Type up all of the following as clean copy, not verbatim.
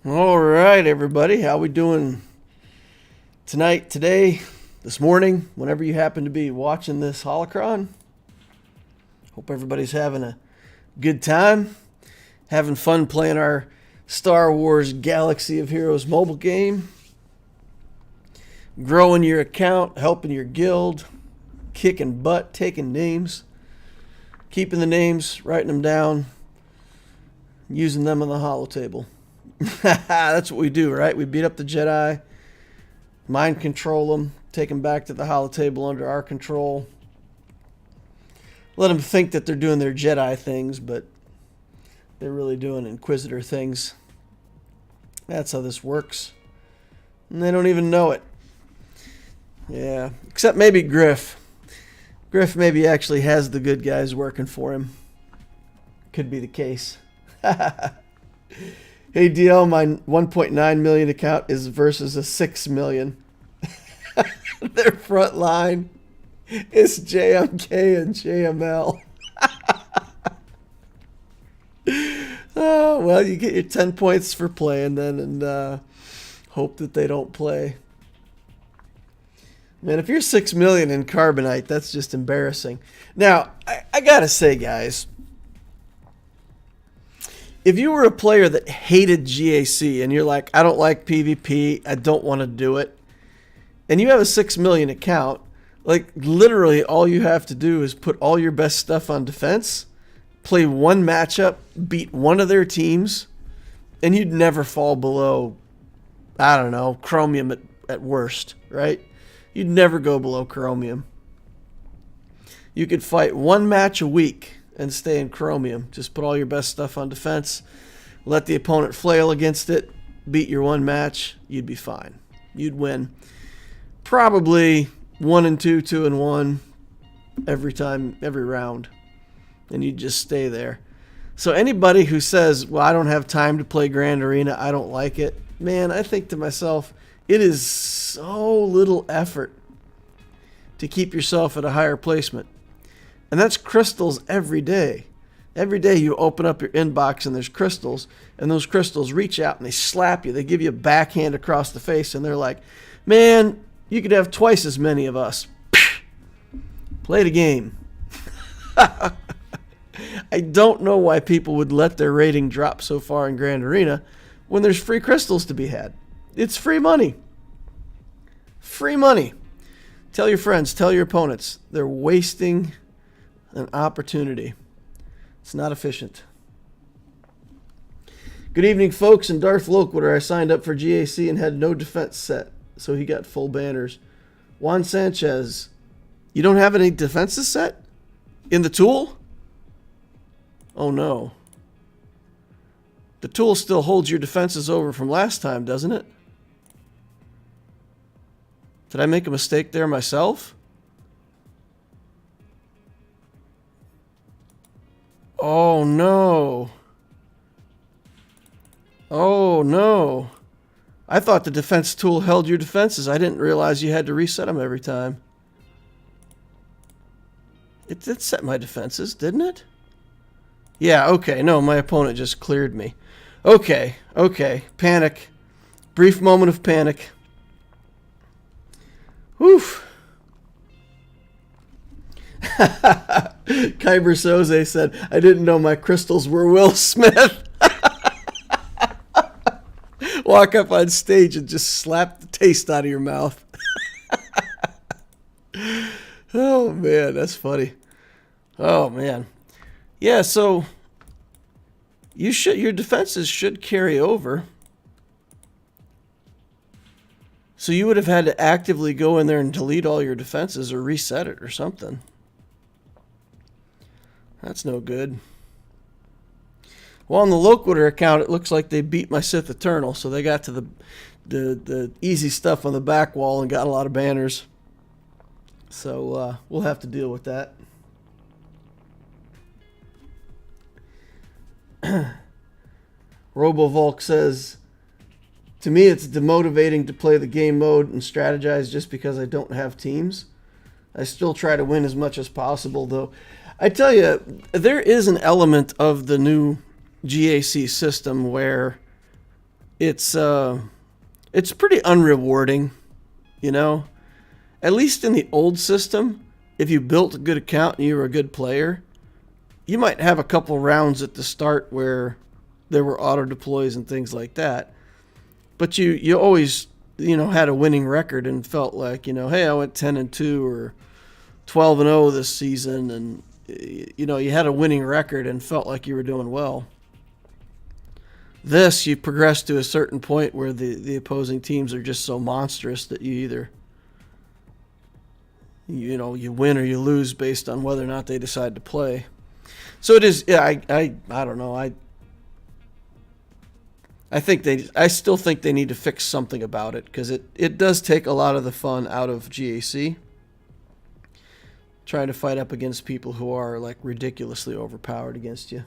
All right, everybody. How we doing tonight, today, this morning, whenever you happen to be watching this holocron? Hope everybody's having a good time, having fun playing our Star Wars Galaxy of Heroes mobile game, growing your account, helping your guild, kicking butt, taking names, keeping the names, writing them down, using them on the holotable. That's what we do, right? We beat up the Jedi, mind control them, take them back to the holotable under our control. Let them think that they're doing their Jedi things, but they're really doing Inquisitor things. That's how this works. And they don't even know it. Yeah, except maybe Griff. Griff maybe actually has the good guys working for him. Could be the case. Hey DL, my 1.9 million account is versus a 6 million. Their front line is JMK and JML. Oh, well, you get your 10 points for playing then and hope that they don't play. Man, if you're 6 million in Carbonite, that's just embarrassing. Now, I gotta say, guys, if you were a player that hated GAC and you're like, I don't like PvP, I don't want to do it, and you have a 6 million account, like literally all you have to do is put all your best stuff on defense, play one matchup, beat one of their teams, and you'd never fall below, I don't know, Chromium at worst, right? You'd never go below Chromium. You could fight one match a week and stay in Chromium. Just put all your best stuff on defense, let the opponent flail against it, beat your one match, you'd be fine. You'd win. Probably 1-2, 2-1 every time, every round. And you'd just stay there. So anybody who says, well, I don't have time to play Grand Arena, I don't like it, man, I think to myself, it is so little effort to keep yourself at a higher placement. And that's crystals every day. Every day you open up your inbox and there's crystals, and those crystals reach out and they slap you. They give you a backhand across the face, and they're like, man, you could have twice as many of us. Play the game. I don't know why people would let their rating drop so far in Grand Arena when there's free crystals to be had. It's free money. Free money. Tell your friends, tell your opponents. They're wasting an opportunity. It's not efficient. Good evening, folks. And Darth Loquater, I signed up for GAC and had no defense set, so he got full banners. Juan Sanchez, you don't have any defenses set in the tool? Oh no. The tool still holds your defenses over from last time, doesn't it? Did I make a mistake there myself? Oh no. Oh no. I thought the defense tool held your defenses. I didn't realize you had to reset them every time. It did set my defenses, didn't it? Yeah, okay. No, my opponent just cleared me. Okay, okay. Panic. Brief moment of panic. Whew. Kyber Soze said, I didn't know my crystals were Will Smith. Walk up on stage and just slap the taste out of your mouth. Oh, man, that's funny. Oh, man. Yeah, so your defenses should carry over. So you would have had to actively go in there and delete all your defenses or reset it or something. That's no good. Well, on the Loquater account, it looks like they beat my Sith Eternal, so they got to the easy stuff on the back wall and got a lot of banners. So we'll have to deal with that. RoboVolk says, to me, it's demotivating to play the game mode and strategize just because I don't have teams. I still try to win as much as possible, though. I tell you, there is an element of the new GAC system where it's pretty unrewarding, you know. At least in the old system, if you built a good account and you were a good player, you might have a couple rounds at the start where there were auto deploys and things like that. But you always, had a winning record and felt like, hey, I went 10-2 or 12-0 this season, and you had a winning record and felt like you were doing well. This, you progress to a certain point where the opposing teams are just so monstrous that you either you win or you lose based on whether or not they decide to play. So it is. Yeah, I don't know. I still think they need to fix something about it, because it does take a lot of the fun out of GAC. Trying to fight up against people who are like ridiculously overpowered against you.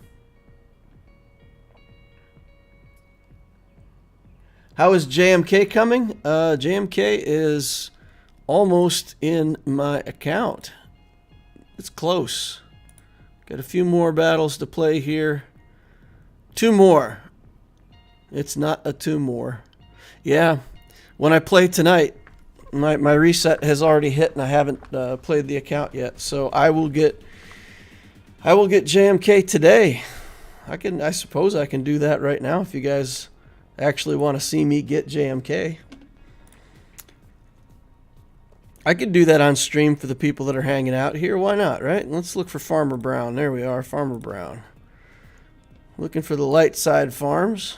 How is JMK coming? JMK is almost in my account. It's close. Got a few more battles to play here. 2 more. It's not a 2 more. Yeah, when I play tonight, my reset has already hit, and I haven't played the account yet. So I will get JMK today. I suppose I can do that right now if you guys actually want to see me get JMK. I could do that on stream for the people that are hanging out here. Why not, right? Let's look for Farmer Brown. There we are, Farmer Brown. Looking for the light side farms.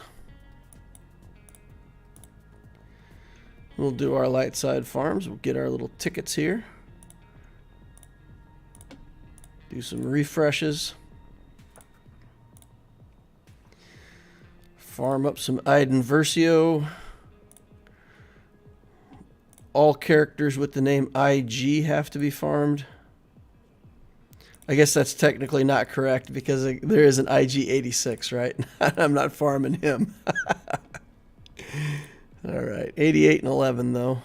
We'll do our light side farms. We'll get our little tickets here. Do some refreshes. Farm up some Iden Versio. All characters with the name IG have to be farmed. I guess that's technically not correct, because there is an IG86, right? I'm not farming him. All right, 88 and 11 though.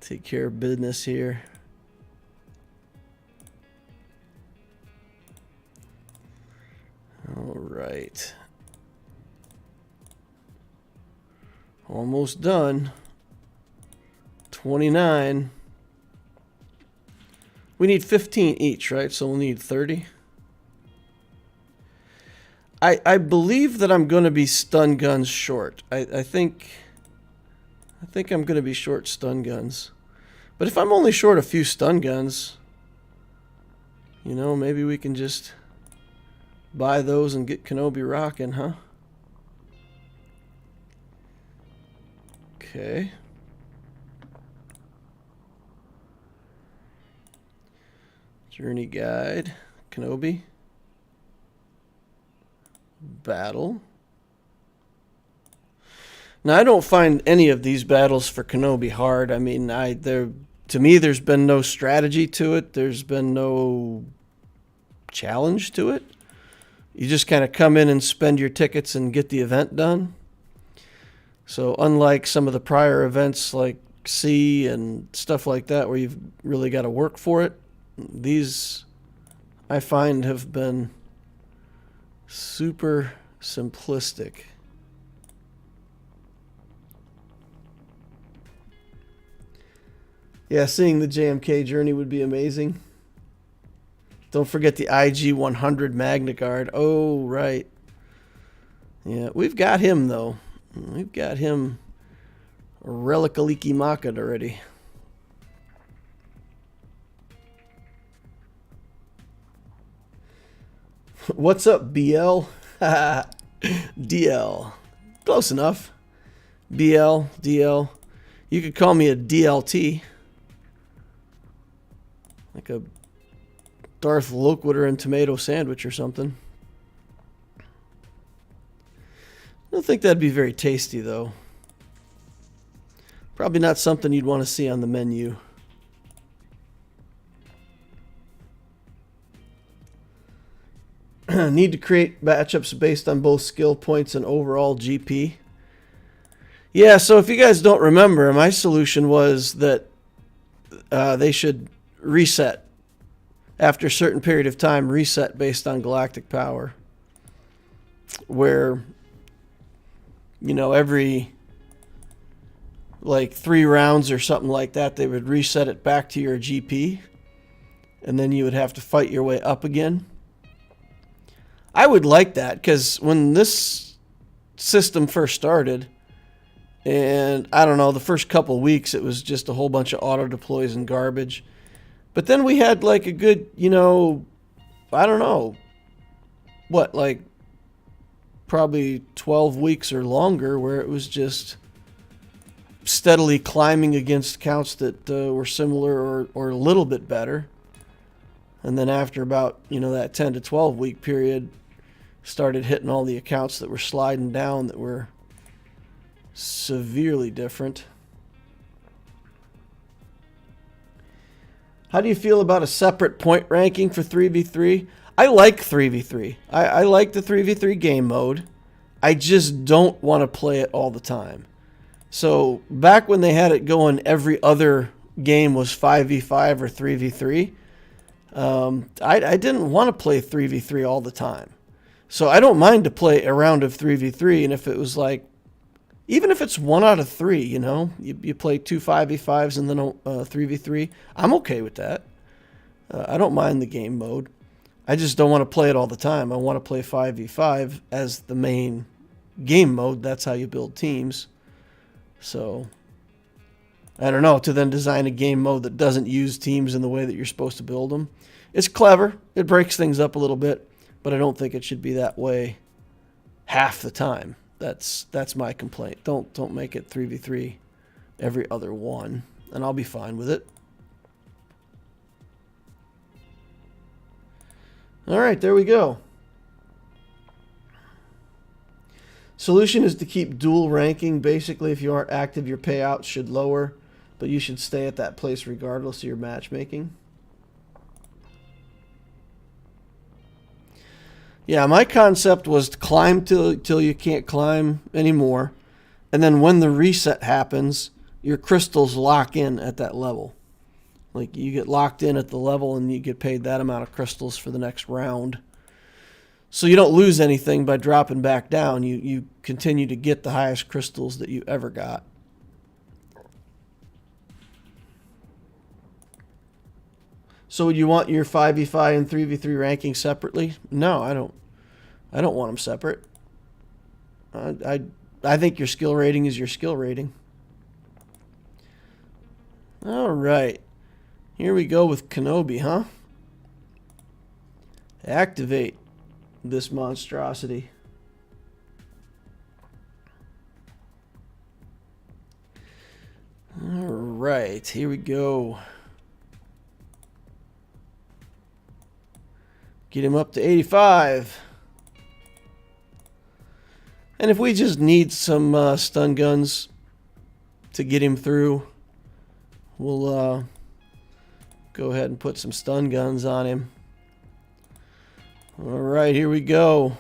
Take care of business here. All right. Almost done. 29. We need 15 each, right? So we'll need 30. I believe that I'm going to be stun guns short. I think I'm going to be short stun guns. But if I'm only short a few stun guns, maybe we can just buy those and get Kenobi rocking, huh? Okay. Journey guide, Kenobi. Battle. Now, I don't find any of these battles for Kenobi hard. I mean, to me, there's been no strategy to it. There's been no challenge to it. You just kind of come in and spend your tickets and get the event done. So unlike some of the prior events like C and stuff like that, where you've really got to work for it, these I find have been super simplistic. Yeah, seeing the JMK journey would be amazing. Don't forget the IG-100 Magna Guard. Oh, right. Yeah, we've got him, though. We've got him relikaliki maka'd already. What's up, BL? DL. Close enough. BL, DL. You could call me a DLT. Like a Darth Loquater and tomato sandwich or something. I don't think that'd be very tasty, though. Probably not something you'd want to see on the menu. Need to create matchups based on both skill points and overall GP. Yeah, so if you guys don't remember, my solution was that they should reset. After a certain period of time, reset based on galactic power. Where you know, every like 3 rounds or something like that, they would reset it back to your GP, and then you would have to fight your way up again. I would like that, because when this system first started, and I don't know, the first couple weeks it was just a whole bunch of auto deploys and garbage. But then we had like a good, you know, I don't know, what, like probably 12 weeks or longer where it was just steadily climbing against counts that were similar or a little bit better. And then after about, you know, that 10 to 12 week period, started hitting all the accounts that were sliding down that were severely different. How do you feel about a separate point ranking for 3v3? I like 3v3. I like the 3v3 game mode. I just don't want to play it all the time. So back when they had it going, every other game was 5v5 or 3v3. I didn't want to play 3v3 all the time. So I don't mind to play a round of 3v3, and if it was like, even if it's 1 out of 3, you know, you play 2 5v5s and then a 3v3, I'm okay with that. I don't mind the game mode. I just don't want to play it all the time. I want to play 5v5 as the main game mode. That's how you build teams. So, I don't know, to then design a game mode that doesn't use teams in the way that you're supposed to build them. It's clever. It breaks things up a little bit, but I don't think it should be that way half the time. That's my complaint. Don't make it 3v3 every other one, and I'll be fine with it. All right, there we go. Solution is to keep dual ranking. Basically, if you aren't active, your payouts should lower, but you should stay at that place regardless of your matchmaking. Yeah, my concept was to climb till you can't climb anymore, and then when the reset happens, your crystals lock in at that level. Like, you get locked in at the level and you get paid that amount of crystals for the next round. So you don't lose anything by dropping back down. You continue to get the highest crystals that you ever got. So would you want your 5v5 and 3v3 ranking separately? No, I don't. I don't want them separate. I think your skill rating is your skill rating. All right. Here we go with Kenobi, huh? Activate this monstrosity. All right, here we go. Get him up to 85. And if we just need some stun guns to get him through, we'll go ahead and put some stun guns on him. All right, here we go.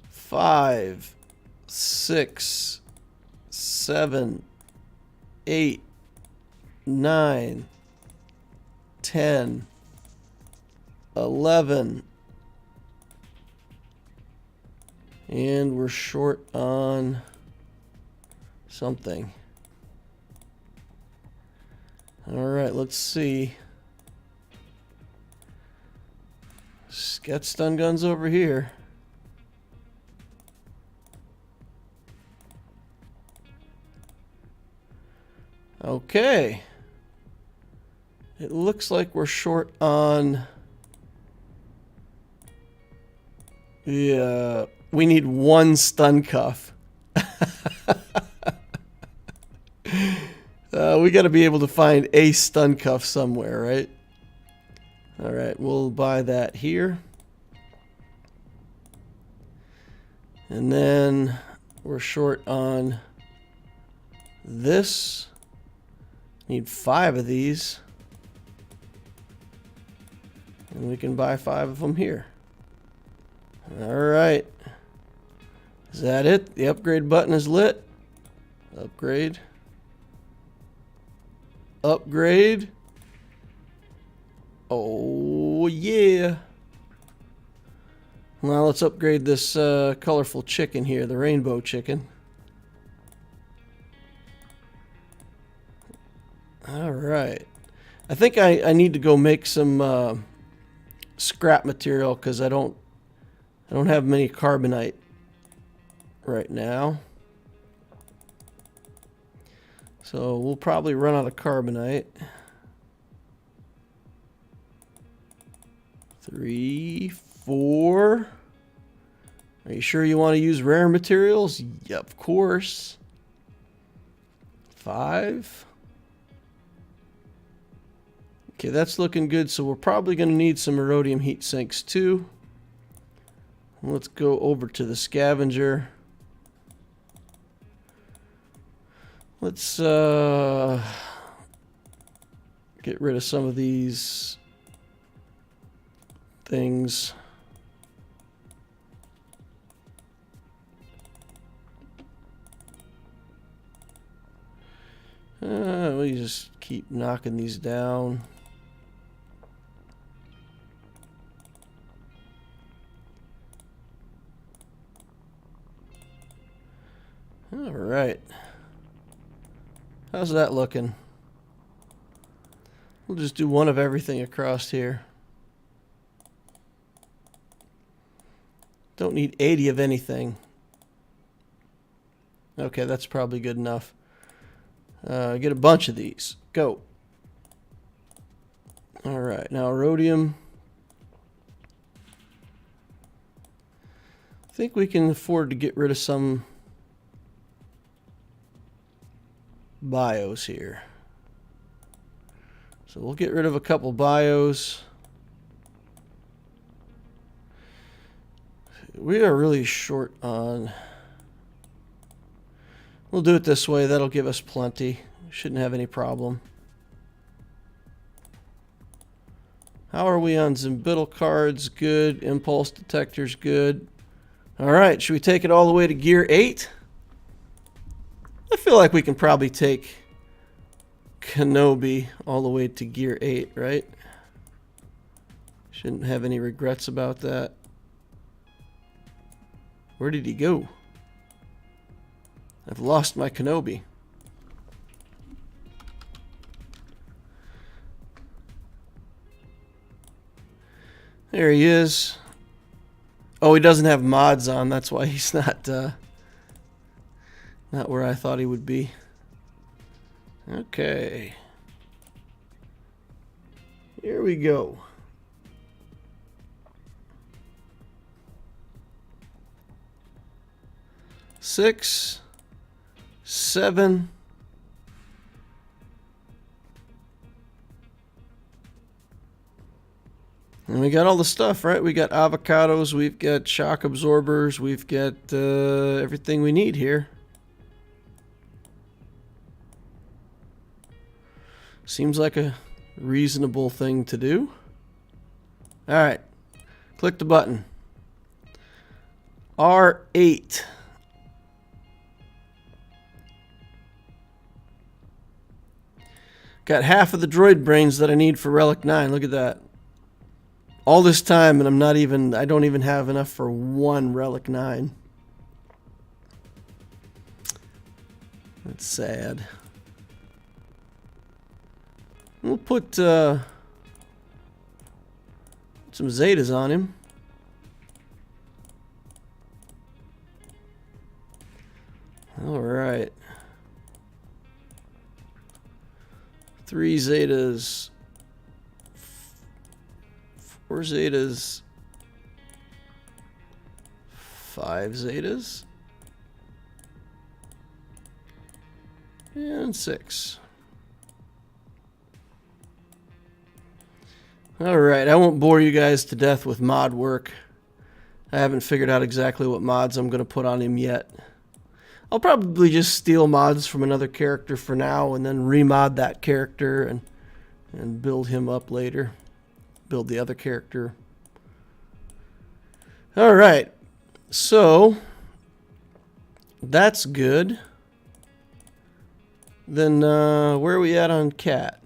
5, 6, 7, 8, 9, 10, 11. And we're short on something. All right, let's see. Got stun guns over here. Okay. It looks like we're short on... Yeah, we need 1 stun cuff. We got to be able to find a stun cuff somewhere, right? All right, we'll buy that here. And then we're short on this. Need 5 of these. And we can buy 5 of them here. All right. Is that it? The upgrade button is lit. Upgrade. Upgrade. Oh, yeah. Well, let's upgrade this colorful chicken here, the rainbow chicken. All right. I think I need to go make some scrap material because I don't have many carbonite right now. So we'll probably run out of carbonite. 3, 4. Are you sure you want to use rare materials? Yeah, of course. 5. Okay, that's looking good. So we're probably going to need some iridium heat sinks too. Let's go over to the scavenger. Let's get rid of some of these things. We just keep knocking these down. All right. How's that looking? We'll just do one of everything across here. Don't need 80 of anything. Okay, that's probably good enough. Get a bunch of these. Go. All right, now rhodium. I think we can afford to get rid of some bios here. So we'll get rid of a couple bios. We are really short on... We'll do it this way. That'll give us plenty. Shouldn't have any problem. How are we on Zimbital cards? Good. Impulse detectors, good. All right, should we take it all the way to gear 8? I feel like we can probably take Kenobi all the way to gear 8, right? Shouldn't have any regrets about that. Where did he go? I've lost my Kenobi. There he is. Oh, he doesn't have mods on. That's why he's not where I thought he would be. Okay. Here we go. Six, 7. And we got all the stuff, right? We got avocados, we've got shock absorbers, we've got everything we need here. Seems like a reasonable thing to do. All right, click the button. R8. Got half of the droid brains that I need for Relic 9. Look at that. All this time, and I don't even have enough for one Relic 9. That's sad. We'll put some Zetas on him. All right. 3 Zetas. 4 Zetas. 5 Zetas. And 6. Alright, I won't bore you guys to death with mod work. I haven't figured out exactly what mods I'm going to put on him yet. I'll probably just steal mods from another character for now and then remod that character and build him up later. Build the other character. Alright, so that's good. Then where are we at on Cat?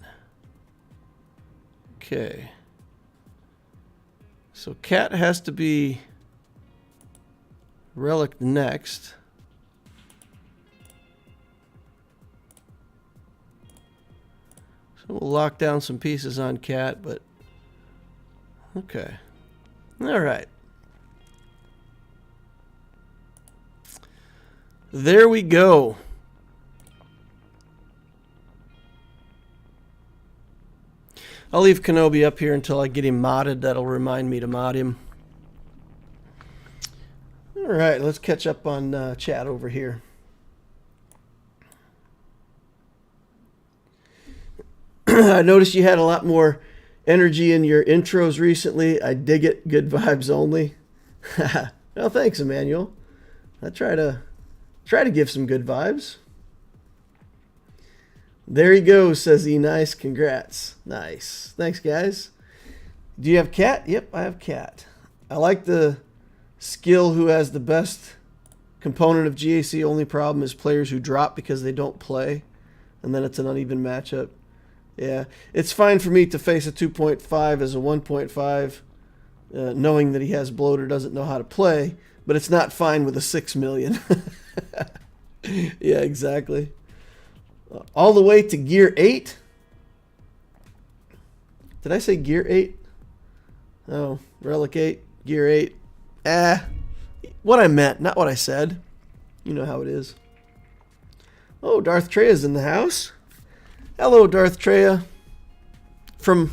Okay. So Cat has to be Relic next. So we'll lock down some pieces on Cat, but okay. All right. There we go. I'll leave Kenobi up here until I get him modded. That'll remind me to mod him. All right, let's catch up on chat over here. I noticed you had a lot more energy in your intros recently. I dig it. Good vibes only. Well, thanks, Emmanuel. I try to give some good vibes. There he goes, says he. Nice. Congrats. Nice. Thanks, guys. Do you have Cat? Yep, I have Cat. I like the skill who has the best component of GAC. Only problem is players who drop because they don't play, and then it's an uneven matchup. Yeah, it's fine for me to face a 2.5 as a 1.5, knowing that he has bloat or doesn't know how to play, but it's not fine with a 6 million. Yeah, exactly. All the way to gear 8. Did I say gear 8? Oh, relic 8, gear 8. What I meant, not what I said. You know how it is. Oh, Darth Treya's in the house. Hello, Darth Treya. From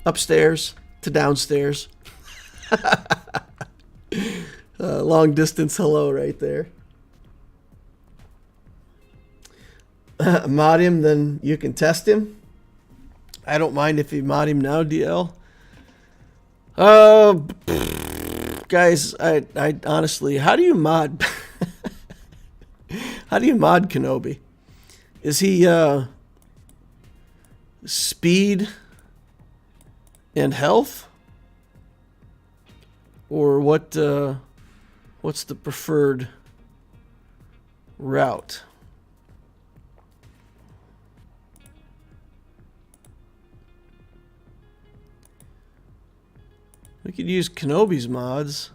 upstairs to downstairs. Long distance hello right there. Mod him, then you can test him. I don't mind if you mod him now, DL. Guys, I honestly, how do you mod? How do you mod Kenobi? Is he speed and health, or what? What's the preferred route? We could use Kenobi's mods.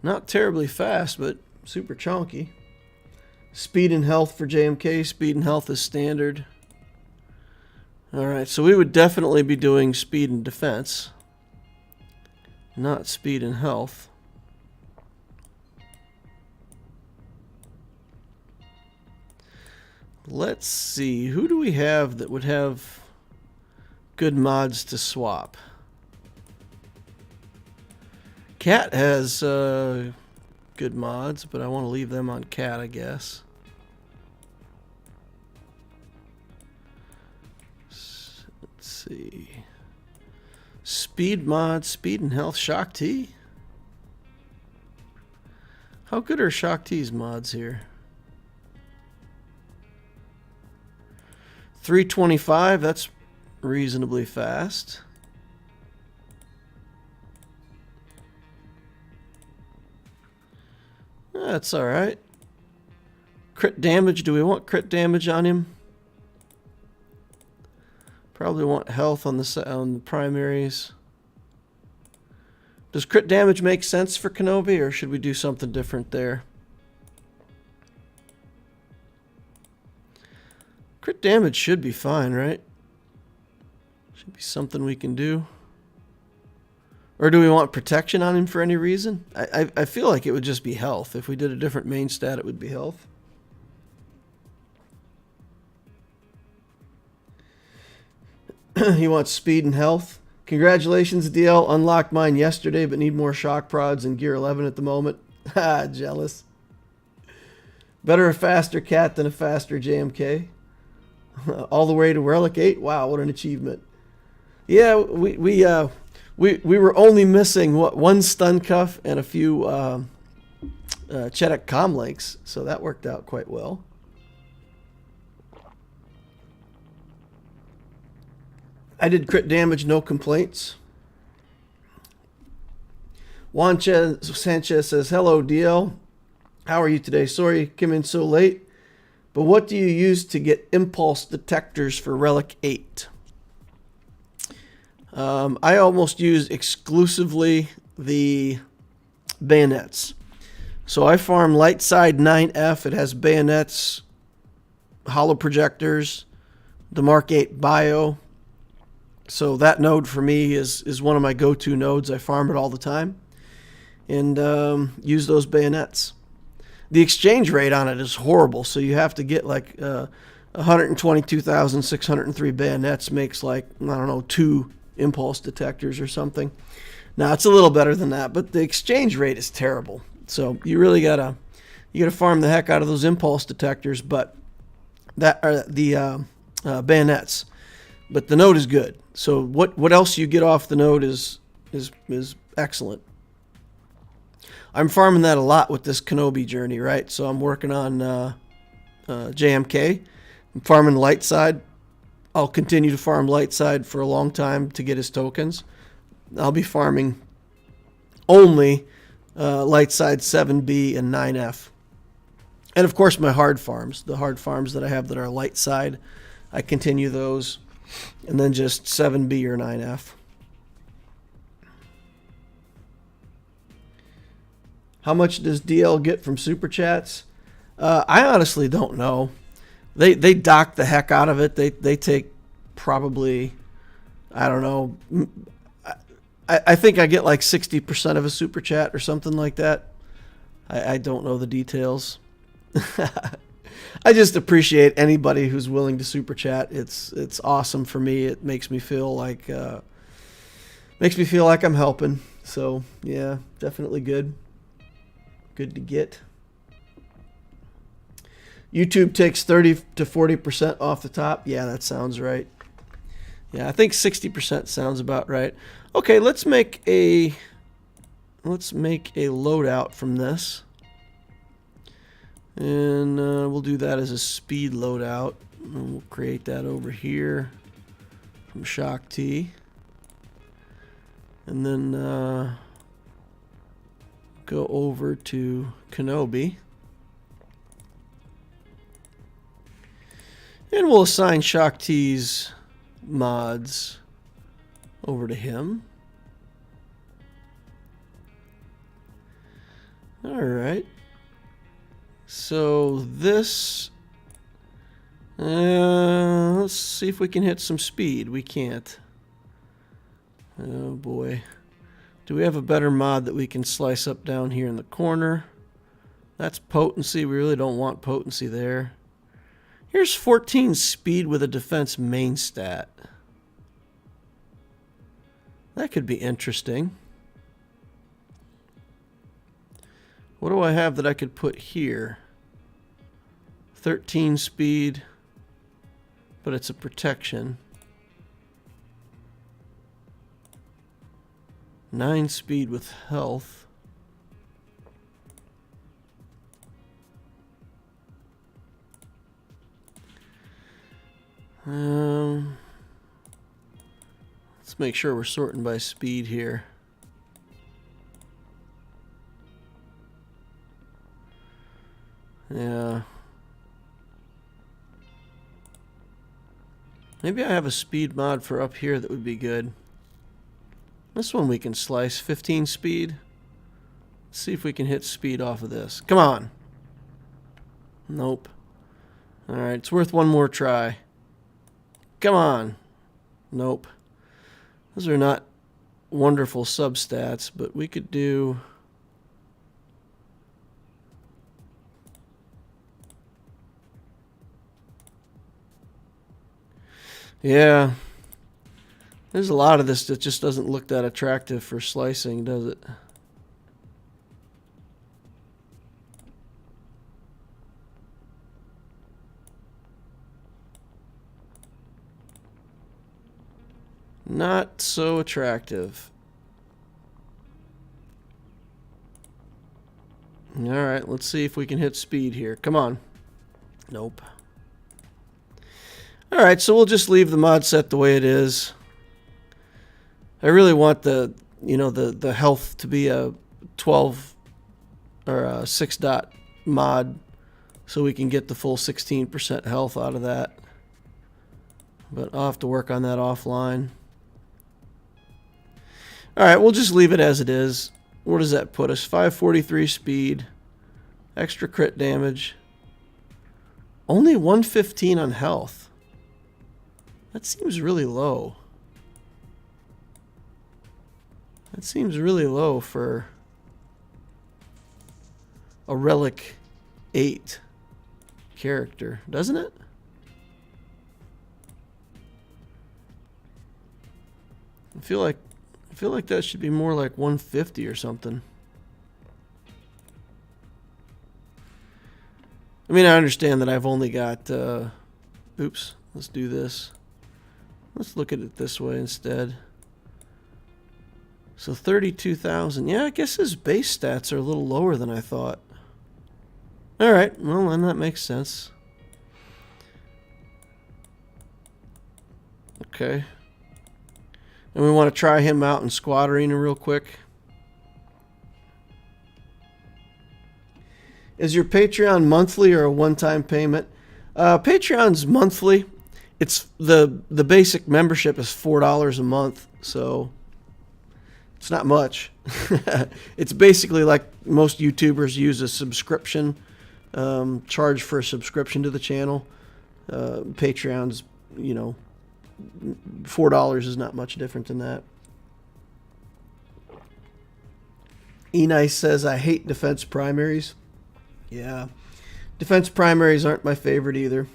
Not terribly fast, but super chunky. Speed and health for JMK. Speed and health is standard. Alright, so we would definitely be doing speed and defense. Not speed and health. Let's see. Who do we have that would have good mods to swap? Cat has good mods, but I want to leave them on Cat, I guess. Let's see. Speed mod, speed and health, Shock T. How good are Shock T's mods here? 325, that's reasonably fast. That's alright. Crit damage, do we want crit damage on him? Probably want health on the primaries. Does crit damage make sense for Kenobi, or should we do something different there? Crit damage should be fine, right? Should be something we can do. Or do we want protection on him for any reason? I feel like it would just be health. If we did a different main stat, it would be health. He wants speed and health. Congratulations, DL. Unlocked mine yesterday, but need more shock prods in Gear 11 at the moment. Ha, jealous. Better a faster Cat than a faster JMK. All the way to Relic 8. Wow, what an achievement. Yeah, we were only missing one stun cuff and a few Chedek comm links, so that worked out quite well. I did crit damage, no complaints. Juan Sanchez says, hello, DL. How are you today? Sorry, came in so late. But what do you use to get impulse detectors for Relic 8? I almost use exclusively the bayonets. So I farm light side 9F. It has bayonets, hollow projectors, the Mark 8 bio. So that node for me is one of my go-to nodes. I farm it all the time and use those bayonets. The exchange rate on it is horrible, so you have to get like 122,603 bayonets makes like, I don't know, 2 impulse detectors or something. Now it's a little better than that, but the exchange rate is terrible. So you really gotta farm the heck out of those impulse detectors, but that are the bayonets. But the node is good. So what else you get off the node is excellent. I'm farming that a lot with this Kenobi journey, right? So I'm working on JMK. I'm farming light side. I'll continue to farm light side for a long time to get his tokens. I'll be farming only light side 7B and 9F. And of course my hard farms, the hard farms that I have that are light side, I continue those. And then just 7B or 9F. How much does DL get from Super Chats? I honestly don't know. They dock the heck out of it. They take probably, I don't know, I think I get like 60% of a Super Chat or something like that. I don't know the details. I just appreciate anybody who's willing to Super Chat. It's awesome for me. It makes me feel like I'm helping. So yeah, definitely good. Good to get. YouTube takes 30 to 40% off the top. Yeah, that sounds right. Yeah, I think 60% sounds about right. Okay, let's make a loadout from this. And we'll do that as a speed loadout. And we'll create that over here from Shock T. And then go over to Kenobi. And we'll assign Shock T's mods over to him. Alright. So this, let's see if we can hit some speed. We can't. Oh boy. Do we have a better mod that we can slice up down here in the corner? That's potency. We really don't want potency there. Here's 14 speed with a defense main stat. That could be interesting. What do I have that I could put here? 13 speed, but it's a protection. 9 speed with health. Let's make sure we're sorting by speed here. Yeah. Maybe I have a speed mod for up here that would be good. This one we can slice. 15 speed. Let's see if we can hit speed off of this. Come on. Nope. Alright, it's worth one more try. Come on. Nope. Those are not wonderful substats, but we could do... Yeah. There's a lot of this that just doesn't look that attractive for slicing, does it? Not so attractive. Alright, let's see if we can hit speed here. Come on. Nope. Alright, so we'll just leave the mod set the way it is. I really want the health to be a 12 or a 6 dot mod so we can get the full 16% health out of that. But I'll have to work on that offline. Alright, we'll just leave it as it is. Where does that put us? 543 speed. Extra crit damage. Only 115 on health. That seems really low. That seems really low for a Relic 8 character, doesn't it? I feel like that should be more like 150 or something. I mean, I understand that I've only got oops, let's do this. Let's look at it this way instead. So 32,000. Yeah, I guess his base stats are a little lower than I thought. All right, well, then that makes sense. Okay. And we want to try him out in Squad Arena real quick. Is your Patreon monthly or a one-time payment? Patreon's monthly. It's the basic membership is $4 a month, so it's not much. It's basically like most YouTubers use a subscription, charge for a subscription to the channel. Patreon's, you know, $4 is not much different than that. E-Nice says, I hate defense primaries. Yeah, defense primaries aren't my favorite either.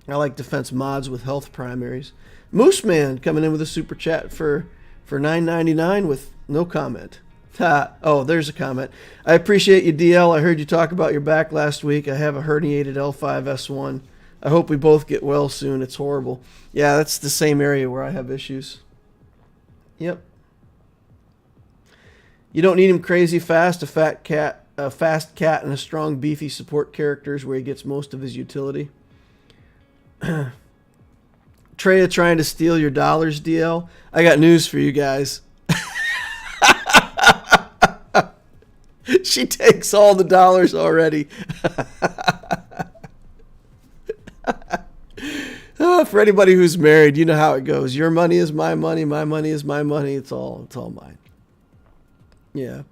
I like defense mods with health primaries. Moose Man coming in with a super chat for $9.99 with no comment. Oh, there's a comment. I appreciate you, DL. I heard you talk about your back last week. I have a herniated L5-S1. I hope we both get well soon. It's horrible. Yeah, that's the same area where I have issues. Yep. You don't need him crazy fast. A fast cat, and a strong, beefy support characters where he gets most of his utility. Treya trying to steal your dollars, DL. I got news for you guys. She takes all the dollars already. For anybody who's married, you know how it goes. Your money is my money. My money is my money. It's all mine. Yeah.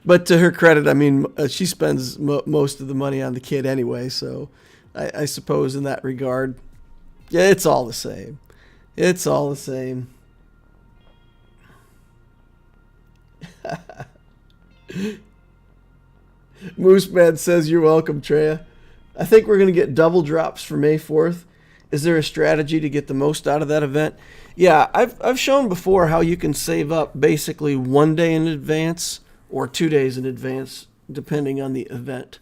But to her credit, I mean, she spends most of the money on the kid anyway, so I suppose in that regard, yeah, it's all the same. It's all the same. Mooseman says, you're welcome, Treya. I think we're going to get double drops for May 4th. Is there a strategy to get the most out of that event? Yeah, I've shown before how you can save up basically 1 day in advance or 2 days in advance, depending on the event.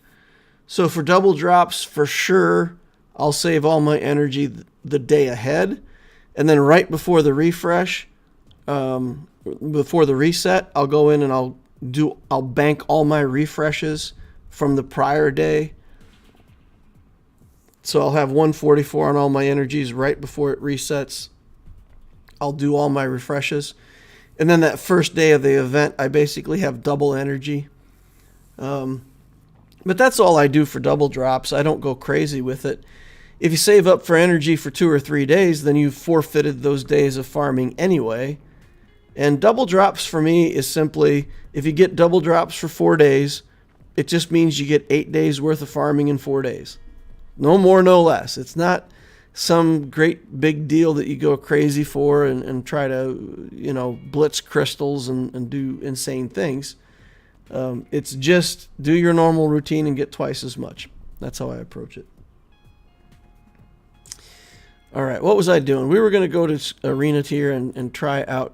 So for double drops, for sure, I'll save all my energy the day ahead. And then right before the refresh, before the reset, I'll go in and I'll bank all my refreshes from the prior day. So I'll have 144 on all my energies right before it resets. I'll do all my refreshes. And then that first day of the event, I basically have double energy. But that's all I do for double drops. I don't go crazy with it. If you save up for energy for 2 or 3 days, then you've forfeited those days of farming anyway. And double drops for me is simply, if you get double drops for 4 days, it just means you get 8 days worth of farming in 4 days. No more, no less. It's not some great big deal that you go crazy for and try to, you know, blitz crystals and do insane things. It's just do your normal routine and get twice as much. That's how I approach it. All right, what was I doing? We were going to go to Arena Tier and try out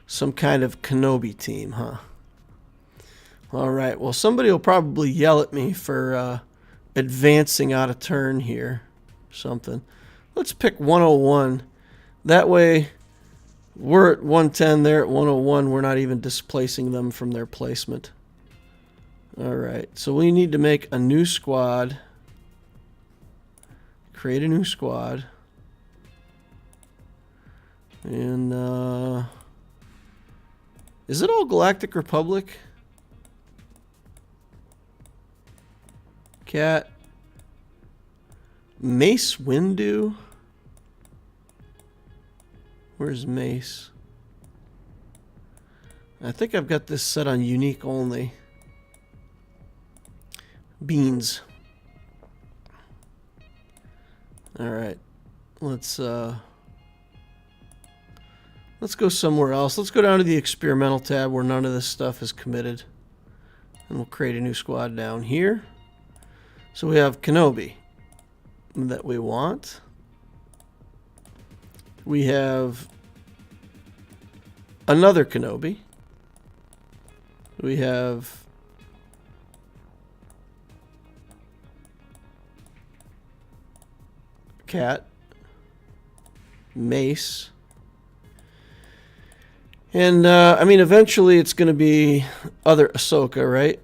some kind of Kenobi team, huh? All right, well, somebody will probably yell at me for advancing out of turn here or something. Let's pick 101. That way, we're at 110, they're at 101. We're not even displacing them from their placement. All right, so we need to make a new squad. Create a new squad. And, is it all Galactic Republic? Cat. Mace Windu? Where's Mace? I think I've got this set on unique only. Beans. All right. Let's go somewhere else. Let's go down to the experimental tab where none of this stuff is committed. And we'll create a new squad down here. So we have Kenobi that we want. We have another Kenobi. We have Cat, Mace, and I mean, eventually it's going to be other Ahsoka, right?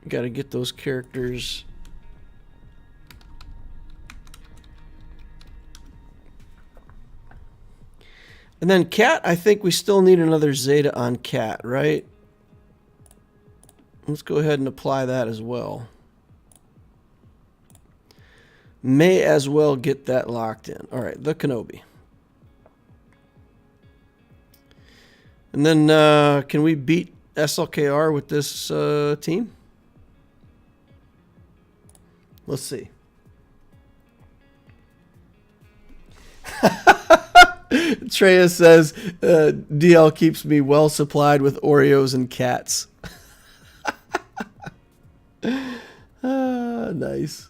Got to get those characters. And then Cat, I think we still need another Zeta on Cat, right? Let's go ahead and apply that as well. May as well get that locked in. All right, the Kenobi. And then can we beat SLKR with this team? Let's see. Treya says, DL keeps me well supplied with Oreos and cats. Nice.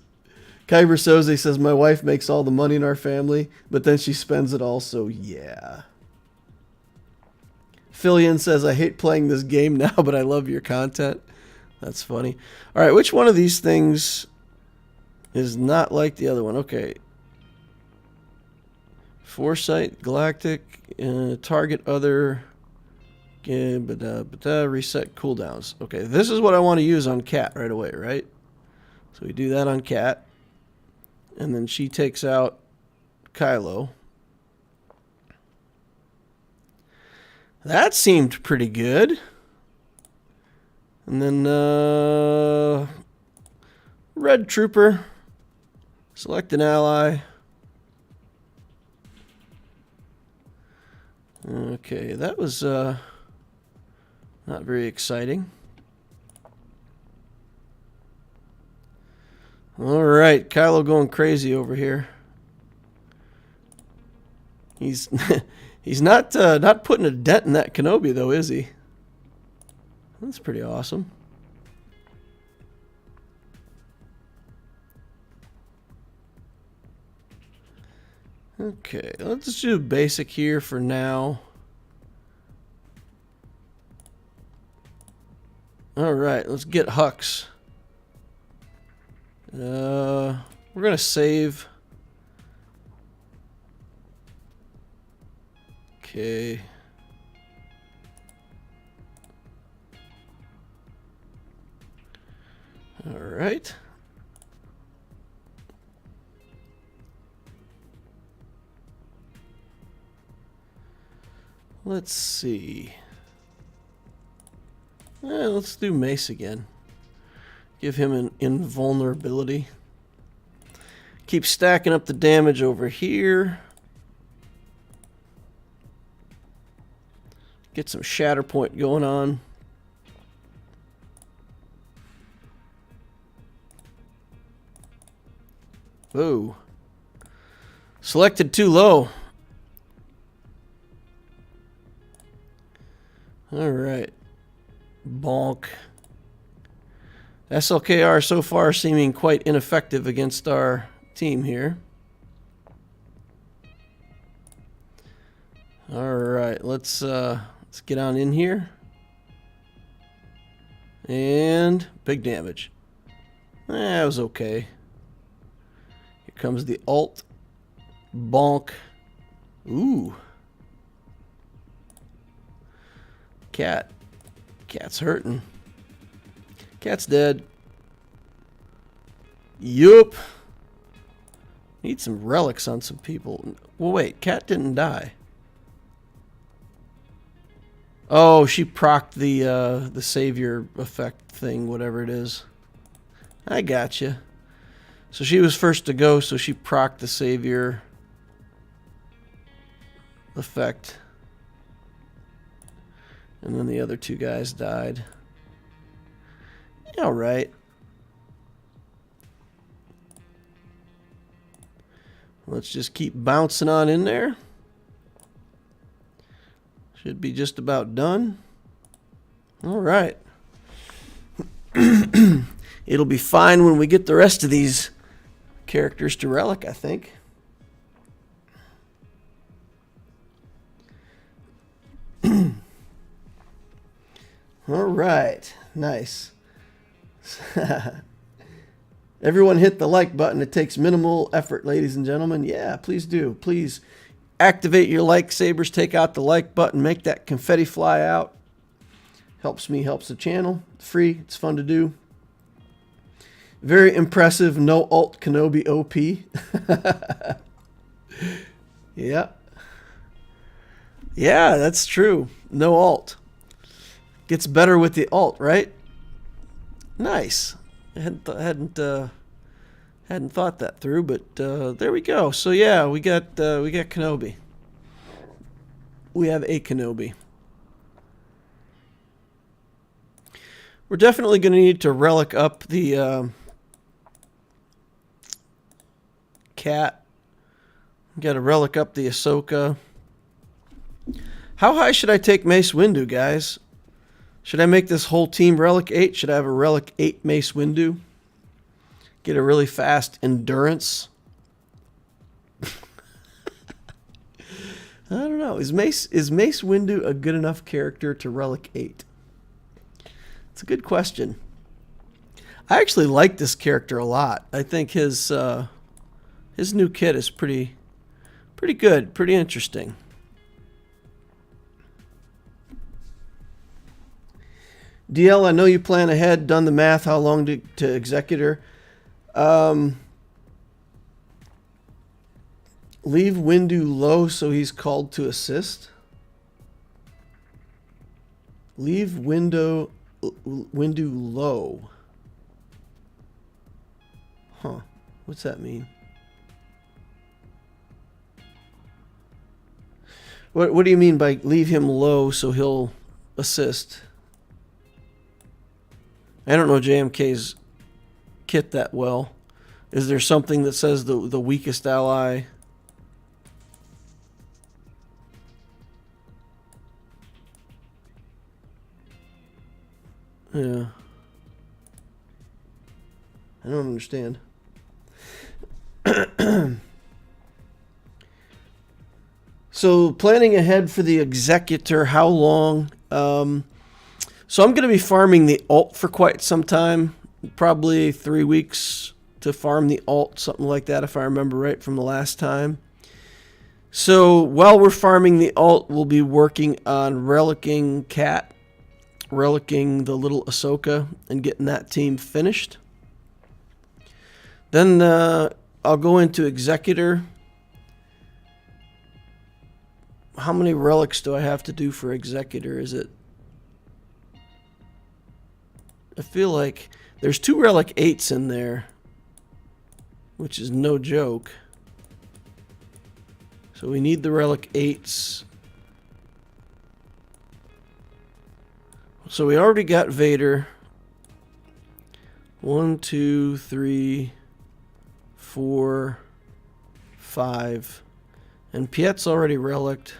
Kyber Soze says, my wife makes all the money in our family, but then she spends it all, so yeah. Fillion says, I hate playing this game now, but I love your content. That's funny. All right, which one of these things is not like the other one? Okay. Foresight, Galactic, target other, reset cooldowns. Okay, this is what I want to use on Cat right away, right? So we do that on Cat. And then she takes out Kylo. That seemed pretty good. And then Red Trooper. Select an ally. Okay, that was not very exciting. All right, Kylo going crazy over here. He's he's not putting a dent in that Kenobi though, is he? That's pretty awesome. Okay, let's just do basic here for now. All right, let's get Hux. We're gonna save. Okay. All right. Let's see. Let's do Mace again. Give him an invulnerability. Keep stacking up the damage over here. Get some shatter point going on. Whoa. Selected too low. All right. Bonk. SLKR so far seeming quite ineffective against our team here. All right, let's get on in here. And big damage. That was okay. Here comes the ult. Bonk. Ooh. Cat. Cat's hurting. Cat's dead. Yup. Need some relics on some people. Well, wait. Cat didn't die. Oh, she procced the savior effect thing, whatever it is. I gotcha. So she was first to go, so she procced the savior effect. And then the other two guys died. All right. Let's just keep bouncing on in there. Should be just about done. All right. It'll be fine when we get the rest of these characters to relic, I think. All right. Nice. Everyone hit the like button. It takes minimal effort, ladies and gentlemen. Yeah, please do. Please activate your lightsabers. Take out the like button. Make that confetti fly out. Helps me, helps the channel. It's free. It's fun to do. Very impressive. No alt Kenobi OP. Yeah. Yeah, that's true. No alt. Gets better with the alt, right? Nice. I hadn't thought that through, but there we go. So yeah, we got Kenobi. We have a Kenobi. We're definitely going to need to relic up the cat. Got to relic up the Ahsoka. How high should I take Mace Windu, guys? Should I make this whole team Relic 8? Should I have a Relic 8 Mace Windu? Get a really fast endurance? I don't know. Is Mace Windu a good enough character to Relic 8? It's a good question. I actually like this character a lot. I think his new kit is pretty good, pretty interesting. DL, I know you plan ahead, done the math, how long to Executor. Leave Windu low so he's called to assist. Leave Windu low. Huh. What's that mean? What do you mean by leave him low so he'll assist? I don't know JMK's kit that well. Is there something that says the weakest ally? Yeah. I don't understand. So planning ahead for the Executor, how long? So I'm going to be farming the alt for quite some time. Probably 3 weeks to farm the alt, something like that if I remember right from the last time. So while we're farming the alt, we'll be working on relicking Cat, relicking the little Ahsoka, and getting that team finished. Then I'll go into Executor. How many relics do I have to do for Executor? Is it... I feel like there's 2 Relic 8s in there, which is no joke. So we need the Relic 8s. So we already got Vader. 1, 2, 3, 4, 5. And Piet's already reliced.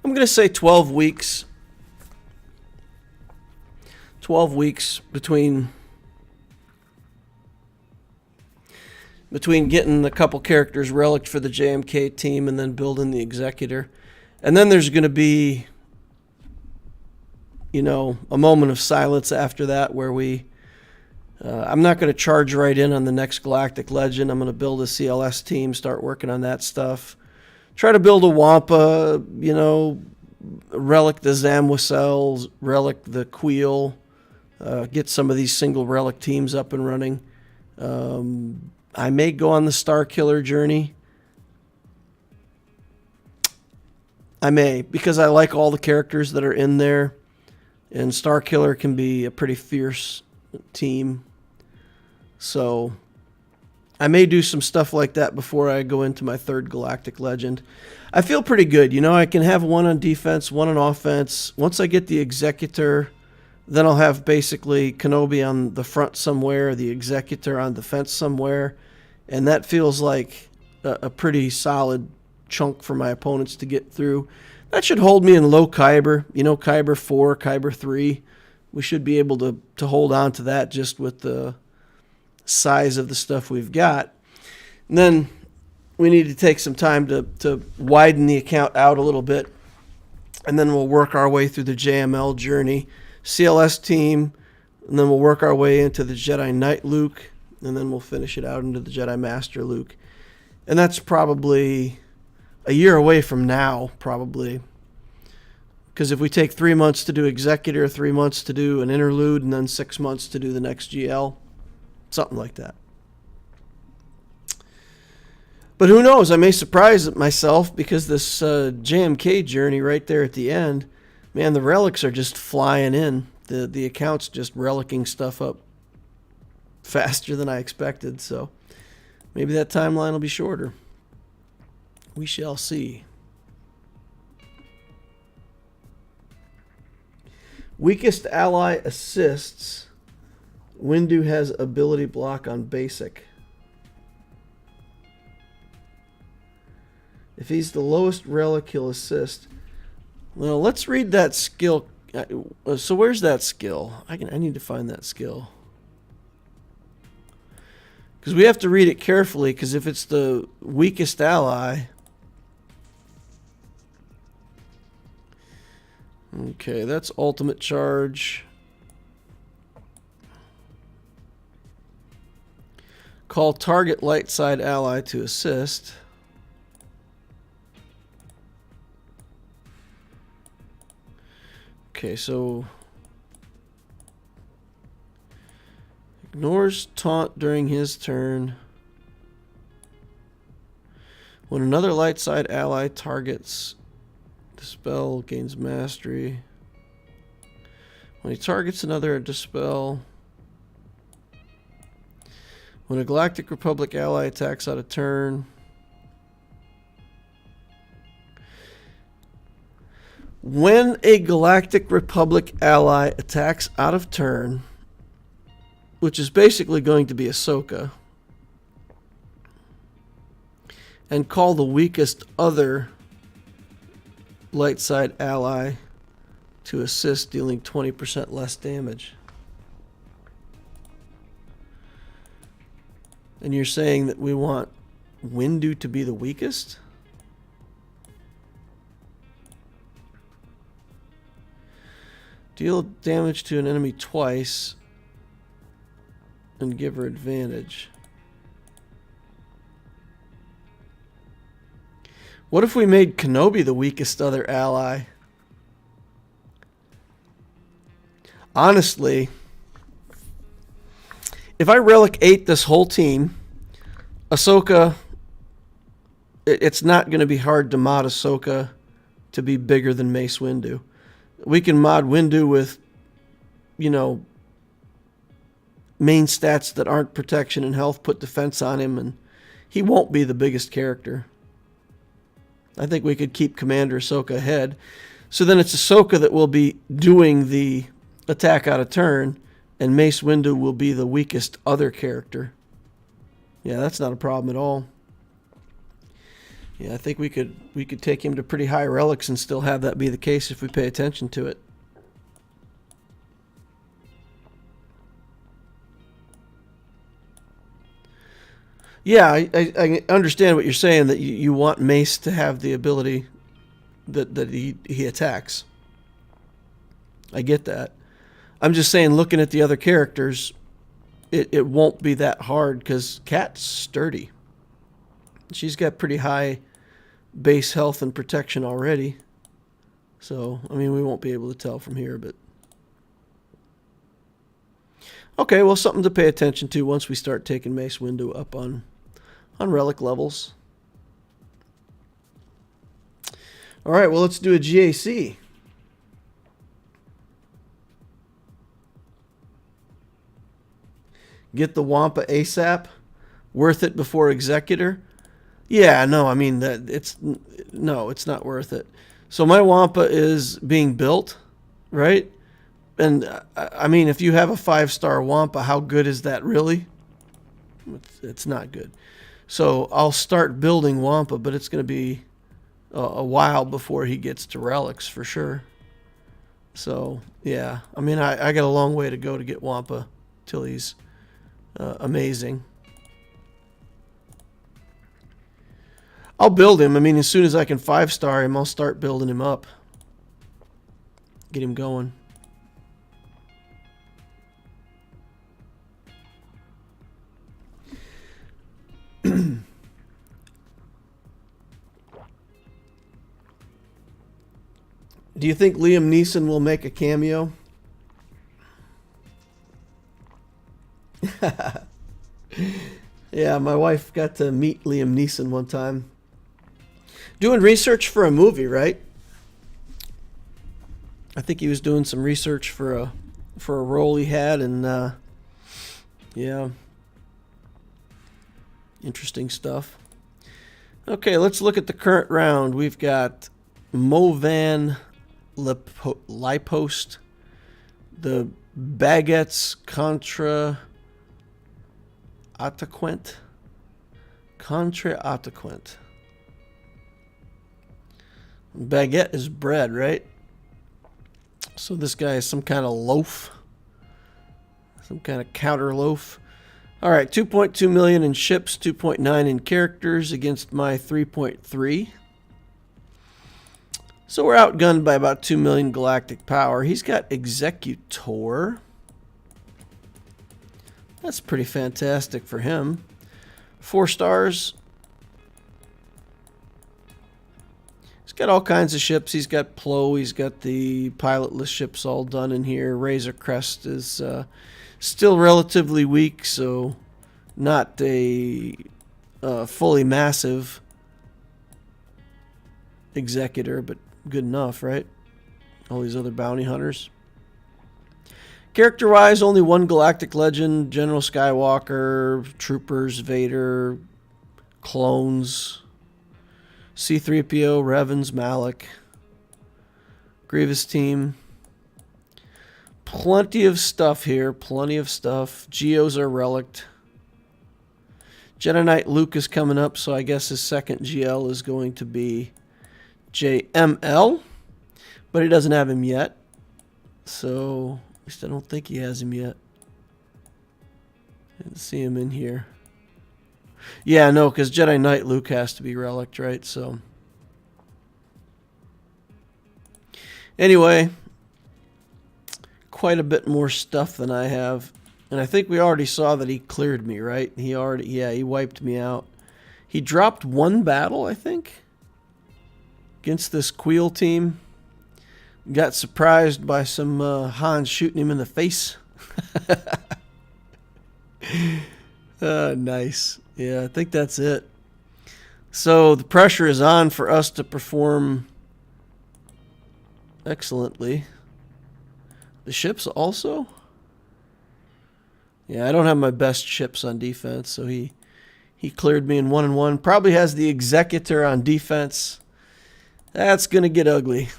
I'm going to say 12 weeks. 12 weeks between getting a couple characters relicked for the JMK team and then building the Executor. And then there's going to be, you know, a moment of silence after that where we... I'm not going to charge right in on the next Galactic Legend. I'm going to build a CLS team, start working on that stuff. Try to build a Wampa, you know, relic the Zamwasels, relic the Queel, get some of these single relic teams up and running. I may go on the Star Killer journey. I may, because I like all the characters that are in there. And Star Killer can be a pretty fierce team. So I may do some stuff like that before I go into my third Galactic Legend. I feel pretty good. You know, I can have one on defense, one on offense. Once I get the Executor, then I'll have basically Kenobi on the front somewhere, the Executor on the fence somewhere, and that feels like a pretty solid chunk for my opponents to get through. That should hold me in low Kyber, you know, Kyber 4, Kyber 3. We should be able to hold on to that just with the size of the stuff we've got. And then we need to take some time to widen the account out a little bit, and then we'll work our way through the JML journey, CLS team, and then we'll work our way into the Jedi Knight Luke, and then we'll finish it out into the Jedi Master Luke. And that's probably a year away from now, probably. Because if we take 3 months to do Executor, 3 months to do an interlude, and then 6 months to do the next GL, something like that. But who knows? I may surprise myself because this JMK journey right there at the end, man, the relics are just flying in. The account's just relicking stuff up faster than I expected. So maybe that timeline will be shorter. We shall see. Weakest ally assists. Windu has ability block on basic. If he's the lowest relic, he'll assist. Well, let's read that skill. So where's that skill? I need to find that skill. Because we have to read it carefully, because if it's the weakest ally... Okay, that's ultimate charge. Call target light side ally to assist. Okay, so ignores taunt during his turn. When another light side ally targets, dispel gains mastery. When he targets another, dispel. When a Galactic Republic ally attacks out of turn. When a Galactic Republic ally attacks out of turn, which is basically going to be Ahsoka, and call the weakest other light side ally to assist, dealing 20% less damage. And you're saying that we want Windu to be the weakest? Deal damage to an enemy twice and give her advantage. What if we made Kenobi the weakest other ally? Honestly, if I Relic 8 this whole team, Ahsoka, it's not going to be hard to mod Ahsoka to be bigger than Mace Windu. We can mod Windu with, you know, main stats that aren't protection and health, put defense on him, and he won't be the biggest character. I think we could keep Commander Ahsoka ahead. So then it's Ahsoka that will be doing the attack out of turn, and Mace Windu will be the weakest other character. Yeah, that's not a problem at all. Yeah, I think we could take him to pretty high relics and still have that be the case if we pay attention to it. Yeah, I understand what you're saying, that you want Mace to have the ability that he attacks. I get that. I'm just saying, looking at the other characters, it won't be that hard because Kat's sturdy. She's got pretty high base health and protection already. So, I mean, we won't be able to tell from here, but... Okay, well, something to pay attention to once we start taking Mace Windu up on relic levels. All right, well, let's do a GAC. Get the Wampa ASAP. Worth it before Executor? Yeah, no, I mean, it's not worth it. So my Wampa is being built, right? And I mean, if you have a 5-star Wampa, how good is that really? It's not good. So I'll start building Wampa, but it's going to be a while before he gets to relics for sure. So yeah, I mean, I got a long way to go to get Wampa till he's amazing. I'll build him. I mean, as soon as I can 5-star him, I'll start building him up. Get him going. Do you think Liam Neeson will make a cameo? Yeah, my wife got to meet Liam Neeson one time. Doing research for a movie, right? I think he was doing some research for a role he had, and yeah, interesting stuff. Okay, let's look at the current round. We've got Movan Lipost, the Baguettes Contra Ataquent. Baguette is bread, right? So this guy is some kind of loaf. Some kind of counter loaf. All right, 2.2 million in ships, 2.9 in characters against my 3.3. So we're outgunned by about 2 million galactic power. He's got Executor. That's pretty fantastic for him. 4 stars. He's got all kinds of ships. He's got Plo. He's got the pilotless ships all done in here. Razor Crest is still relatively weak, so not a fully massive Executor, but good enough, right? All these other bounty hunters. Character-wise, only 1 Galactic Legend, General Skywalker, Troopers, Vader, clones, C-3PO, Revens, Malik, Grievous team. Plenty of stuff here, plenty of stuff. Geos are relict. Jedi Knight Luke is coming up, so I guess his second GL is going to be JML, but he doesn't have him yet. So, at least I don't think he has him yet. Didn't see him in here. Yeah, no, because Jedi Knight Luke has to be relict, right? So, anyway, quite a bit more stuff than I have. And I think we already saw that he cleared me, right? He wiped me out. He dropped 1 battle, I think, against this Queel team. Got surprised by some Hans shooting him in the face. Nice. Yeah, I think that's it. So the pressure is on for us to perform excellently. The ships also? Yeah, I don't have my best ships on defense, so he cleared me in 1-1. Probably has the Executor on defense. That's going to get ugly.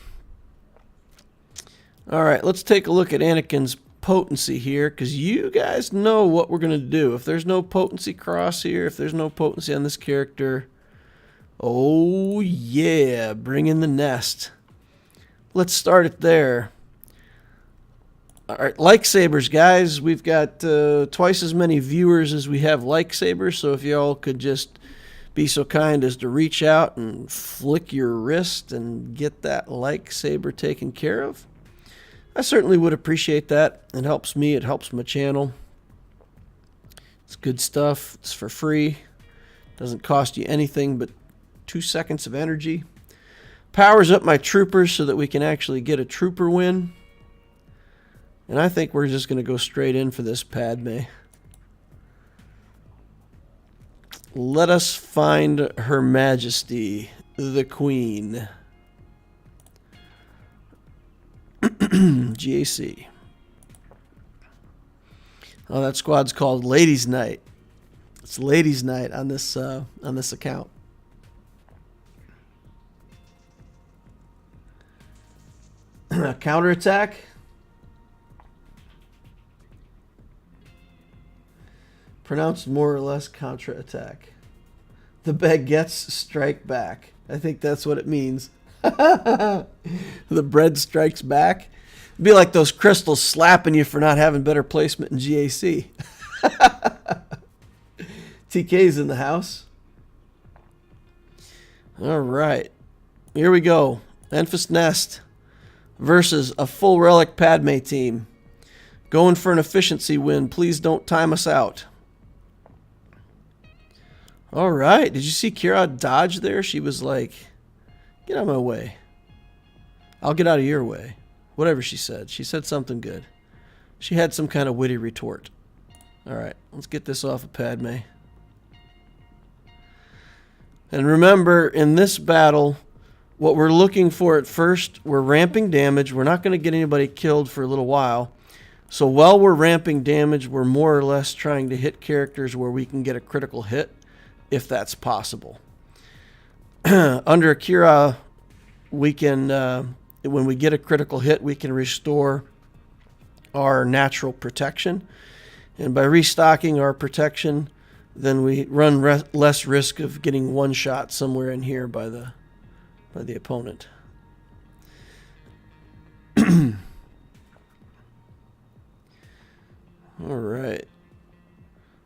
All right, let's take a look at Anakin's potency here, because you guys know what we're going to do. If there's no potency cross here, if there's no potency on this character, oh yeah, bring in the nest. Let's start it there. All right, lightsabers, guys. We've got twice as many viewers as we have lightsabers, so if y'all could just be so kind as to reach out and flick your wrist and get that lightsaber taken care of, I certainly would appreciate that. It helps me. It helps my channel. It's good stuff. It's for free. Doesn't cost you anything but 2 seconds of energy. Powers up my troopers so that we can actually get a trooper win. And I think we're just going to go straight in for this Padme. Let us find Her Majesty, the Queen. GAC. Oh, that squad's called Ladies' Night. It's ladies' night on this account. Counterattack. Pronounced more or less counterattack. The baguettes strike back. I think that's what it means. The bread strikes back. It'd be like those crystals slapping you for not having better placement in GAC. TK's in the house. All right. Here we go. Enfys Nest versus a full relic Padme team. Going for an efficiency win. Please don't time us out. All right. Did you see Kira dodge there? She was like, get out of my way. I'll get out of your way. Whatever she said. She said something good. She had some kind of witty retort. All right. Let's get this off of Padme. And remember, in this battle, what we're looking for at first, we're ramping damage. We're not going to get anybody killed for a little while. So while we're ramping damage, we're more or less trying to hit characters where we can get a critical hit, if that's possible. Under Akira, we can, when we get a critical hit, we can restore our natural protection. And by restocking our protection, then we run less risk of getting one shot somewhere in here by the opponent. All right.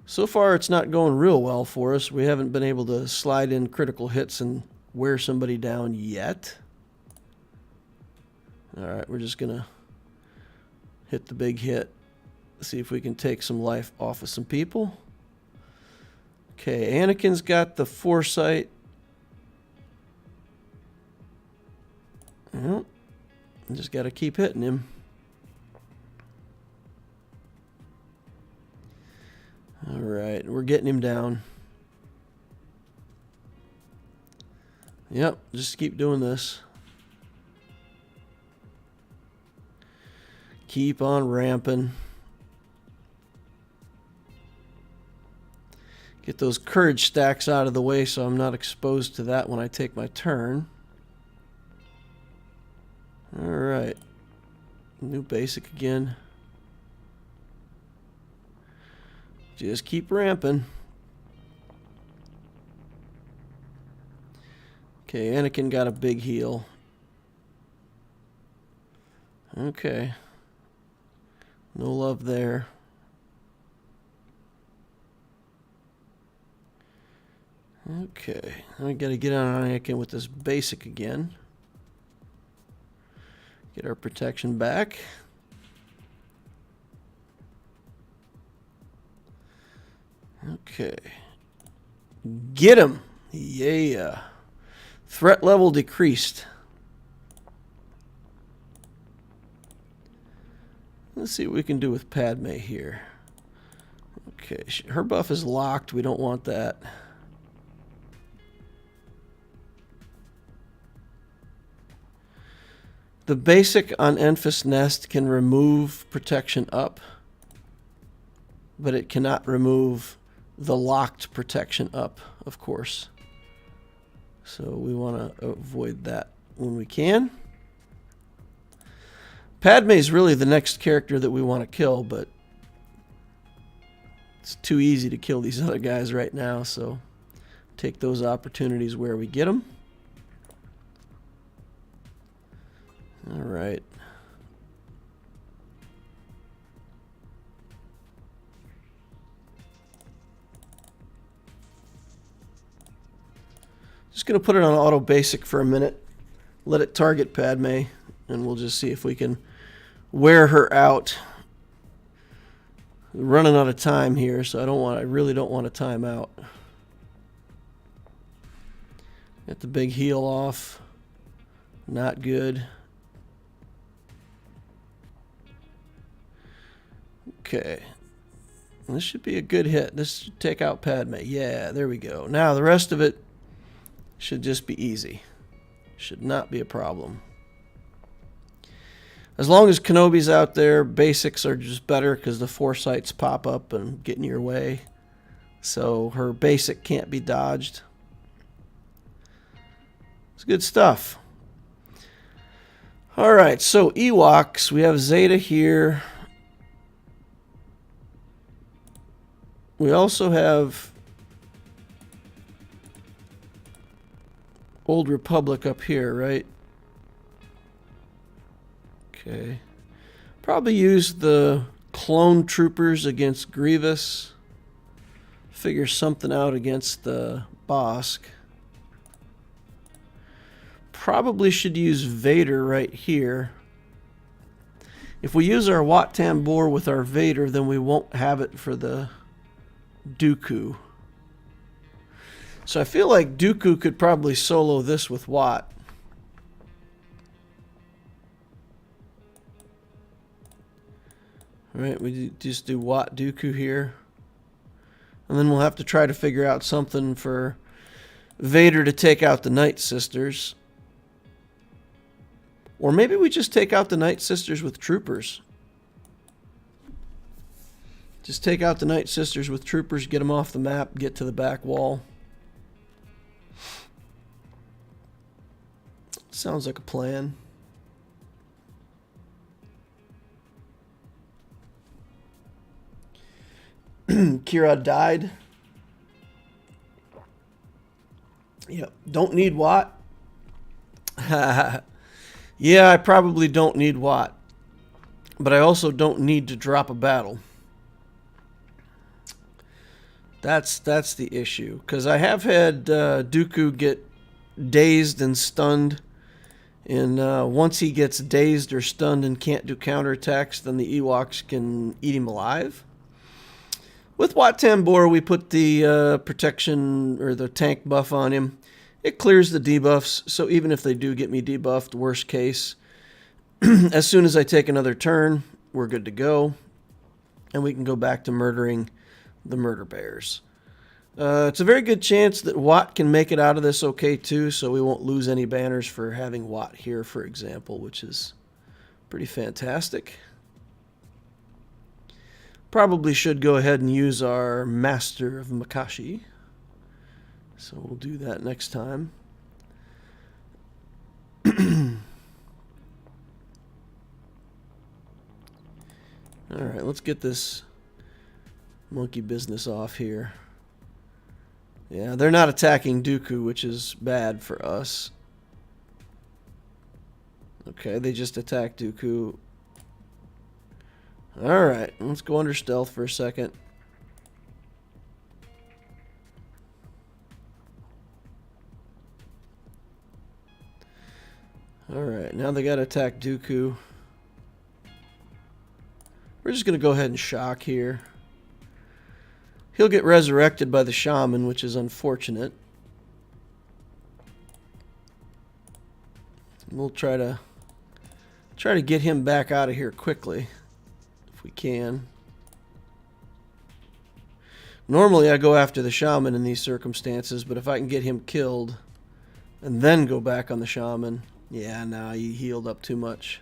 So far, it's not going real well for us. We haven't been able to slide in critical hits and wear somebody down yet. All right, we're just going to hit the big hit. See if we can take some life off of some people. Okay, Anakin's got the foresight. Well, just got to keep hitting him. All right, we're getting him down. Yep, just keep doing this. Keep on ramping. Get those courage stacks out of the way so I'm not exposed to that when I take my turn. All right. New basic again. Just keep ramping. Okay, Anakin got a big heal. Okay. No love there. Okay, I got to get on Anakin with this basic again. Get our protection back. Okay. Get him! Yeah. Threat level decreased. Let's see what we can do with Padme here. Okay, her buff is locked. We don't want that. The basic on Enfys Nest can remove protection up, but it cannot remove the locked protection up, of course. So we want to avoid that when we can. Padme is really the next character that we want to kill, but it's too easy to kill these other guys right now, so take those opportunities where we get them. All right. Just going to put it on auto basic for a minute. Let it target Padme, and we'll just see if we can wear her out. We're running out of time here, so I really don't want to time out. Get the big heal off. Not good. Okay. This should be a good hit. This should take out Padme. Yeah, there we go. Now the rest of it should just be easy. Should not be a problem. As long as Kenobi's out there, basics are just better because the foresights pop up and get in your way. so her basic can't be dodged. It's good stuff. All right, so Ewoks, we have Zeta here. We also have Old Republic up here, right? Okay. Probably use the clone troopers against Grievous. Figure something out against the Bosk. Probably should use Vader right here. If we use our Wat Tambor with our Vader, then we won't have it for the Dooku. So I feel like Dooku could probably solo this with Wat. Alright, we just do Wat Dooku here. And then we'll have to try to figure out something for Vader to take out the Night Sisters. Or maybe we just take out the Night Sisters with troopers. Just take out the Night Sisters with troopers, get them off the map, get to the back wall. Sounds like a plan. Kira died. Yep. Don't need Wat. Yeah, I probably don't need Wat. But I also don't need to drop a battle. That's the issue. Because I have had Dooku get dazed and stunned. And once he gets dazed or stunned and can't do counterattacks, then the Ewoks can eat him alive. With Wat Tambor, we put the protection or the tank buff on him. It clears the debuffs, so even if they do get me debuffed, worst case, as soon as I take another turn, we're good to go. And we can go back to murdering the murder bears. It's a very good chance that Wat can make it out of this okay too, so we won't lose any banners for having Wat here, for example, which is pretty fantastic. Probably should go ahead and use our Master of Makashi. So we'll do that next time. Alright, let's get this monkey business off here. Yeah, they're not attacking Dooku, which is bad for us. Okay, they just attacked Dooku. Alright, let's go under stealth for a second. Alright, now they gotta attack Dooku. We're just gonna go ahead and shock here. He'll get resurrected by the shaman, which is unfortunate. We'll try to get him back out of here quickly, if we can. Normally I go after the shaman in these circumstances, but if I can get him killed and then go back on the shaman, yeah, no, he healed up too much.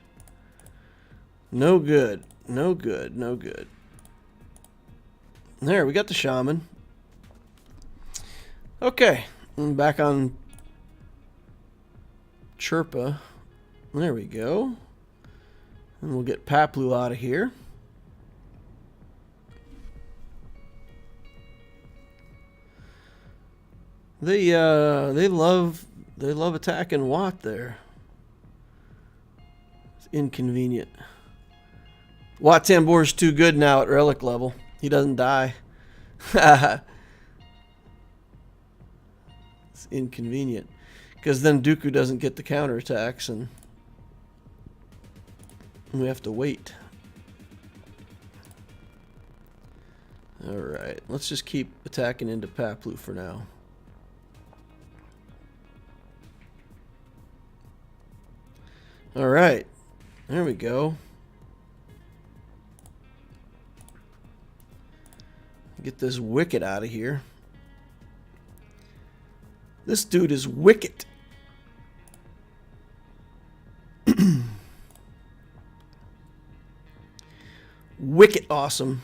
No good, no good, no good. There, we got the shaman. Okay, I'm back on Chirpa. There we go. And we'll get Paplu out of here. They love attacking Wat there. It's inconvenient. Wat Tambor's too good now at relic level. He doesn't die. It's inconvenient. Because then Dooku doesn't get the counterattacks and we have to wait. Alright, let's just keep attacking into Paplu for now. Alright, there we go. Get this wicket out of here. This dude is wicked. Wicked awesome.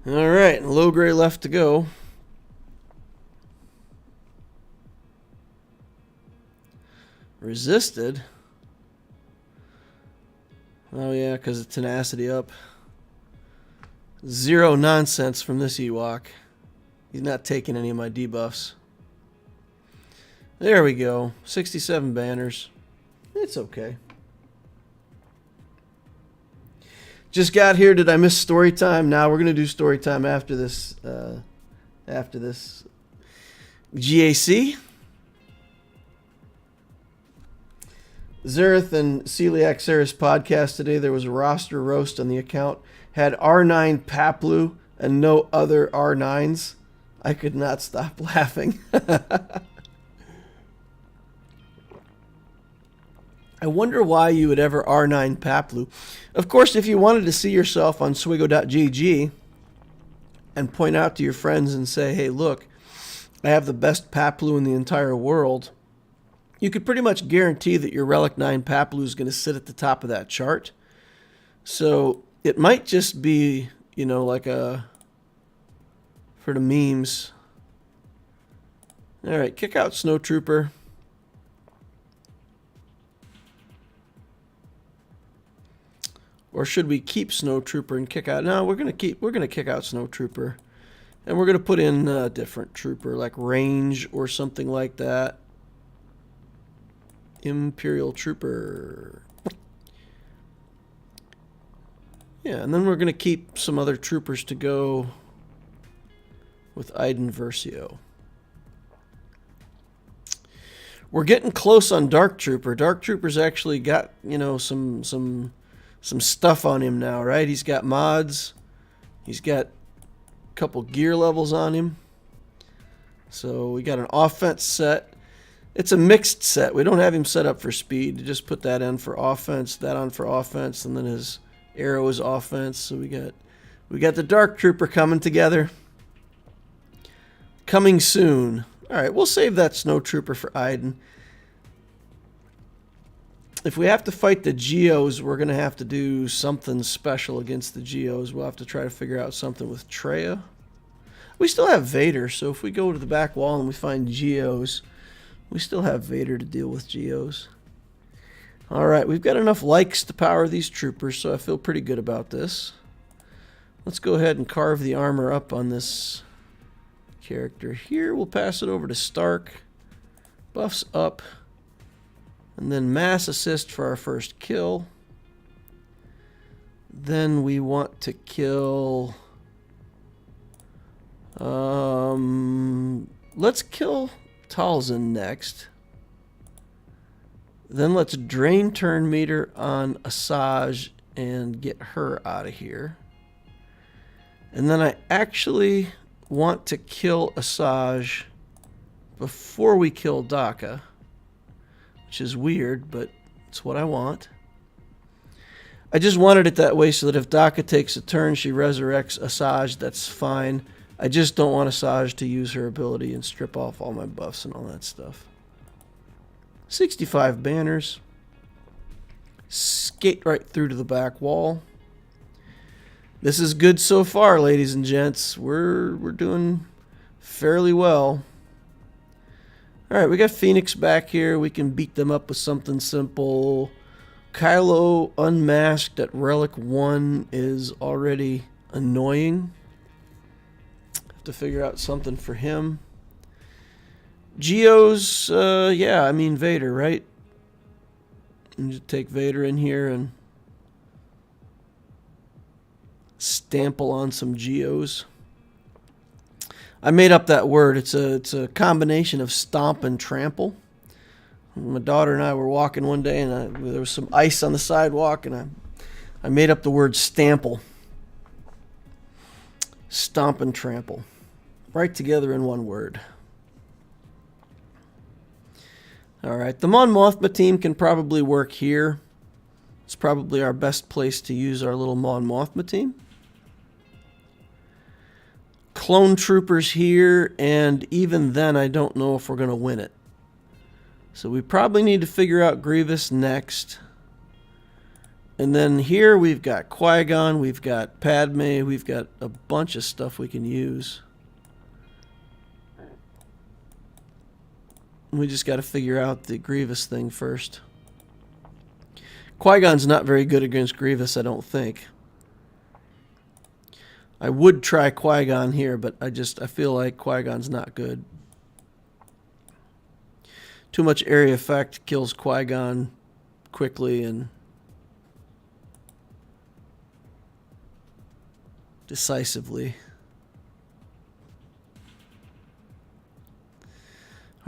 All right, low gray left to go. Resisted. Oh yeah, because of tenacity up. Zero nonsense from this Ewok. He's not taking any of my debuffs. There we go. 67 banners. It's okay. Just got here. Did I miss story time? Now we're gonna do story time after this. GAC. Zerith and Celiac Saris podcast today. There was a roster roast on the account. Had R9 Paplu and no other R9s. I could not stop laughing. I wonder why you would ever R9 Paplu. Of course, if you wanted to see yourself on Swigo.gg and point out to your friends and say, hey, look, I have the best Paplu in the entire world, you could pretty much guarantee that your Relic 9 Paplu is going to sit at the top of that chart. So it might just be, you know, like a, for the memes. All right, kick out Snowtrooper. Or should we keep Snowtrooper and kick out? No, we're gonna kick out Snowtrooper, and we're gonna put in a different trooper like Range or something like that. Imperial Trooper. Yeah, and then we're gonna keep some other troopers to go with Iden Versio. We're getting close on Dark Trooper. Dark Trooper's actually got, you know, some stuff on him now, right? He's got mods. He's got a couple gear levels on him. So we got an offense set. It's a mixed set. We don't have him set up for speed. You just put that in for offense, that on for offense, and then his arrow is offense. So we got the Dark Trooper coming together. Coming soon. All right, we'll save that Snowtrooper for Iden. If we have to fight the Geos, we're going to have to do something special against the Geos. We'll have to try to figure out something with Traya. We still have Vader, so if we go to the back wall and we find Geos, we still have Vader to deal with Geos. All right, we've got enough likes to power these troopers, so I feel pretty good about this. Let's go ahead and carve the armor up on this character here. We'll pass it over to Stark. Buffs up. And then mass assist for our first kill. Then we want to kill... let's kill Talzin next. Then let's drain turn meter on Asajj and get her out of here. And then I actually want to kill Asajj before we kill Daka. Which is weird, but it's what I want. I just wanted it that way so that if Daka takes a turn, she resurrects Asajj, that's fine. I just don't want Asajj to use her ability and strip off all my buffs and all that stuff. 65 banners. Skate right through to the back wall. This is good so far, ladies and gents. We're doing fairly well. Alright, we got Phoenix back here. We can beat them up with something simple. Kylo unmasked at Relic 1 is already annoying. Have to figure out something for him. Geos, yeah, I mean Vader, right? Just take Vader in here and stample on some Geos. I made up that word. It's a combination of stomp and trample. My daughter and I were walking one day, and there was some ice on the sidewalk, and I made up the word stample. Stomp and trample. Right together in one word. Alright, the Mon Mothma team can probably work here. It's probably our best place to use our little Mon Mothma team. Clone troopers here, and even then I don't know if we're going to win it. So we probably need to figure out Grievous next. And then here we've got Qui-Gon, we've got Padme, we've got a bunch of stuff we can use. We just got to figure out the Grievous thing first. Qui-Gon's not very good against Grievous, I don't think. I would try Qui-Gon here, but I feel like Qui-Gon's not good. Too much area effect kills Qui-Gon quickly and decisively.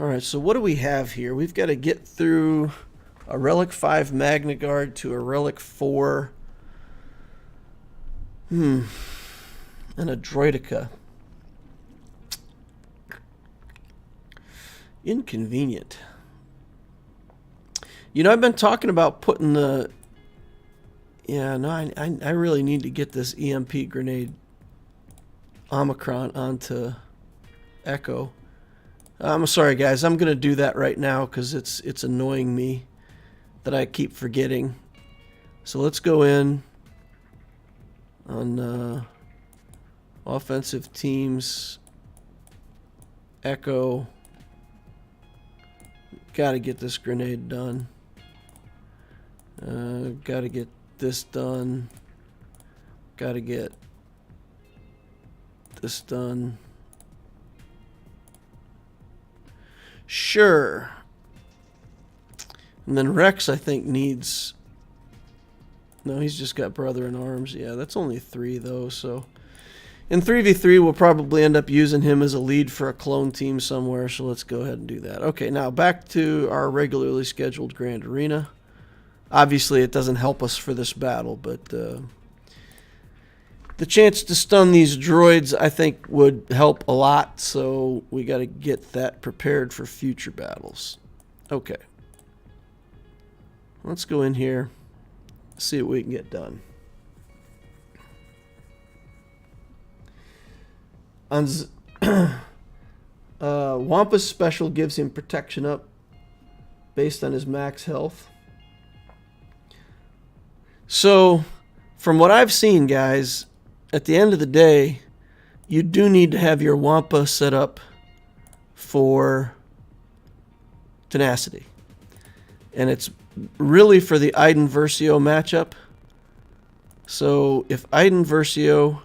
Alright, so what do we have here? We've got to get through a Relic 5 Magna Guard to a Relic 4. And a Droideka. Inconvenient. You know, I've been talking about putting the... Yeah, no, I really need to get this EMP grenade Omicron onto Echo. I'm sorry, guys. I'm going to do that right now because it's annoying me that I keep forgetting. So let's go in on offensive teams. Echo. Got to get this grenade done. Got to get this done. Got to get this done. Sure. And then Rex, I think, needs... No, he's just got Brother in Arms. Yeah, that's only 3, though, so... In 3v3, we'll probably end up using him as a lead for a clone team somewhere, so let's go ahead and do that. Okay, now back to our regularly scheduled Grand Arena. Obviously, it doesn't help us for this battle, but... the chance to stun these droids, I think, would help a lot, so we got to get that prepared for future battles. Okay. Let's go in here, see what we can get done. On Wampa's special gives him protection up based on his max health. So, from what I've seen, guys... At the end of the day, you do need to have your Wampa set up for tenacity. And it's really for the Iden Versio matchup. So if Iden Versio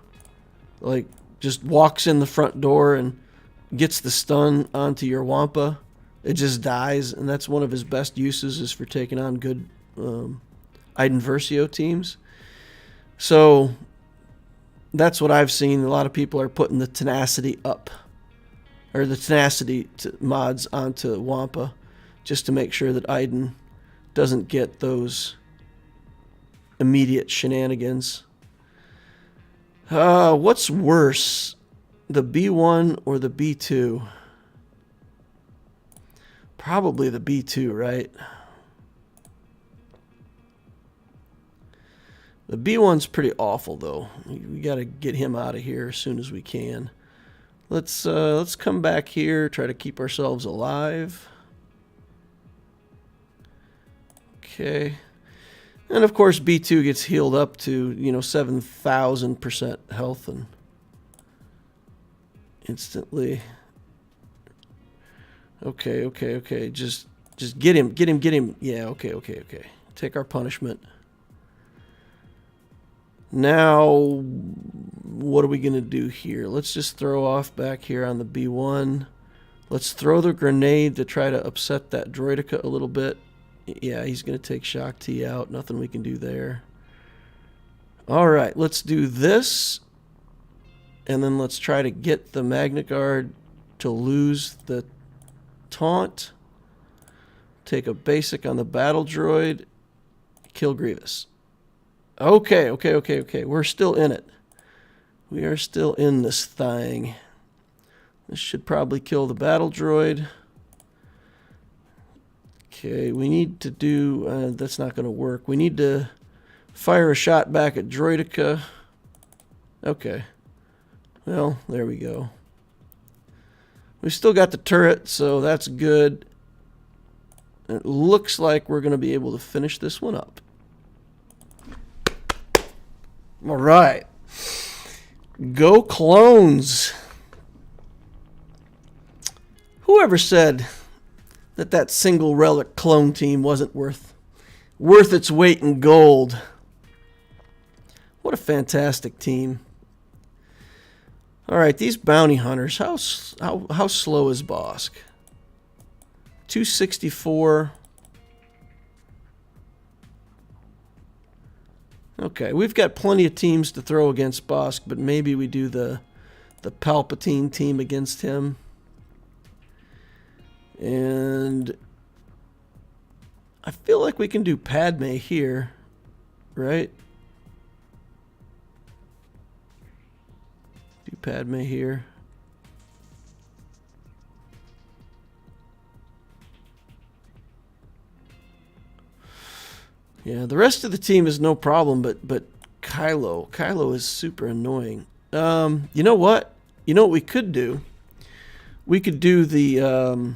like just walks in the front door and gets the stun onto your Wampa, it just dies, and that's one of his best uses is for taking on good Iden Versio teams. So that's what I've seen. A lot of people are putting the tenacity up, or the tenacity mods onto Wampa, just to make sure that Iden doesn't get those immediate shenanigans. What's worse, the B1 or the B2? Probably the B2, right? The B1's pretty awful, though. We got to get him out of here as soon as we can. Let's come back here, try to keep ourselves alive. Okay. And of course B2 gets healed up to, 7,000% health and instantly. Okay. Just get him. Yeah, okay. Take our punishment. Now, what are we going to do here? Let's just throw off back here on the B1. Let's throw the grenade to try to upset that Droideka a little bit. Yeah, he's going to take Shock T out. Nothing we can do there. All right, let's do this. And then let's try to get the Magna Guard to lose the taunt. Take a basic on the battle droid. Kill Grievous. Okay. We're still in it. We are still in this thing. This should probably kill the battle droid. Okay, we need to do... that's not going to work. We need to fire a shot back at Droideka. Okay. Well, there we go. We've still got the turret, so that's good. It looks like we're going to be able to finish this one up. All right. Go clones. Whoever said that single relic clone team wasn't worth its weight in gold? What a fantastic team. All right, these bounty hunters. How slow is Bosk? 264. Okay, we've got plenty of teams to throw against Bosk, but maybe we do the Palpatine team against him. And I feel like we can do Padme here, right? Do Padme here. Yeah, the rest of the team is no problem, but Kylo is super annoying. You know what? You know what we could do? We could do the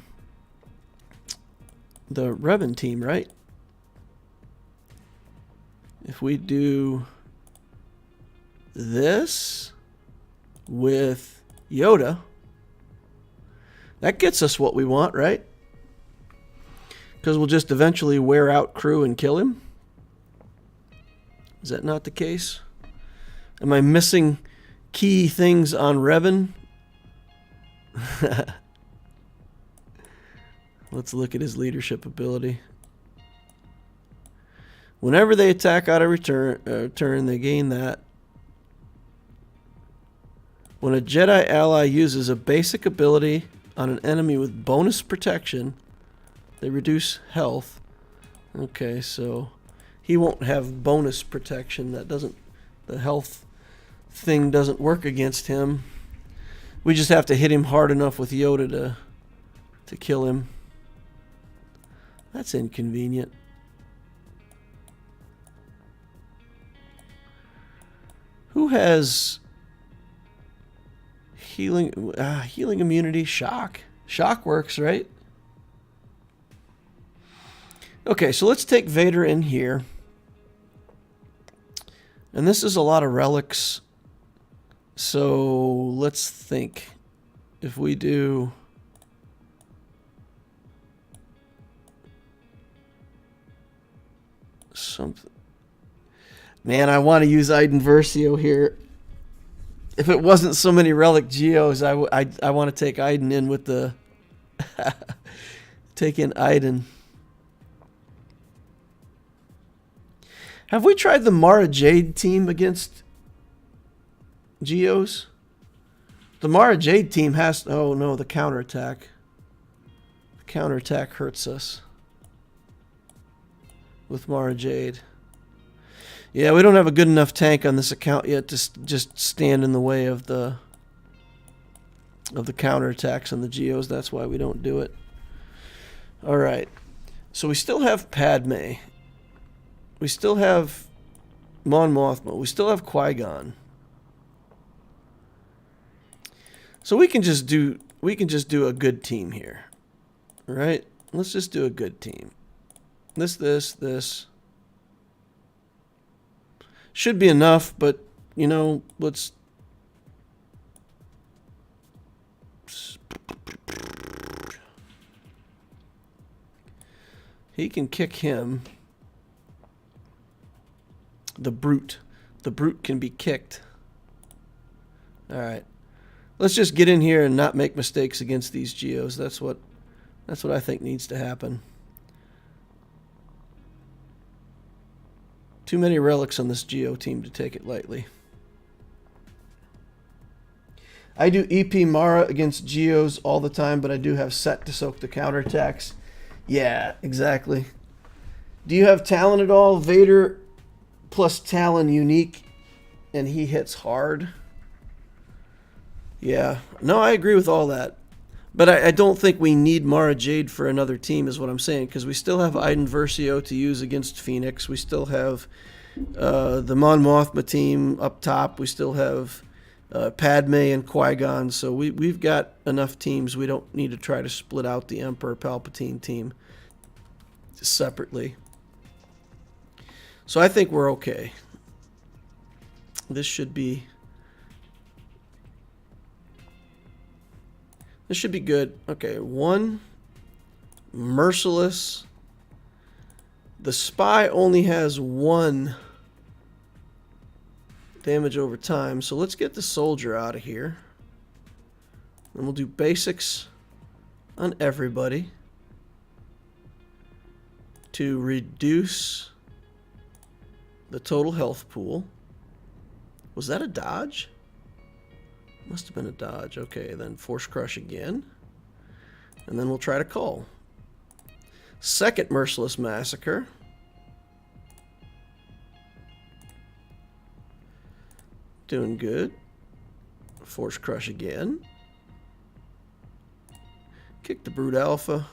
Revan team, right? If we do this with Yoda, that gets us what we want, right? Because we'll just eventually wear out crew and kill him. Is that not the case? Am I missing key things on Revan? Let's look at his leadership ability. Whenever they attack out of turn, they gain that. When a Jedi ally uses a basic ability on an enemy with bonus protection, they reduce health. Okay, so he won't have bonus protection. The health thing doesn't work against him. We just have to hit him hard enough with Yoda to kill him. That's inconvenient. Who has healing immunity? Shock. Shock works, right? Okay, so let's take Vader in here. And this is a lot of relics. So let's think. If we do something. Man, I want to use Iden Versio here. If it wasn't so many relic Geos, I want to take Iden in with the take in Iden. Have we tried the Mara Jade team against Geos? The Mara Jade team has... Oh, no, the counterattack. The counterattack hurts us with Mara Jade. Yeah, we don't have a good enough tank on this account yet to just stand in the way of the counterattacks on the Geos. That's why we don't do it. All right. So we still have Padme. We still have Mon Mothma. We still have Qui-Gon. So we can just do a good team here. All right? Let's just do a good team. This. Should be enough, but you know, let's he can kick him. The brute can be kicked. All right. Let's just get in here and not make mistakes against these Geos. That's what I think needs to happen. Too many relics on this Geo team to take it lightly. I do EP Mara against Geos all the time, but I do have set to soak the counterattacks. Yeah, exactly. Do you have Talon at all? Vader plus Talon unique, and he hits hard. Yeah. No, I agree with all that. But I don't think we need Mara Jade for another team is what I'm saying, because we still have Iden Versio to use against Phoenix. We still have the Mon Mothma team up top. We still have Padme and Qui-Gon. So we've got enough teams. We don't need to try to split out the Emperor Palpatine team separately. So I think we're okay. This should be good. Okay, 1 merciless. The spy only has 1 damage over time, so let's get the soldier out of here. And we'll do basics on everybody to reduce the total health pool. Was that a dodge? Must have been a dodge. Okay, then force crush again. And then we'll try to call. Second merciless massacre. Doing good. Force crush again. Kick the brute alpha.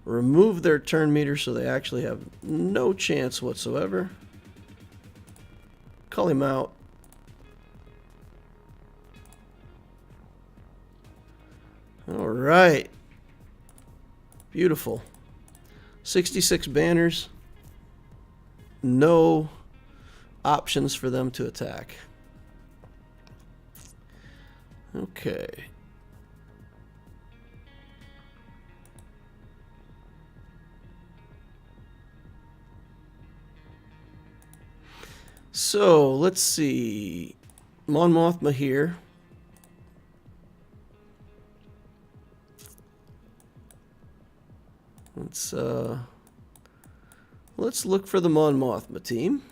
Remove their turn meter so they actually have no chance whatsoever. Call him out. All right. Beautiful. 66 banners. No options for them to attack. Okay. So, let's see. Mon Mothma here. Let's look for the Mon Mothma team.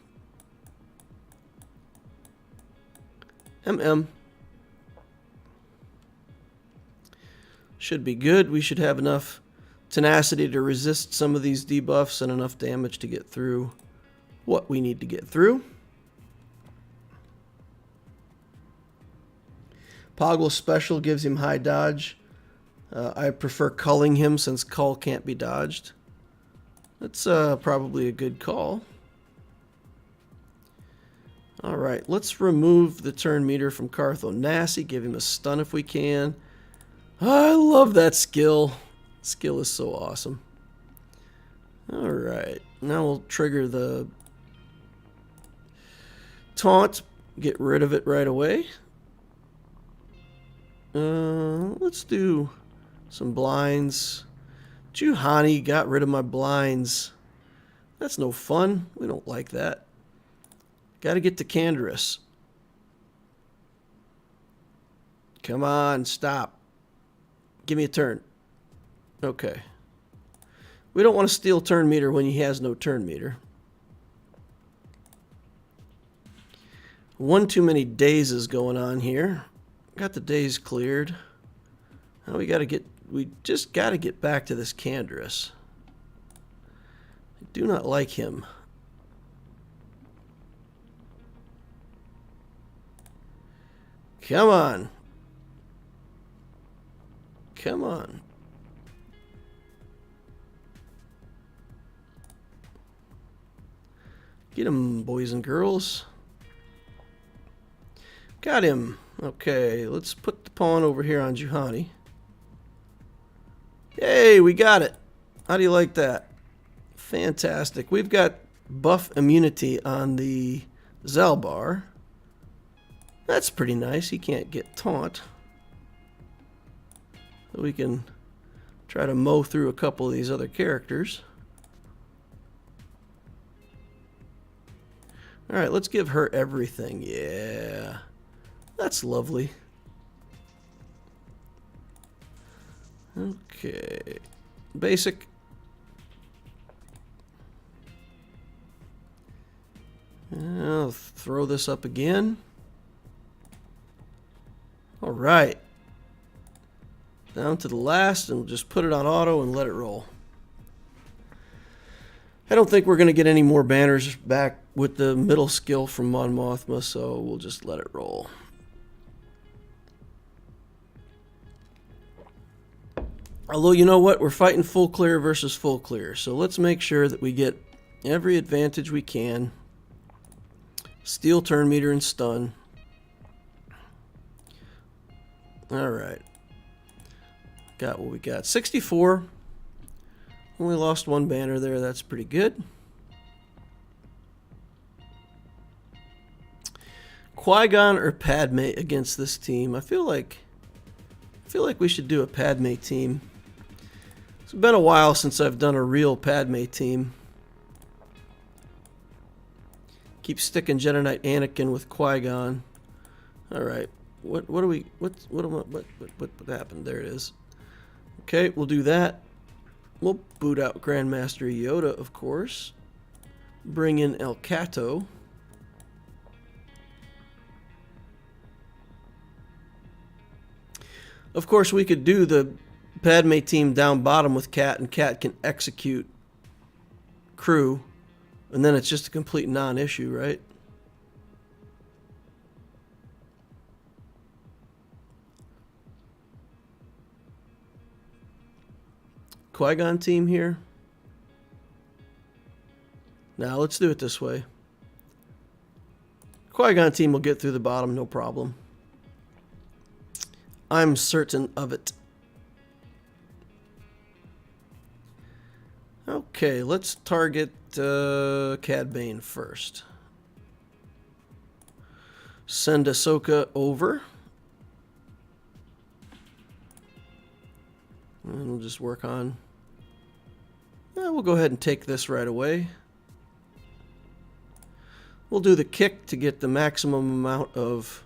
Should be good. We should have enough tenacity to resist some of these debuffs and enough damage to get through what we need to get through. Poggle special gives him high dodge. I prefer culling him since cull can't be dodged. That's probably a good call. Alright, let's remove the turn meter from Cartho Nassi. Give him a stun if we can. I love that skill. Skill is so awesome. Alright, now we'll trigger the taunt. Get rid of it right away. Let's do some blinds. Juhani got rid of my blinds. That's no fun. We don't like that. Got to get to Canderous. Come on, stop. Give me a turn. Okay. We don't want to steal turn meter when he has no turn meter. One too many dazes going on here. Got the daze cleared. Now we just got to get back to this Canderous. I do not like him. Come on. Come on. Get him, boys and girls. Got him. Okay, let's put the pawn over here on Juhani. Hey, we got it. How do you like that? Fantastic. We've got buff immunity on the Zalbar. That's pretty nice. He can't get taunt. So we can try to mow through a couple of these other characters. Alright, let's give her everything. Yeah. That's lovely. Okay. Basic. I'll throw this up again. Alright. Down to the last, and we'll just put it on auto and let it roll. I don't think we're going to get any more banners back with the middle skill from Mon Mothma, so we'll just let it roll. Although, you know what? We're fighting full clear versus full clear, so let's make sure that we get every advantage we can. Steal turn meter and stun. Alright. Got what we got. 64. Only lost one banner there. That's pretty good. Qui-Gon or Padme against this team? I feel like we should do a Padme team. It's been a while since I've done a real Padme team. Keep sticking Jedi Knight Anakin with Qui-Gon. All right. What happened? There it is. Okay, we'll do that. We'll boot out Grandmaster Yoda, of course. Bring in El Cato. Of course, we could do the Padme team down bottom with Cat, and Cat can execute crew, and then it's just a complete non-issue, right? Qui-Gon team here. Now let's do it this way. Qui-Gon team will get through the bottom, no problem. I'm certain of it. Okay, let's target Cad Bane first. Send Ahsoka over. And we'll just work on... we'll go ahead and take this right away. We'll do the kick to get the maximum amount of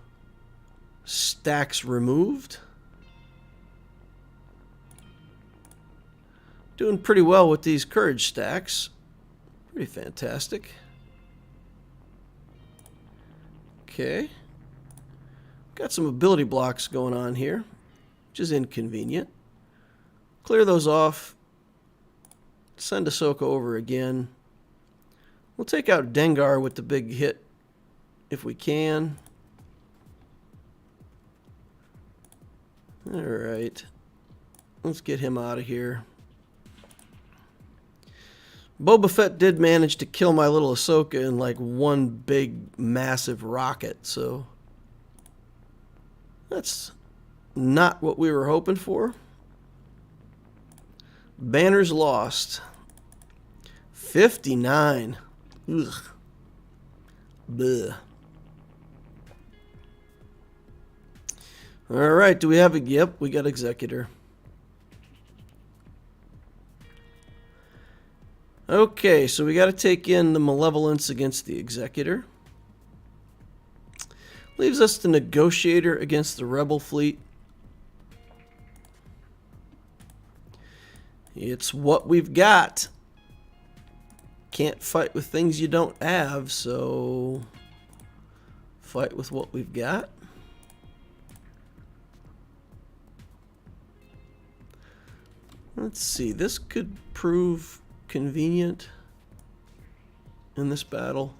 stacks removed. Doing pretty well with these courage stacks. Pretty fantastic. Okay. Got some ability blocks going on here, which is inconvenient. Clear those off. Send Ahsoka over again. We'll take out Dengar with the big hit if we can. Alright. Let's get him out of here. Boba Fett did manage to kill my little Ahsoka in like one big massive rocket, so that's not what we were hoping for. Banners lost. 59. Ugh. Bleh. Alright, do we have a... Yep, we got Executor. Okay, so we got to take in the Malevolence against the Executor. Leaves us the Negotiator against the Rebel fleet. It's what we've got. Can't fight with things you don't have, so fight with what we've got. Let's see, this could prove convenient in this battle.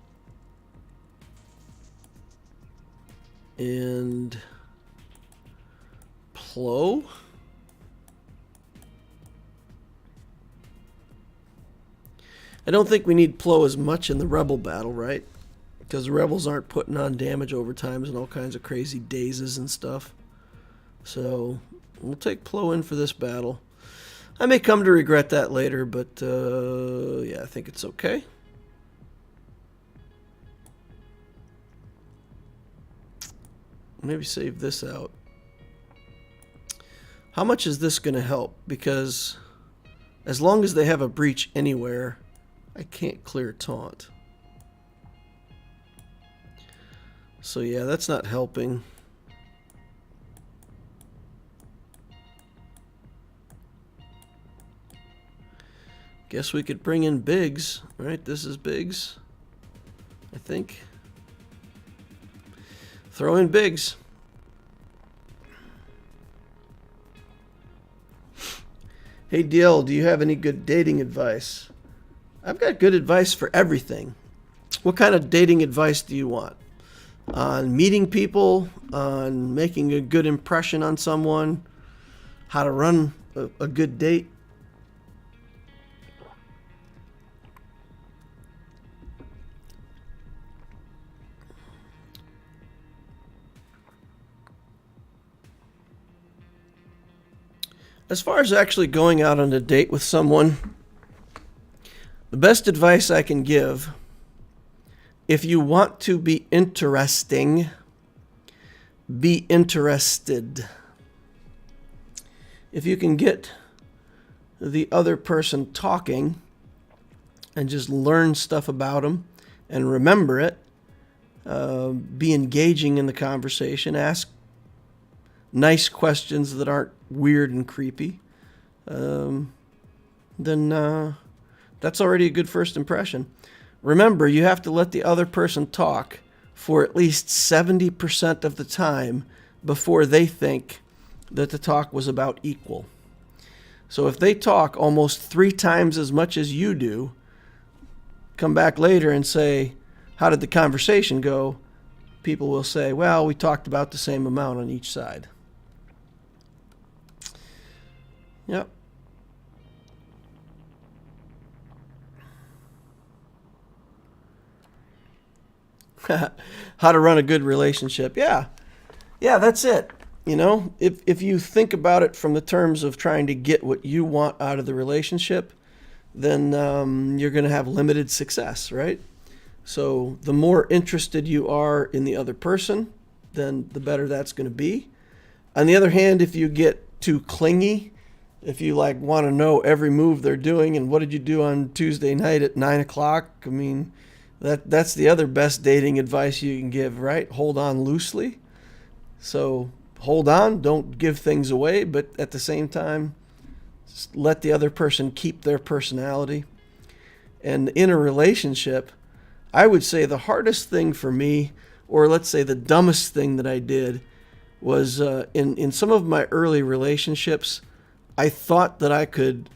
And Plo. I don't think we need Plo as much in the Rebel battle, right? Because the Rebels aren't putting on damage overtimes and all kinds of crazy dazes and stuff. So we'll take Plo in for this battle. I may come to regret that later, but yeah, I think it's okay. Maybe save this out. How much is this going to help? Because as long as they have a breach anywhere, I can't clear taunt. So yeah, that's not helping. Guess we could bring in Biggs, right? This is Biggs, I think. Throw in Biggs. Hey DL, do you have any good dating advice? I've got good advice for everything. What kind of dating advice do you want? On meeting people, on making a good impression on someone, how to run a good date? As far as actually going out on a date with someone, the best advice I can give, if you want to be interesting, be interested. If you can get the other person talking and just learn stuff about them and remember it, be engaging in the conversation, ask nice questions that aren't weird and creepy, then that's already a good first impression. Remember, you have to let the other person talk for at least 70% of the time before they think that the talk was about equal. So if they talk almost 3 times as much as you do, come back later and say, how did the conversation go? People will say, well, we talked about the same amount on each side. Yep. How to run a good relationship. Yeah, that's it. You know, if you think about it from the terms of trying to get what you want out of the relationship, then you're going to have limited success, right? So the more interested you are in the other person, then the better that's going to be. On the other hand, if you get too clingy, if you like want to know every move they're doing and what did you do on Tuesday night at 9 o'clock, I mean, that's the other best dating advice you can give, right? Hold on loosely. So hold on, don't give things away, but at the same time, let the other person keep their personality. And in a relationship, I would say the hardest thing for me, or let's say the dumbest thing that I did, was in some of my early relationships, I thought that I could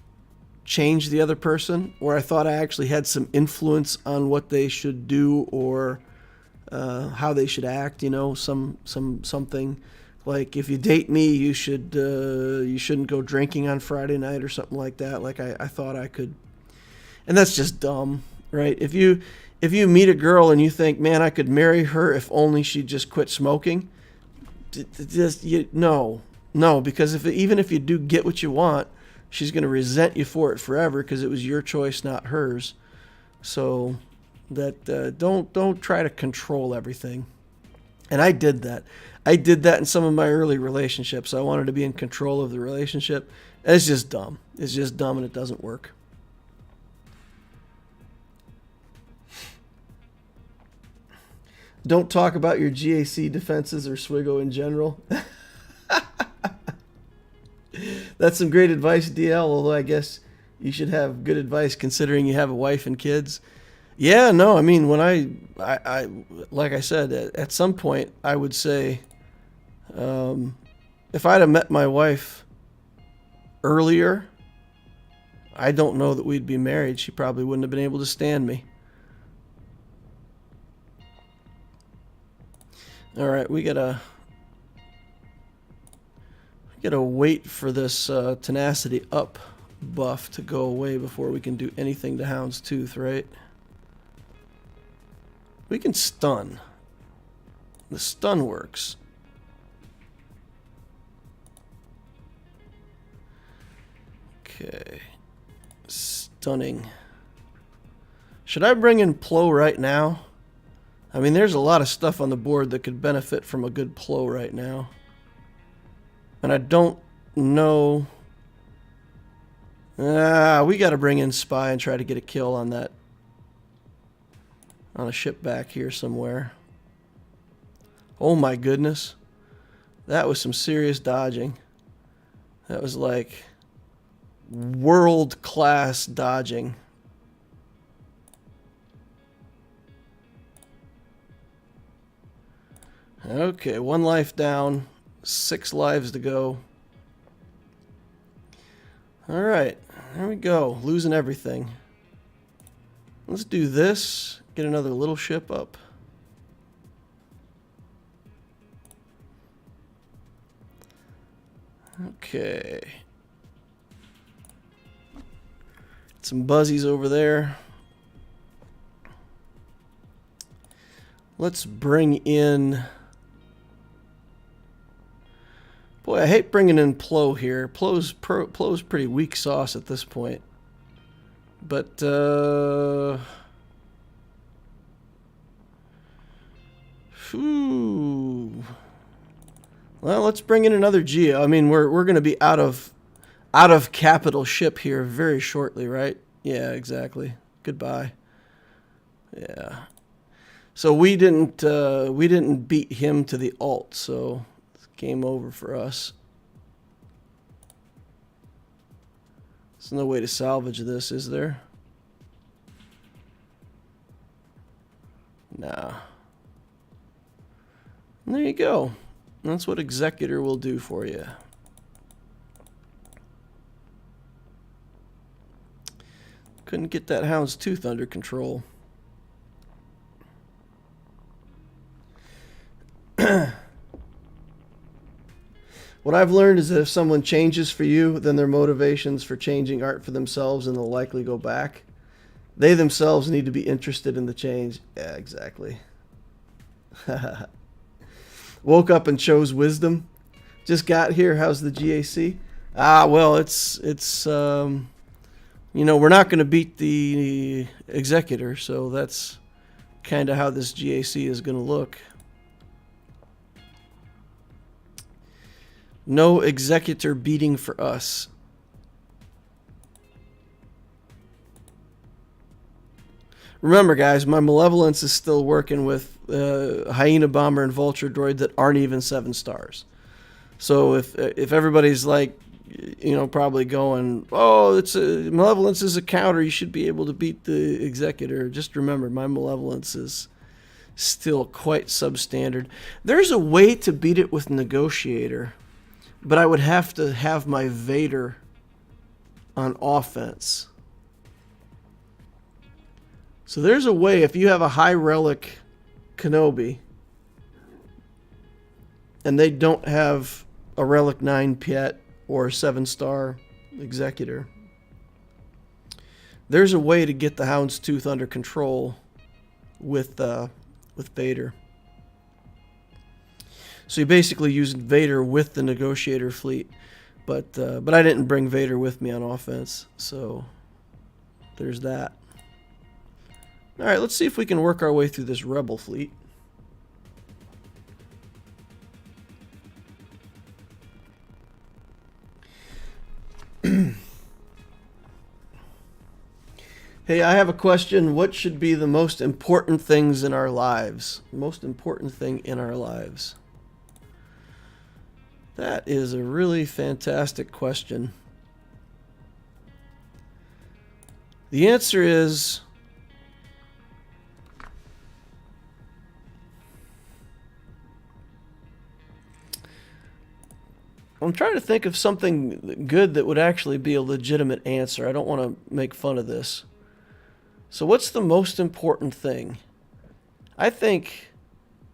change the other person, or I thought I actually had some influence on what they should do or how they should act. You know, something like, if you date me, you shouldn't go drinking on Friday night or something like that. Like I thought I could, and that's just dumb, right? If you meet a girl and you think, man, I could marry her if only she just quit smoking, no, because even if you do get what you want, she's going to resent you for it forever because it was your choice, not hers. So that don't try to control everything. And I did that. I did that in some of my early relationships. I wanted to be in control of the relationship. And it's just dumb. It's just dumb, and it doesn't work. Don't talk about your GAC defenses or Swigo in general. That's some great advice, DL, although I guess you should have good advice considering you have a wife and kids. Yeah, no, I mean, when I like I said, at some point, I would say, if I'd have met my wife earlier, I don't know that we'd be married. She probably wouldn't have been able to stand me. All right, we gotta wait for this tenacity up buff to go away before we can do anything to Houndstooth, right? We can stun. The stun works. Okay. Stunning. Should I bring in Plo right now? I mean, there's a lot of stuff on the board that could benefit from a good Plo right now. And I don't know. We got to bring in Spy and try to get a kill on that. On a ship back here somewhere. Oh my goodness. That was some serious dodging. That was like world-class dodging. Okay, 1 life down. 6 lives to go. Alright, there we go. Losing everything. Let's do this. Get another little ship up. Okay. Some buzzies over there. Let's bring in... Boy, I hate bringing in Plo here. Plo's pretty weak sauce at this point. But, Well, let's bring in another Geo. I mean, we're going to be out of capital ship here very shortly, right? Yeah, exactly. Goodbye. Yeah. So we didn't beat him to the alt, so it's game over for us. There's no way to salvage this, is there? Nah. And there you go. That's what Executor will do for you. Couldn't get that Hound's Tooth under control. What I've learned is that if someone changes for you, then their motivations for changing aren't for themselves and they'll likely go back. They themselves need to be interested in the change. Yeah, exactly. Woke up and chose wisdom. Just got here. How's the GAC? Well, it's you know, we're not going to beat the Executor, so that's kind of how this GAC is going to look. No Executor beating for us. Remember, guys, my Malevolence is still working with Hyena Bomber and Vulture Droid that aren't even 7 stars. So if everybody's like, you know, probably going, oh, Malevolence is a counter, you should be able to beat the Executor. Just remember, my Malevolence is still quite substandard. There's a way to beat it with Negotiator, but I would have to have my Vader on offense. So there's a way, if you have a high relic Kenobi and they don't have a relic 9 Piet or 7-star Executor, there's a way to get the Hound's Tooth under control with Vader. So you basically used Vader with the Negotiator fleet, but I didn't bring Vader with me on offense, so there's that. All right, let's see if we can work our way through this Rebel fleet. Hey, I have a question. What should be the most important things in our lives? Most important thing in our lives. That is a really fantastic question. The answer is I'm trying to think of something good that would actually be a legitimate answer. I don't want to make fun of this. So what's the most important thing? I think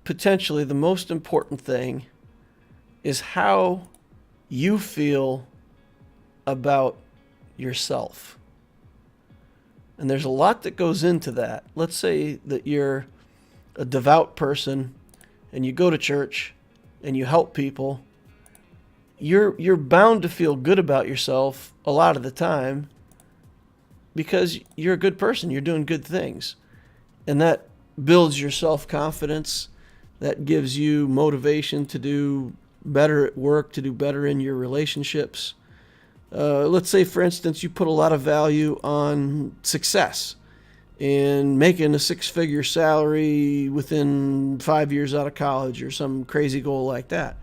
potentially the most important thing is how you feel about yourself. And there's a lot that goes into that. Let's say that you're a devout person and you go to church and you help people. You're bound to feel good about yourself a lot of the time because you're a good person. You're doing good things. And that builds your self-confidence. That gives you motivation to do better at work, to do better in your relationships. Let's say, for instance, you put a lot of value on success and making a 6-figure salary within 5 years out of college or some crazy goal like that.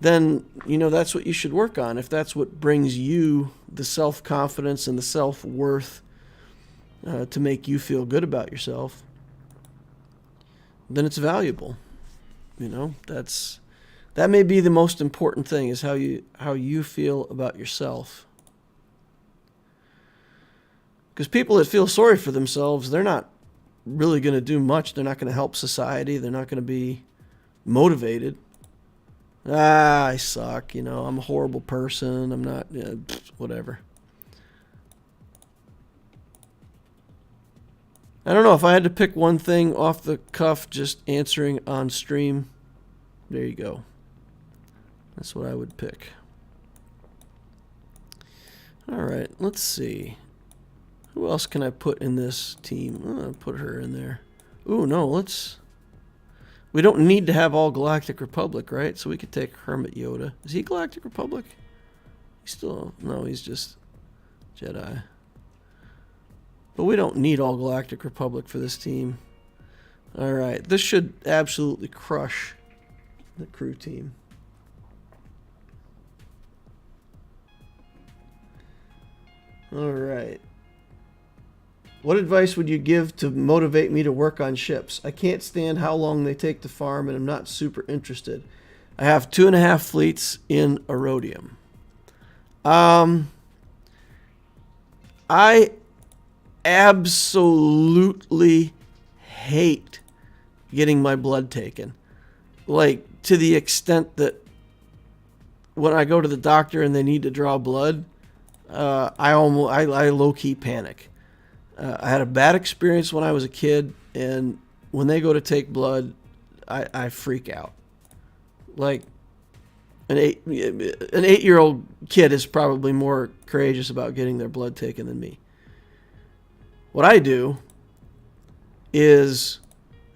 Then, you know, that's what you should work on. If that's what brings you the self-confidence and the self-worth to make you feel good about yourself, then it's valuable. You know, that may be the most important thing, is how you feel about yourself. Because people that feel sorry for themselves, they're not really going to do much. They're not going to help society. They're not going to be motivated. I suck, you know, I'm a horrible person, I'm not, whatever. I don't know, if I had to pick one thing off the cuff, just answering on stream, there you go. That's what I would pick. Alright, let's see. Who else can I put in this team? I'll put her in there. Ooh, no, let's... We don't need to have all Galactic Republic, right? So we could take Hermit Yoda. Is he Galactic Republic? He's still... No, he's just Jedi. But we don't need all Galactic Republic for this team. Alright, this should absolutely crush the crew team. Alright. What advice would you give to motivate me to work on ships? I can't stand how long they take to farm, and I'm not super interested. I have 2.5 fleets in Erodium. I absolutely hate getting my blood taken. Like, to the extent that when I go to the doctor and they need to draw blood, I low-key panic. I had a bad experience when I was a kid, and when they go to take blood, I freak out. Like, an 8-year-old kid is probably more courageous about getting their blood taken than me. What I do is,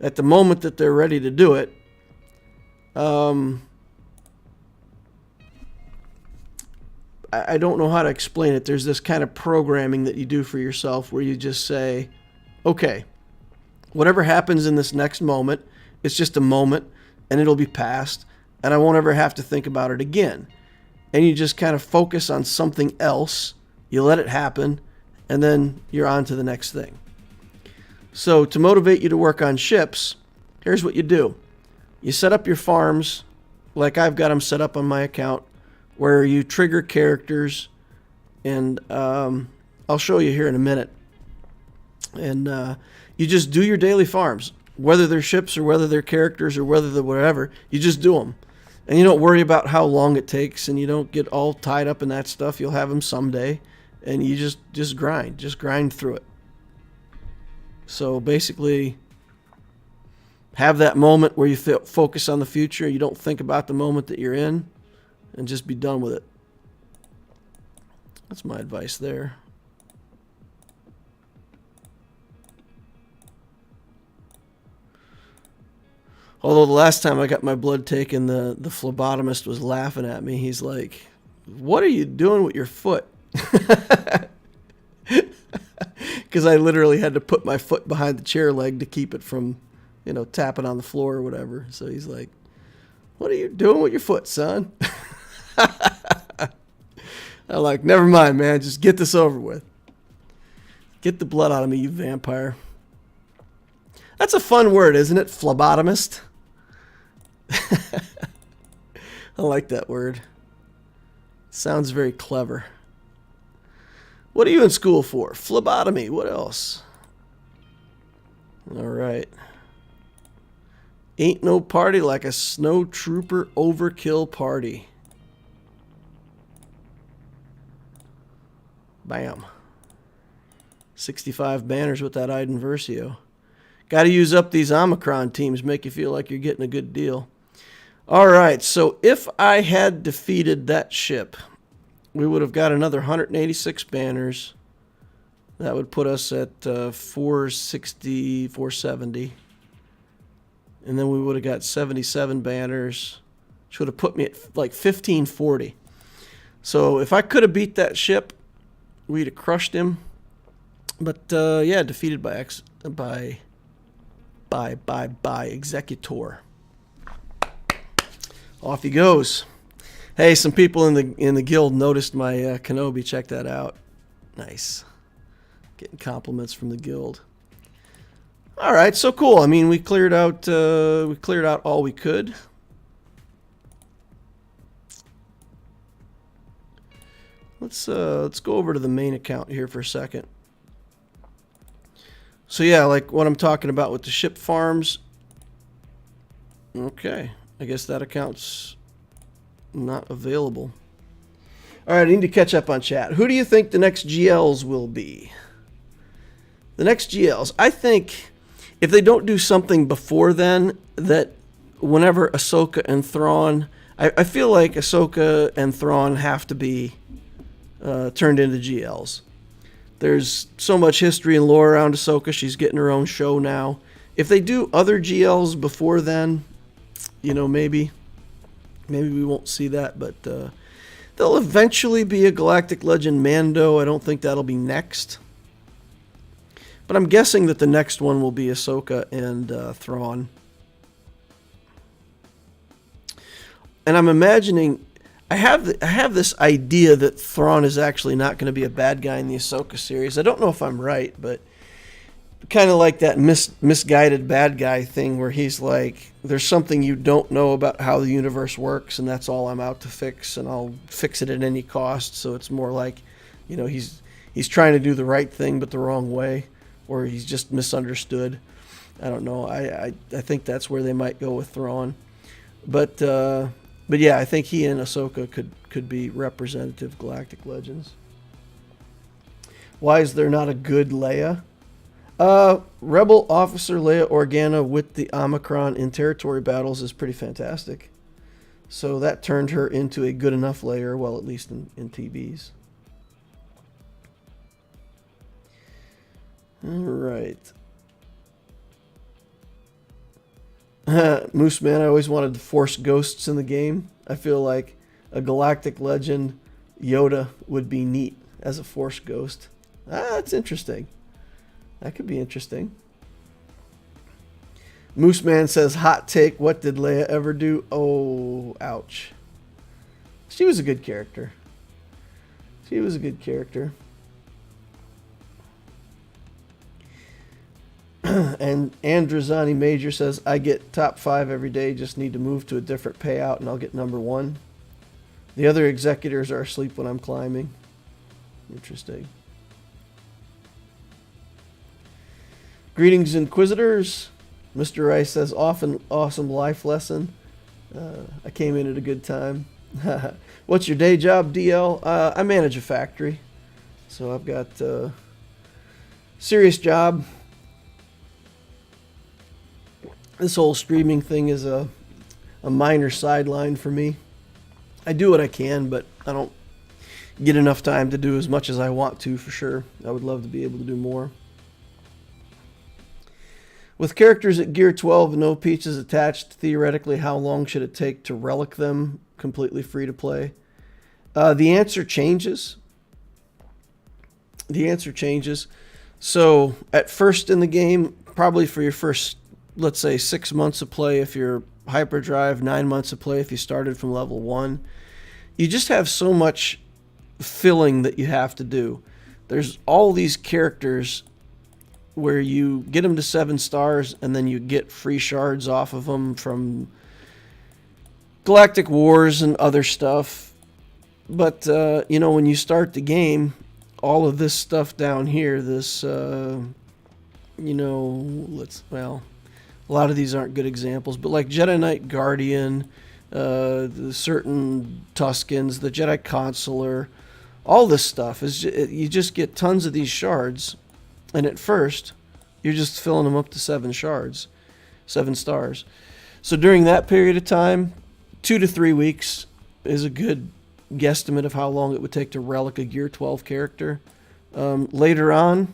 at the moment that they're ready to do it, I don't know how to explain it. There's this kind of programming that you do for yourself where you just say, okay, whatever happens in this next moment, it's just a moment and it'll be past and I won't ever have to think about it again. And you just kind of focus on something else, you let it happen, and then you're on to the next thing. So to motivate you to work on ships, here's what you do. You set up your farms like I've got them set up on my account, where you trigger characters, and I'll show you here in a minute. And you just do your daily farms, whether they're ships or whether they're characters or whether they're whatever. You just do them, and you don't worry about how long it takes, and you don't get all tied up in that stuff. You'll have them someday, and you just grind through it. So basically, have that moment where you focus on the future. You don't think about the moment that you're in, and just be done with it. That's my advice there. Although the last time I got my blood taken, the phlebotomist was laughing at me. He's like, "What are you doing with your foot?" Because I literally had to put my foot behind the chair leg to keep it from, tapping on the floor or whatever. So he's like, "What are you doing with your foot, son?" I'm like, never mind, man. Just get this over with. Get the blood out of me, you vampire. That's a fun word, isn't it? Phlebotomist. I like that word. Sounds very clever. What are you in school for? Phlebotomy. What else? All right. Ain't no party like a snow trooper overkill party. Bam. 65 banners with that Iden Versio. Got to use up these Omicron teams, make you feel like you're getting a good deal. All right, so if I had defeated that ship, we would have got another 186 banners. That would put us at 460, 470. And then we would have got 77 banners, which would have put me at like 1540. So if I could have beat that ship, we'd have crushed him. But yeah, defeated by Executor. Off he goes. Hey, some people in the guild noticed my Kenobi. Check that out. Nice. Getting compliments from the guild. All right, so cool. I mean, we cleared out all we could. Let's go over to the main account here for a second. So yeah, like what I'm talking about with the ship farms. Okay, I guess that account's not available. All right, I need to catch up on chat. Who do you think the next GLs will be? The next GLs, I think if they don't do something before then, that whenever Ahsoka and Thrawn, I feel like Ahsoka and Thrawn have to be turned into GLs. There's so much history and lore around Ahsoka. She's getting her own show now. If they do other GLs before then, you know, maybe we won't see that, but there'll eventually be a Galactic Legend Mando. I don't think that'll be next. But I'm guessing that the next one will be Ahsoka and Thrawn. And I'm imagining, I have this idea that Thrawn is actually not going to be a bad guy in the Ahsoka series. I don't know if I'm right, but kind of like that misguided bad guy thing where he's like, there's something you don't know about how the universe works, and that's all I'm out to fix, and I'll fix it at any cost. So it's more like, you know, he's trying to do the right thing but the wrong way, or he's just misunderstood. I don't know. I think that's where they might go with Thrawn. But yeah, I think he and Ahsoka could be representative Galactic Legends. Why is there not a good Leia? Rebel Officer Leia Organa with the Omicron in territory battles is pretty fantastic. So that turned her into a good enough Leia, well, at least in TVs. All right. Moose Man, I always wanted to force ghosts in the game. I feel like a Galactic Legend Yoda would be neat as a force ghost. That's interesting. That could be interesting. Moose Man says, hot take, what did Leia ever do? Oh, ouch. She was a good character. She was a good character. And Andrazani Major says, I get top 5 every day, just need to move to a different payout and I'll get number 1. The other executors are asleep when I'm climbing. Interesting. Greetings, Inquisitors. Mr. Rice says, awesome life lesson. I came in at a good time. What's your day job, DL? I manage a factory. So I've got a serious job. This whole streaming thing is a minor sideline for me. I do what I can, but I don't get enough time to do as much as I want to, for sure. I would love to be able to do more. With characters at Gear 12 and no peaches attached, theoretically, how long should it take to relic them completely free to play? The answer changes. The answer changes. So at first in the game, probably for your first, let's say, 6 months of play, if you're hyperdrive, 9 months of play if you started from level 1, you just have so much filling that you have to do. There's all these characters where you get them to 7 stars and then you get free shards off of them from Galactic Wars and other stuff. But, you know, when you start the game, all of this stuff down here, this, you know, a lot of these aren't good examples, but like Jedi Knight Guardian, the certain Tuskens, the Jedi Consular, all this stuff, you just get tons of these shards. And at first, you're just filling them up to 7 shards, 7 stars. So during that period of time, 2 to 3 weeks is a good guesstimate of how long it would take to relic a Gear 12 character. Later on,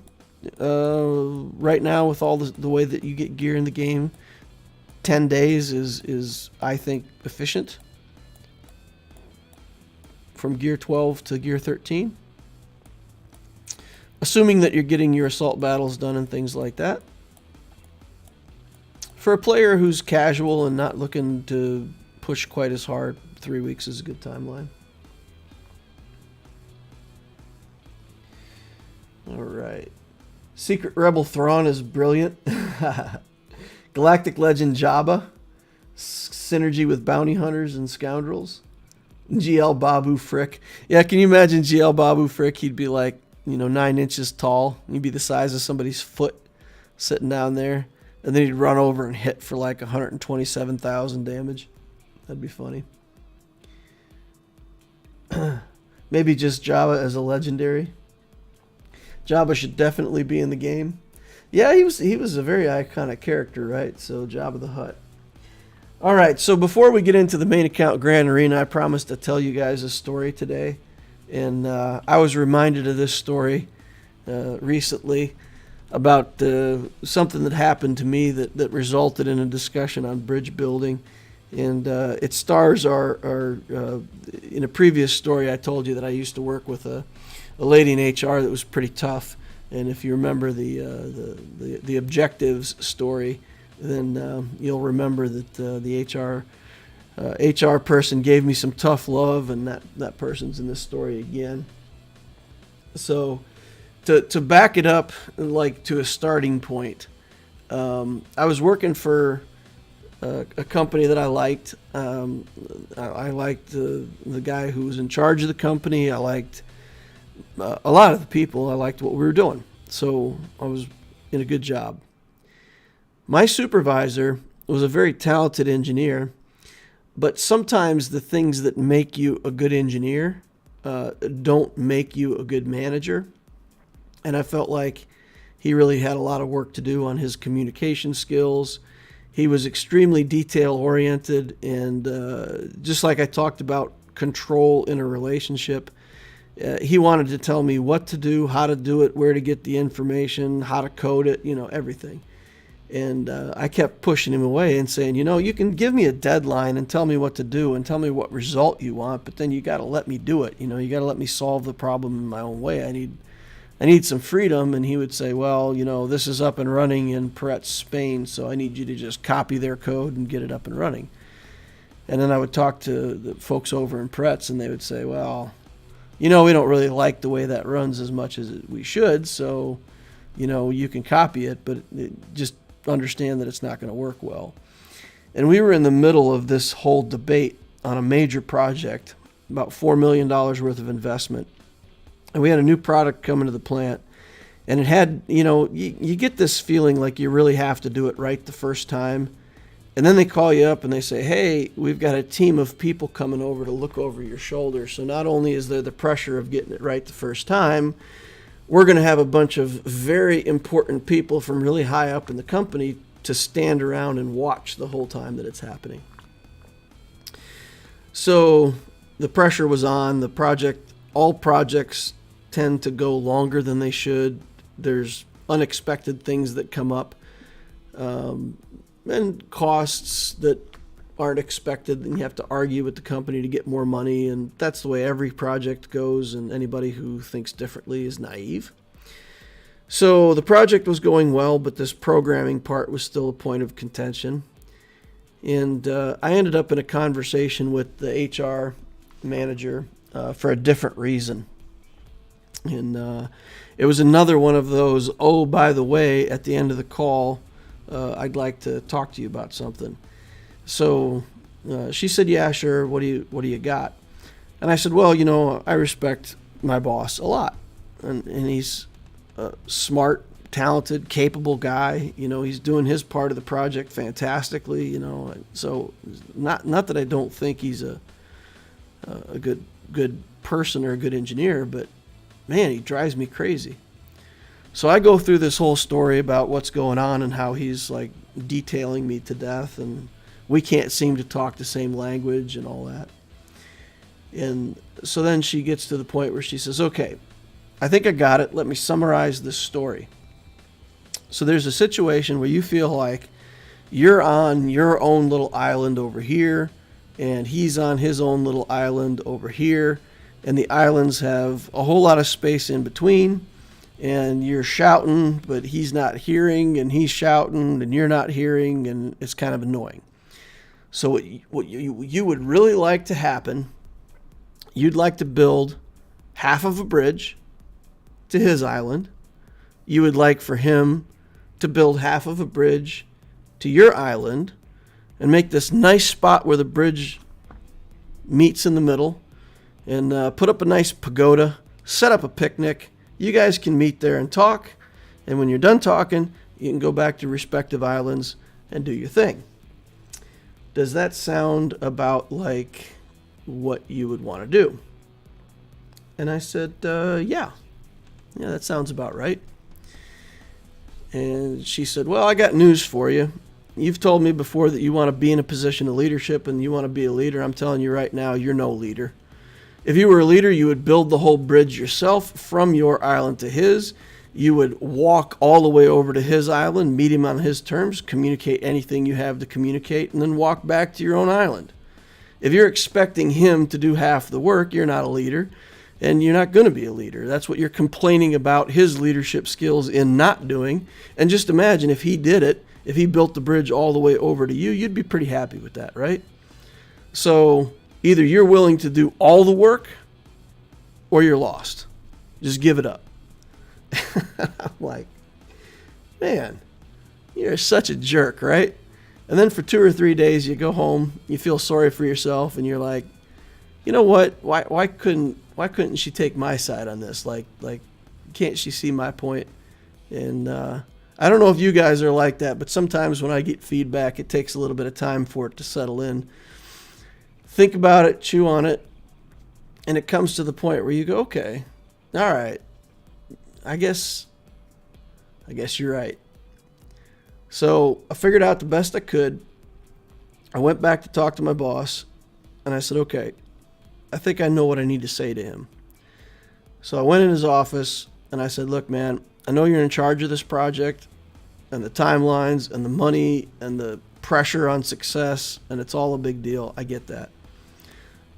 right now with all the way that you get gear in the game, 10 days is I think efficient. From Gear 12 to Gear 13. Assuming that you're getting your assault battles done and things like that. For a player who's casual and not looking to push quite as hard, 3 weeks is a good timeline. Alright. Secret Rebel Thrawn is brilliant. Galactic Legend Jabba. Synergy with bounty hunters and scoundrels. GL Babu Frick. Yeah, can you imagine GL Babu Frick? He'd be like, 9 inches tall. He'd be the size of somebody's foot sitting down there. And then he'd run over and hit for like 127,000 damage. That'd be funny. Maybe just Jabba as a legendary. Jabba should definitely be in the game. Yeah, he was a very iconic character, right? So Jabba the Hutt. All right, so before we get into the main account Grand Arena, I promised to tell you guys a story today. And I was reminded of this story recently. about something that happened to me that resulted in a discussion on bridge building. And its stars are in a previous story I told you that I used to work with a lady in HR that was pretty tough. And if you remember the objectives story, then you'll remember that the HR person gave me some tough love, and that person's in this story again. So to back it up, like to a starting point, I was working for a company that I liked. I liked the guy who was in charge of the company. I liked a lot of the people. I liked what we were doing. So I was in a good job. My supervisor was a very talented engineer, but sometimes the things that make you a good engineer don't make you a good manager. And I felt like he really had a lot of work to do on his communication skills. He was extremely detail-oriented, and just like I talked about control in a relationship, he wanted to tell me what to do, how to do it, where to get the information, how to code it, everything. And I kept pushing him away and saying, you can give me a deadline and tell me what to do and tell me what result you want, but then you got to let me do it. You got to let me solve the problem in my own way. I need some freedom. And he would say, well, this is up and running in Perret, Spain, so I need you to just copy their code and get it up and running. And then I would talk to the folks over in Perret, and they would say, well, we don't really like the way that runs as much as we should, so, you can copy it, but just understand that it's not going to work well. And we were in the middle of this whole debate on a major project, about $4 million worth of investment. And we had a new product coming to the plant, and it had, you get this feeling like you really have to do it right the first time. And then they call you up and they say, hey, we've got a team of people coming over to look over your shoulder. So not only is there the pressure of getting it right the first time, we're going to have a bunch of very important people from really high up in the company to stand around and watch the whole time that it's happening. So the pressure was on. The project, all projects tend to go longer than they should. There's unexpected things that come up, and costs that aren't expected, and you have to argue with the company to get more money, and that's the way every project goes, and anybody who thinks differently is naive. So the project was going well, but this programming part was still a point of contention. And I ended up in a conversation with the HR manager for a different reason. And it was another one of those, oh, by the way, at the end of the call, I'd like to talk to you about something. So she said, yeah, sure. What do you got? And I said, well, I respect my boss a lot. And he's a smart, talented, capable guy. He's doing his part of the project fantastically, So not that I don't think he's a good person or a good engineer, but man, he drives me crazy. So I go through this whole story about what's going on and how he's like detailing me to death, and we can't seem to talk the same language and all that. And so then she gets to the point where she says, okay, I think I got it. Let me summarize this story. So there's a situation where you feel like you're on your own little island over here, and he's on his own little island over here, and the islands have a whole lot of space in between. And you're shouting, but he's not hearing, and he's shouting, and you're not hearing, and it's kind of annoying. So what you would really like to happen, you'd like to build half of a bridge to his island. You would like for him to build half of a bridge to your island and make this nice spot where the bridge meets in the middle, and put up a nice pagoda, set up a picnic. You guys can meet there and talk, and when you're done talking, you can go back to respective islands and do your thing. Does that sound about like what you would want to do? And I said, yeah, that sounds about right. And she said, well, I got news for you. You've told me before that you want to be in a position of leadership and you want to be a leader. I'm telling you right now, you're no leader. If you were a leader, you would build the whole bridge yourself from your island to his. You would walk all the way over to his island, meet him on his terms, communicate anything you have to communicate, and then walk back to your own island. If you're expecting him to do half the work, you're not a leader, and you're not going to be a leader. That's what you're complaining about his leadership skills in not doing. And just imagine if he did it, if he built the bridge all the way over to you, you'd be pretty happy with that, right? So either you're willing to do all the work or you're lost. Just give it up. I'm like, man, you're such a jerk, right? And then for 2 or 3 days, you go home, you feel sorry for yourself, and you're like, you know what? Why couldn't she take my side on this? Like, can't she see my point? And I don't know if you guys are like that, but sometimes when I get feedback, it takes a little bit of time for it to settle in. Think about it, chew on it, and it comes to the point where you go, okay, all right, I guess you're right. So I figured out the best I could. I went back to talk to my boss, and I said, okay, I think I know what I need to say to him. So I went in his office, and I said, look, man, I know you're in charge of this project, and the timelines, and the money, and the pressure on success, and it's all a big deal. I get that.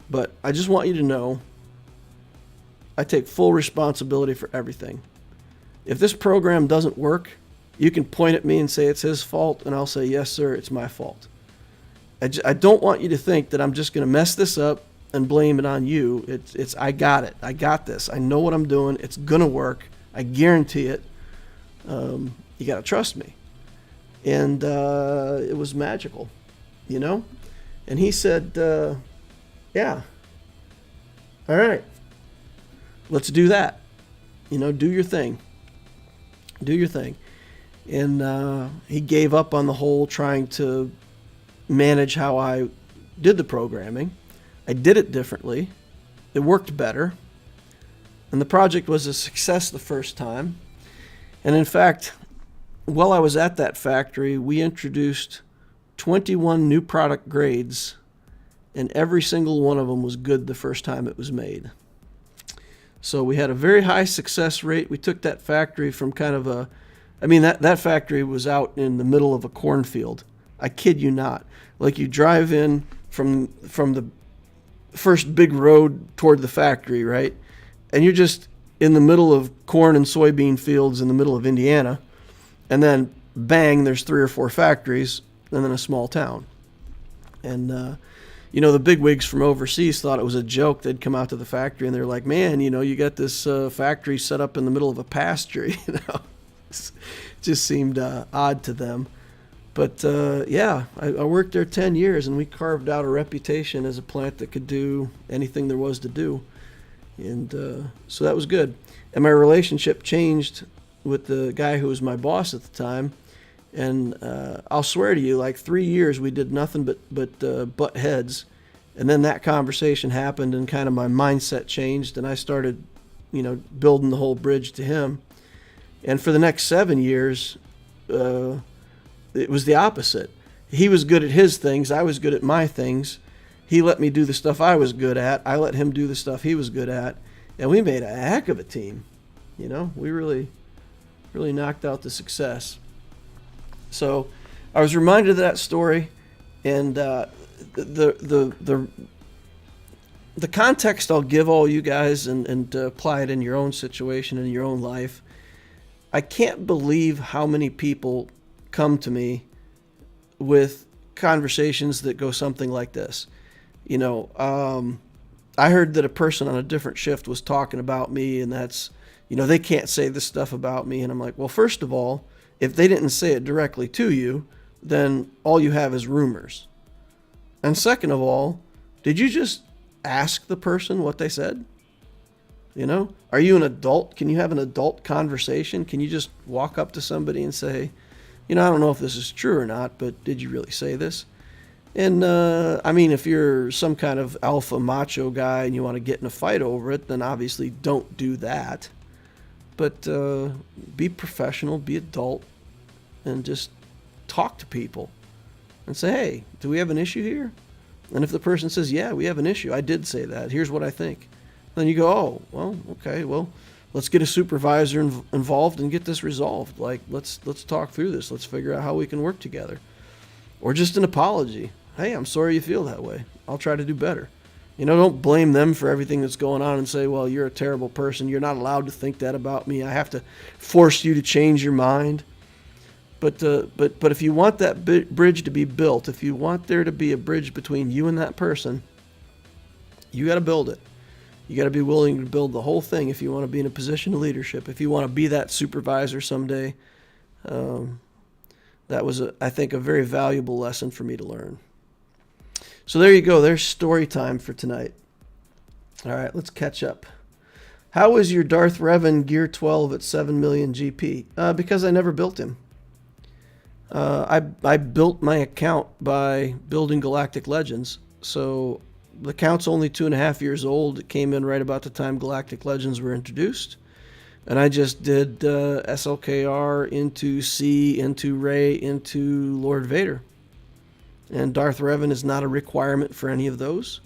But I just want you to know I take full responsibility for everything. If this program doesn't work, you can point at me and say it's his fault, and I'll say, yes, sir, it's my fault. I don't want you to think that I'm just going to mess this up and blame it on you. It's I got it. I got this. I know what I'm doing. It's going to work. I guarantee it. You got to trust me. And it was magical, you know? And he said, yeah, all right, let's do that. You know, do your thing. Do your thing. And he gave up on the whole trying to manage how I did the programming. I did it differently. It worked better. And the project was a success the first time. And in fact, while I was at that factory, we introduced 21 new product grades, and every single one of them was good the first time it was made. So we had a very high success rate. We took that factory from kind of a, I mean, that factory was out in the middle of a cornfield. I kid you not. Like you drive in from the first big road toward the factory, right? And you're just in the middle of corn and soybean fields in the middle of Indiana. And then bang, there's 3 or 4 factories and then a small town. And, you know, the bigwigs from overseas thought it was a joke. They'd come out to the factory and they're like, man, you know, you got this factory set up in the middle of a pasture, you know. It just seemed odd to them. But, yeah, I worked there 10 years, and we carved out a reputation as a plant that could do anything there was to do. And so that was good. And my relationship changed with the guy who was my boss at the time. And I'll swear to you, like 3 years we did nothing but butt heads. And then that conversation happened, and kind of my mindset changed, and I started, you know, building the whole bridge to him. And for the next 7 years, it was the opposite. He was good at his things. I was good at my things. He let me do the stuff I was good at. I let him do the stuff he was good at. And we made a heck of a team. You know, we really knocked out the success. So I was reminded of that story, and the context I'll give all you guys and apply it in your own situation, in your own life. I can't believe how many people come to me with conversations that go something like this. You know, I heard that a person on a different shift was talking about me, and that's, you know, they can't say this stuff about me. And I'm like, well, first of all, if they didn't say it directly to you, then all you have is rumors. And second of all, did you just ask the person what they said? You know, are you an adult? Can you have an adult conversation? Can you just walk up to somebody and say, you know, I don't know if this is true or not, but did you really say this? And, I mean, if you're some kind of alpha macho guy and you want to get in a fight over it, then obviously don't do that. But be professional, be adult, and just talk to people and say, hey, do we have an issue here? And if the person says, yeah, we have an issue, I did say that, here's what I think. Then you go, oh, well, okay, well, let's get a supervisor involved and get this resolved. Like, let's talk through this. Let's figure out how we can work together. Or just an apology. Hey, I'm sorry you feel that way. I'll try to do better. You know, don't blame them for everything that's going on and say, well, you're a terrible person. You're not allowed to think that about me. I have to force you to change your mind. But if you want that bridge to be built, if you want there to be a bridge between you and that person, you got to build it. You got to be willing to build the whole thing if you want to be in a position of leadership. If you want to be that supervisor someday, that was, I think, a very valuable lesson for me to learn. So there you go. There's story time for tonight. All right, let's catch up. How is your Darth Revan Gear 12 at 7 million GP? Because I never built him. I built my account by building Galactic Legends. So the account's only 2.5 years old. It came in right about the time Galactic Legends were introduced. And I just did SLKR into C, into Rey, into Lord Vader. And Darth Revan is not a requirement for any of those.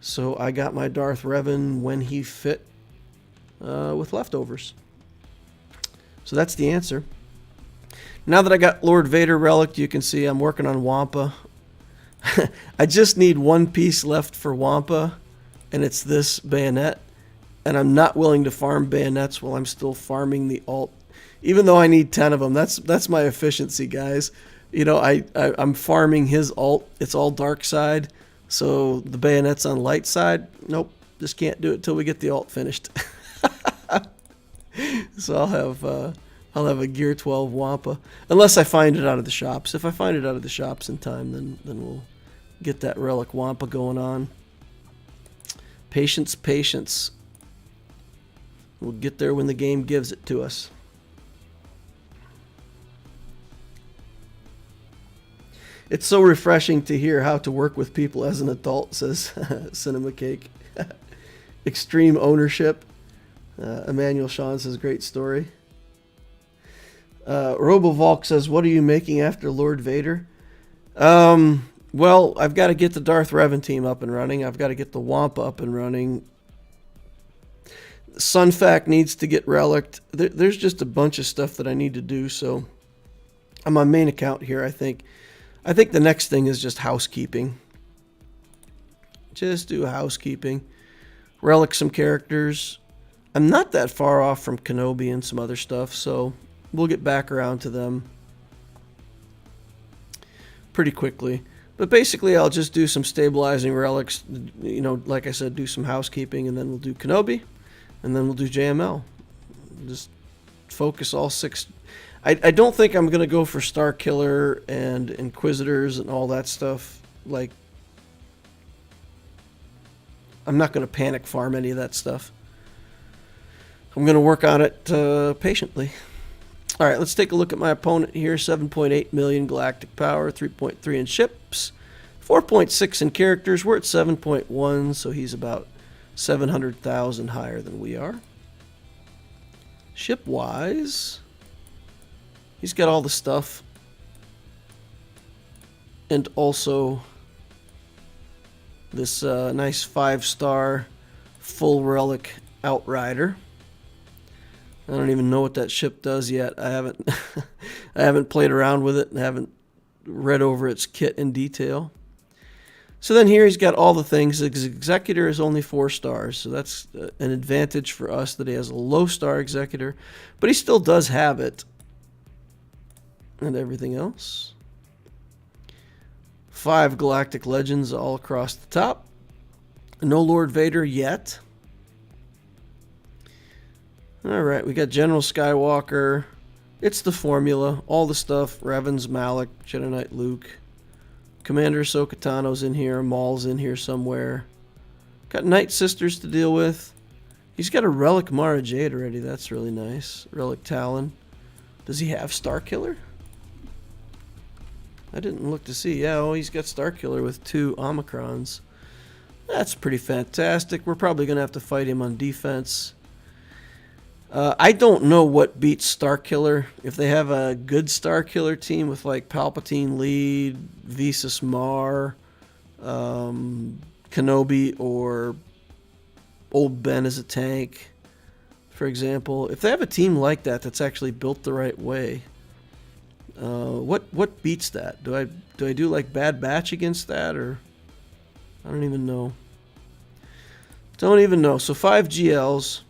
So I got my Darth Revan when he fit with leftovers. So that's the answer. Now that I got Lord Vader relic, you can see I'm working on Wampa. I just need one piece left for Wampa, and it's this bayonet. And I'm not willing to farm bayonets while I'm still farming the alt. Even though I need 10 of them, that's my efficiency, guys. You know, I'm farming his alt. It's all dark side. So the bayonet's on light side. Nope, just can't do it till we get the alt finished. So I'll have a Gear 12 Wampa. Unless I find it out of the shops. If I find it out of the shops in time, then we'll get that relic Wampa going on. Patience, patience. We'll get there when the game gives it to us. It's so refreshing to hear how to work with people as an adult, says Cinema Cake. Extreme ownership. Emmanuel Sean says, great story. RoboVolk says, what are you making after Lord Vader? Well, I've got to get the Darth Revan team up and running. I've got to get the Wampa up and running. Sunfac needs to get relicked. There's just a bunch of stuff that I need to do. So on my main account here, I think the next thing is just housekeeping. Just do housekeeping. Relic some characters. I'm not that far off from Kenobi and some other stuff, so we'll get back around to them pretty quickly. But basically, I'll just do some stabilizing relics. You know, like I said, do some housekeeping, and then we'll do Kenobi, and then we'll do JML. Just focus all 6. I don't think I'm going to go for Star Killer and Inquisitors and all that stuff. Like, I'm not going to panic farm any of that stuff. I'm going to work on it patiently. All right, let's take a look at my opponent here. 7.8 million galactic power, 3.3 in ships, 4.6 in characters. We're at 7.1, so he's about 700,000 higher than we are. Ship-wise, he's got all the stuff. And also this nice 5-star full relic Outrider. I don't even know what that ship does yet. I haven't played around with it and haven't read over its kit in detail. So then here he's got all the things. His Executor is only 4 stars, so that's an advantage for us that he has a low star Executor, but he still does have it. And everything else. 5 Galactic Legends all across the top. No Lord Vader yet. Alright, we got General Skywalker. It's the formula. All the stuff. Revan's, Malak, Jedi Knight Luke. Commander Ahsoka Tano's in here. Maul's in here somewhere. Got Night Sisters to deal with. He's got a Relic Mara Jade already. That's really nice. Relic Talon. Does he have Starkiller? I didn't look to see. Yeah, oh, he's got Starkiller with 2 Omicrons. That's pretty fantastic. We're probably going to have to fight him on defense. I don't know what beats Starkiller. If they have a good Starkiller team with like Palpatine lead, Visas Mar, Kenobi, or Old Ben as a tank, For example, if they have a team like that that's actually built the right way, what beats that? Do I do like Bad Batch against that, or I don't even know. Don't even know. So 5 GLs.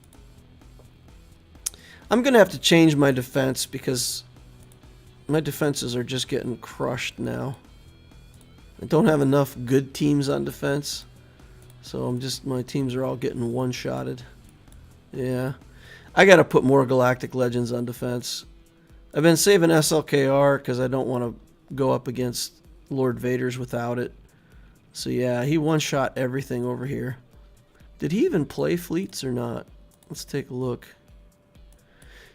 I'm gonna have to change my defense because my defenses are just getting crushed now. I don't have enough good teams on defense, so my teams are all getting one-shotted. Yeah. I gotta put more Galactic Legends on defense. I've been saving SLKR because I don't want to go up against Lord Vader's without it. So yeah, he one-shot everything over here. Did he even play fleets or not? Let's take a look.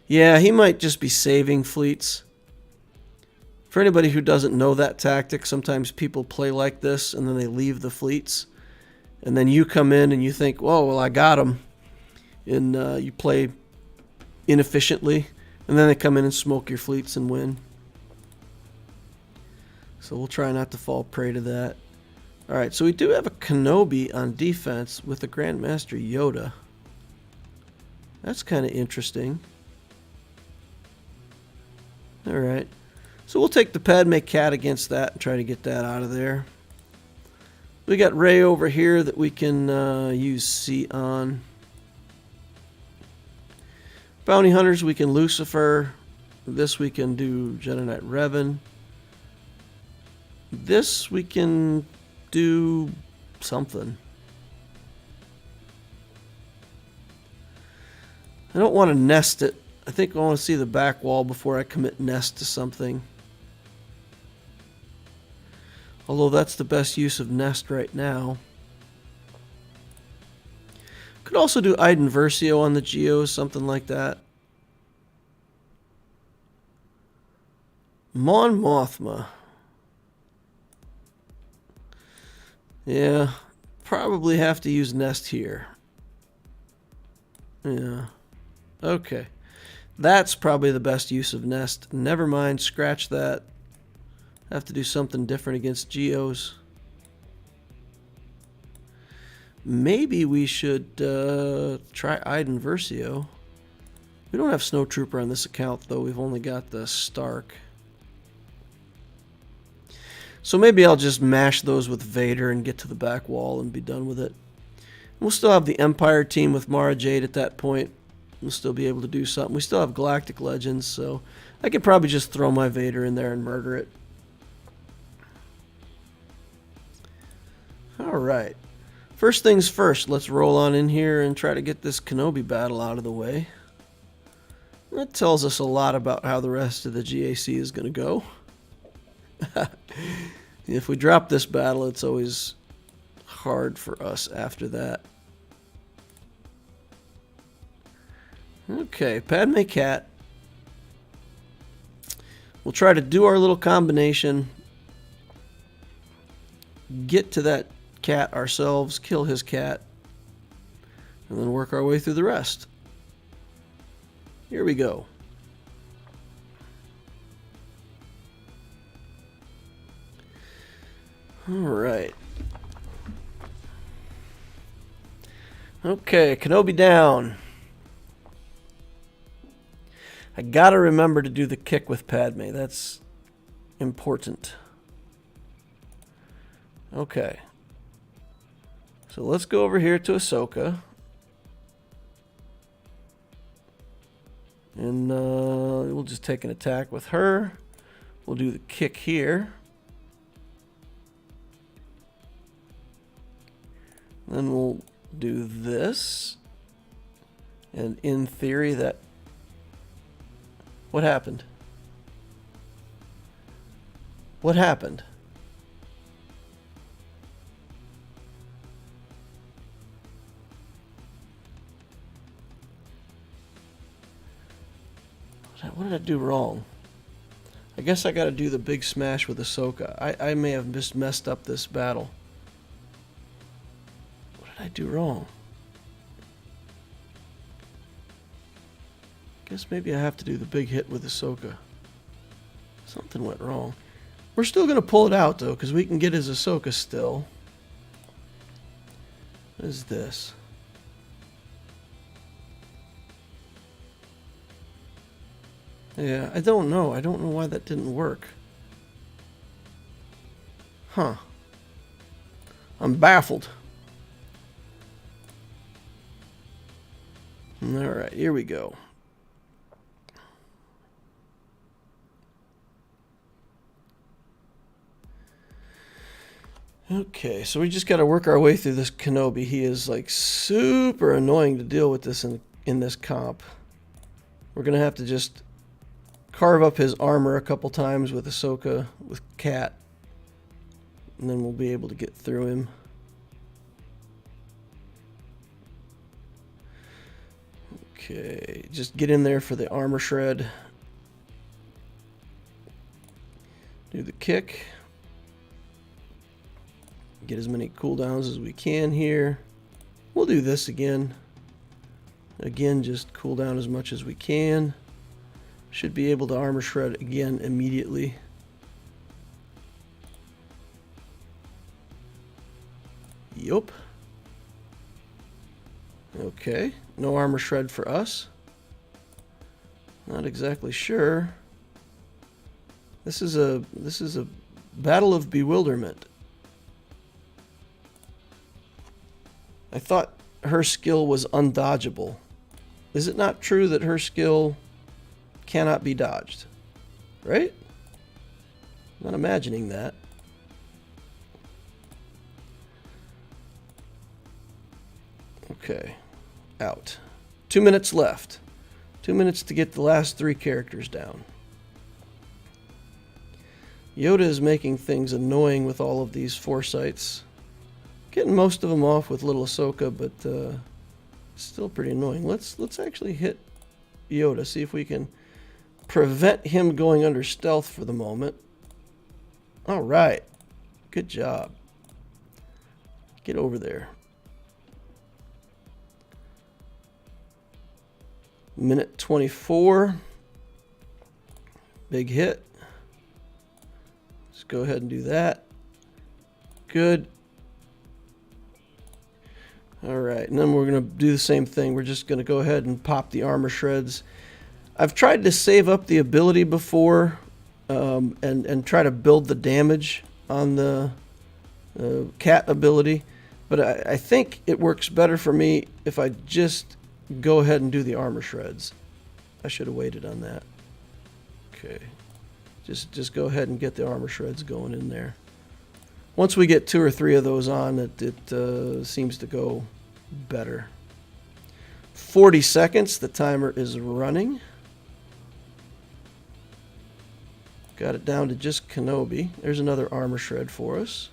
Yeah, he might just be saving fleets. For anybody who doesn't know that tactic, sometimes people play like this and then they leave the fleets. And then you come in and you think, whoa, well, I got him. And you play inefficiently, and then they come in and smoke your fleets and win. So we'll try not to fall prey to that. Alright, so we do have a Kenobi on defense with a Grandmaster Yoda. That's kind of interesting. Alright, so we'll take the Padme Cat against that and try to get that out of there. We got Rey over here that we can use C on. Bounty Hunters, we can Lucifer. This we can do Jedi Knight Revan. This we can do something. I don't want to nest it. I think I want to see the back wall before I commit nest to something. Although that's the best use of nest right now. Could also do Iden Versio on the Geos, something like that. Mon Mothma. Yeah, probably have to use nest here. Yeah. Okay. That's probably the best use of nest. Never mind, scratch that. Have to do something different against Geos. Maybe we should try Iden Versio. We don't have Snow Trooper on this account, though. We've only got the Stark. So maybe I'll just mash those with Vader and get to the back wall and be done with it. We'll still have the Empire team with Mara Jade at that point. We'll still be able to do something. We still have Galactic Legends, so I could probably just throw my Vader in there and murder it. Alright. First things first, let's roll on in here and try to get this Kenobi battle out of the way. That tells us a lot about how the rest of the GAC is going to go. If we drop this battle, it's always hard for us after that. Okay, Padme Cat. We'll try to do our little combination. Get to that cat ourselves, kill his cat, and then work our way through the rest. Here we go. Alright. Okay, Kenobi down. I gotta remember to do the kick with Padme. That's important. Okay. So let's go over here to Ahsoka. And we'll just take an attack with her. We'll do the kick here. Then we'll do this. And in theory that... What happened? What happened? What did I do wrong? I guess I got to do the big smash with Ahsoka. I may have just messed up this battle. What did I do wrong? Guess maybe I have to do the big hit with Ahsoka. Something went wrong. We're still going to pull it out, though, because we can get his Ahsoka still. What is this? Yeah, I don't know. I don't know why that didn't work. Huh. I'm baffled. Alright, here we go. Okay, so we just got to work our way through this Kenobi. He is like super annoying to deal with this in this comp. We're going to have to just carve up his armor a couple times with Ahsoka, with Cat. And then we'll be able to get through him. Okay, just get in there for the armor shred. Do the kick. Get as many cooldowns as we can here. We'll do this again. Again, just cool down as much as we can. Should be able to armor shred again immediately. Yup. Okay, no armor shred for us. Not exactly sure. This is a battle of bewilderment. I thought her skill was undodgeable. Is it not true that her skill cannot be dodged? Right? I'm not imagining that. Okay. Out. 2 minutes left. 2 minutes to get the last 3 characters down. Yoda is making things annoying with all of these foresights. Getting most of them off with little Ahsoka, but still pretty annoying. Let's actually hit Yoda, see if we can prevent him going under stealth for the moment. All right. Good job. Get over there. Minute 24. Big hit. Let's go ahead and do that. Good. All right, and then we're going to do the same thing. We're just going to go ahead and pop the armor shreds. I've tried to save up the ability before and try to build the damage on the cat ability, but I think it works better for me if I just go ahead and do the armor shreds. I should have waited on that. Okay, just go ahead and get the armor shreds going in there. Once we get 2 or 3 of those on, it seems to go better. 40 seconds, the timer is running. Got it down to just Kenobi. There's another armor shred for us.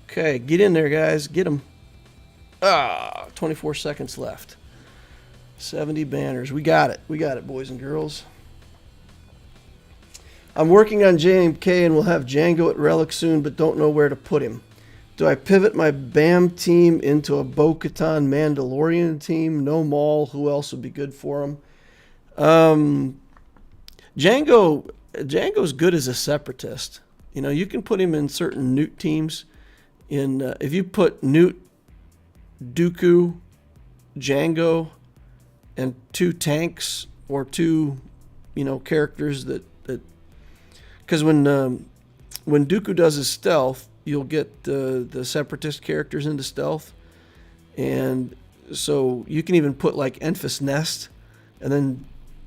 Okay, get in there, guys. Get them. 24 seconds left. 70 banners. We got it. We got it, boys and girls. I'm working on JMK and we'll have Django at Relic soon, but don't know where to put him. Do I pivot my BAM team into a Bo-Katan Mandalorian team? No Maul. Who else would be good for him? Django's good as a separatist. You know, you can put him in certain Newt teams. If you put Newt, Dooku, Django, and 2 tanks or 2, characters that. Because when Dooku does his stealth, you'll get the separatist characters into stealth, and so you can even put like Enfys Nest, and then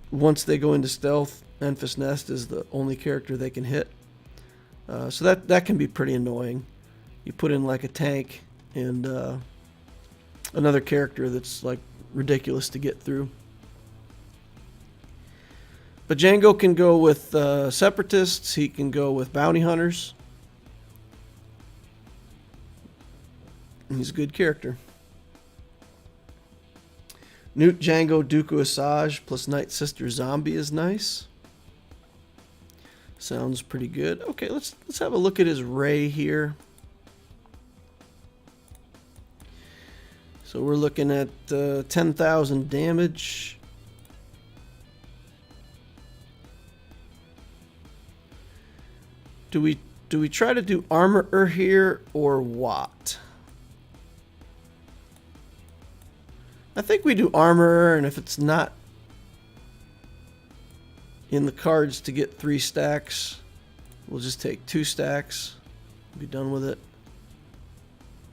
once they go into stealth, Enfys Nest is the only character they can hit. So that can be pretty annoying. You put in like a tank and another character that's like ridiculous to get through. But Django can go with separatists. He can go with bounty hunters. He's a good character. Newt, Django, Dooku, Asajj plus Night Sister Zombie is nice. Sounds pretty good. Okay, let's have a look at his Rey here. So we're looking at 10,000 damage. Do we try to do armor here or what? I think we do armor, and if it's not in the cards to get 3 stacks, we'll just take 2 stacks. Be done with it.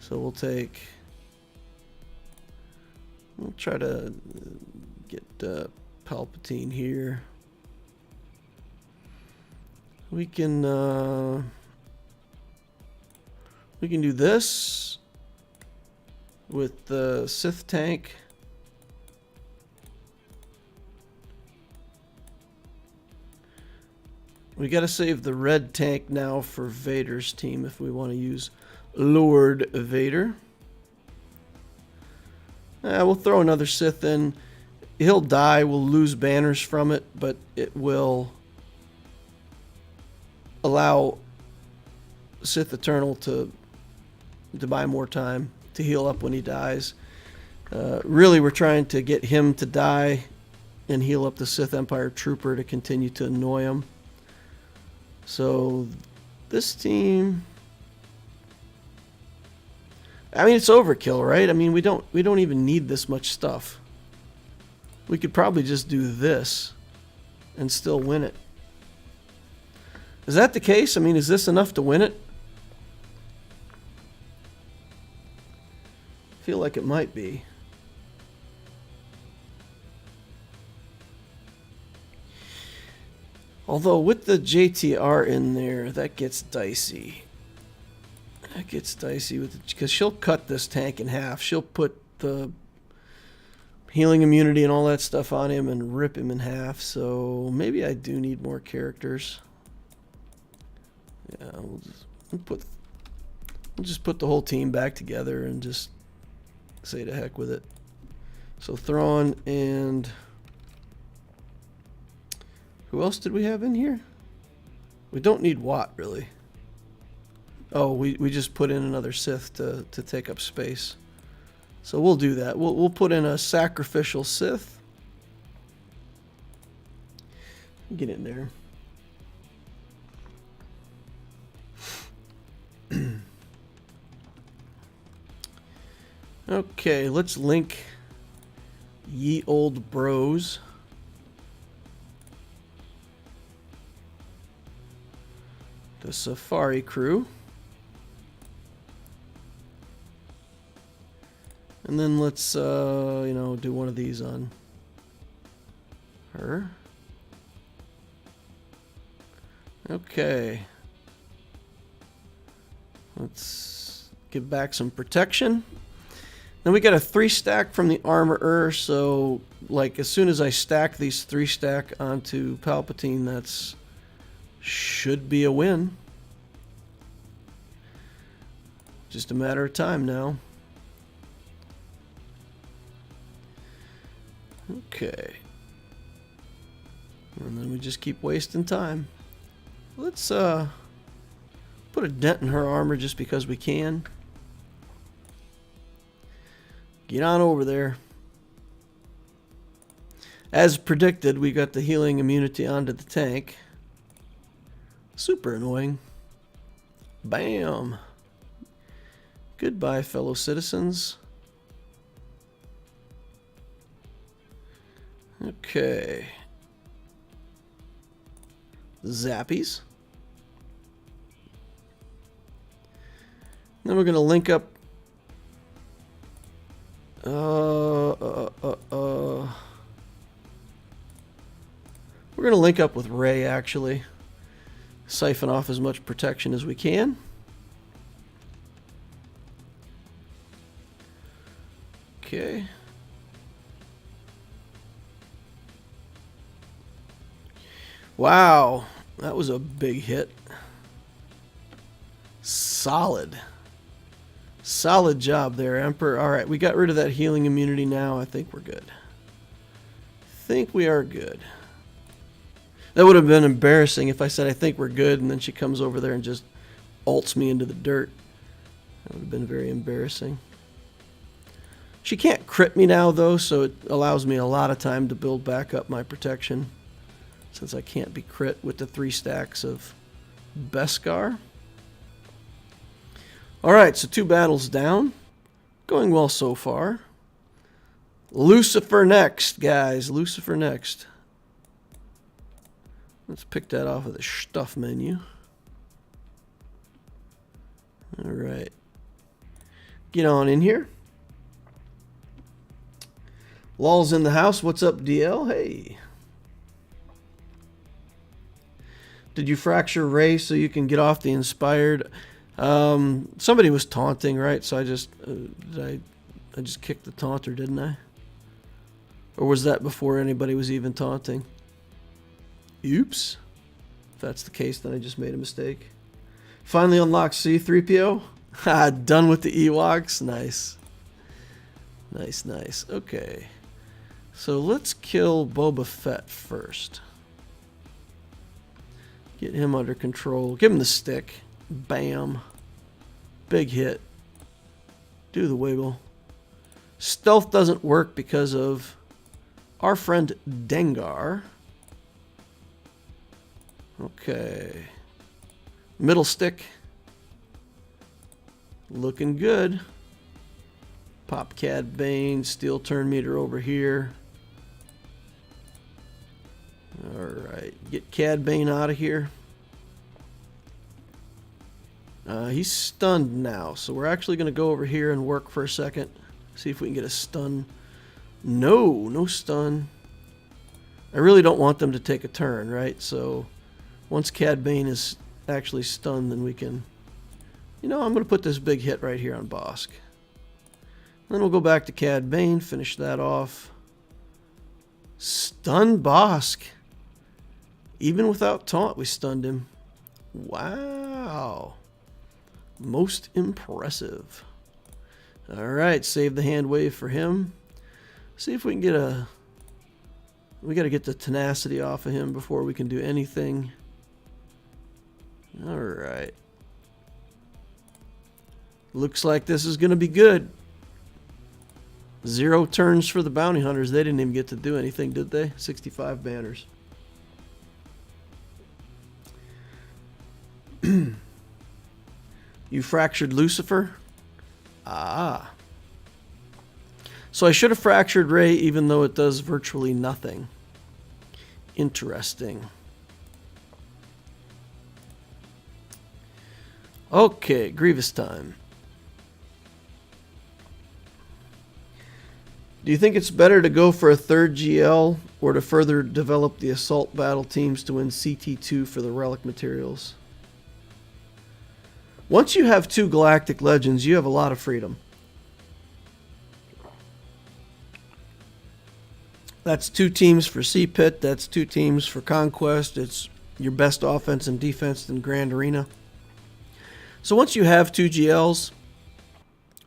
So we'll try to get Palpatine here. We can do this with the Sith tank. We got to save the red tank now for Vader's team if we want to use Lord Vader. We'll throw another Sith in. He'll die. We'll lose banners from it, but it will allow Sith Eternal to buy more time to heal up when he dies. Really, we're trying to get him to die and heal up the Sith Empire Trooper to continue to annoy him. So this team, I mean, it's overkill, right? I mean, we don't even need this much stuff. We could probably just do this and still win it. Is that the case? I mean, is this enough to win it? I feel like it might be. Although with the JTR in there, that gets dicey. That gets dicey with because she'll cut this tank in half. She'll put the healing immunity and all that stuff on him and rip him in half. So maybe I do need more characters. Yeah, we'll just put the whole team back together and just say to heck with it. So Thrawn and who else did we have in here? We don't need Watt really. Oh, we just put in another Sith to take up space. So we'll do that. We'll put in a sacrificial Sith. Get in there. Okay, let's link Ye Old Bros. The Safari crew. And then let's, do one of these on her. Okay. Let's give back some protection. Then we got a 3-stack from the armorer, so like as soon as I stack these 3-stack onto Palpatine, that's should be a win. Just a matter of time now. Okay. And then we just keep wasting time. Let's put a dent in her armor just because we can. Get on over there. As predicted, we got the healing immunity onto the tank. Super annoying. Bam. Goodbye, fellow citizens. Okay. Zappies. Then we're going to link up. We're going to link up with Rey, actually. Siphon off as much protection as we can. Okay. Wow, that was a big hit. Solid. Solid job there, Emperor. All right, we got rid of that healing immunity now. I think we're good. Think we are good. That would have been embarrassing if I said I think we're good and then she comes over there and just ults me into the dirt. That would have been very embarrassing. She can't crit me now though, so it allows me a lot of time to build back up my protection since I can't be crit with the 3 stacks of Beskar. Alright, so 2 battles down. Going well so far. Lucifer next, guys. Lucifer next. Let's pick that off of the stuff menu. All right. Get on in here. Law's in the house. What's up, DL? Hey. Did you fracture Ray so you can get off the inspired? Somebody was taunting, right? So I just I just kicked the taunter, didn't I? Or was that before anybody was even taunting? Oops. If that's the case, then I just made a mistake. Finally unlocked C-3PO. Ha, done with the Ewoks. Nice. Nice, nice. Okay. So let's kill Boba Fett first. Get him under control. Give him the stick. Bam. Big hit. Do the wiggle. Stealth doesn't work because of our friend Dengar. Okay. Middle stick. Looking good. Pop Cad Bane. Steel turn meter over here. Alright. Get Cad Bane out of here. He's stunned now. So we're actually going to go over here and work for a second. See if we can get a stun. No. No stun. I really don't want them to take a turn, right? So once Cad Bane is actually stunned, then we can... You know, I'm going to put this big hit right here on Bosk. Then we'll go back to Cad Bane, finish that off. Stun Bosk. Even without taunt, we stunned him. Wow. Most impressive. Alright, save the hand wave for him. See if we can get a... We got to get the tenacity off of him before we can do anything. Alright. Looks like this is going to be good. 0 turns for the bounty hunters. They didn't even get to do anything, did they? 65 banners. You fractured Lucifer? Ah. So I should have fractured Ray even though it does virtually nothing. Interesting. Okay, Grievous time. Do you think it's better to go for a 3rd GL or to further develop the assault battle teams to win CT2 for the relic materials? Once you have 2 Galactic Legends, you have a lot of freedom. That's 2 teams for C-Pit, that's 2 teams for Conquest, it's your best offense and defense in Grand Arena. So once you have 2 GLs,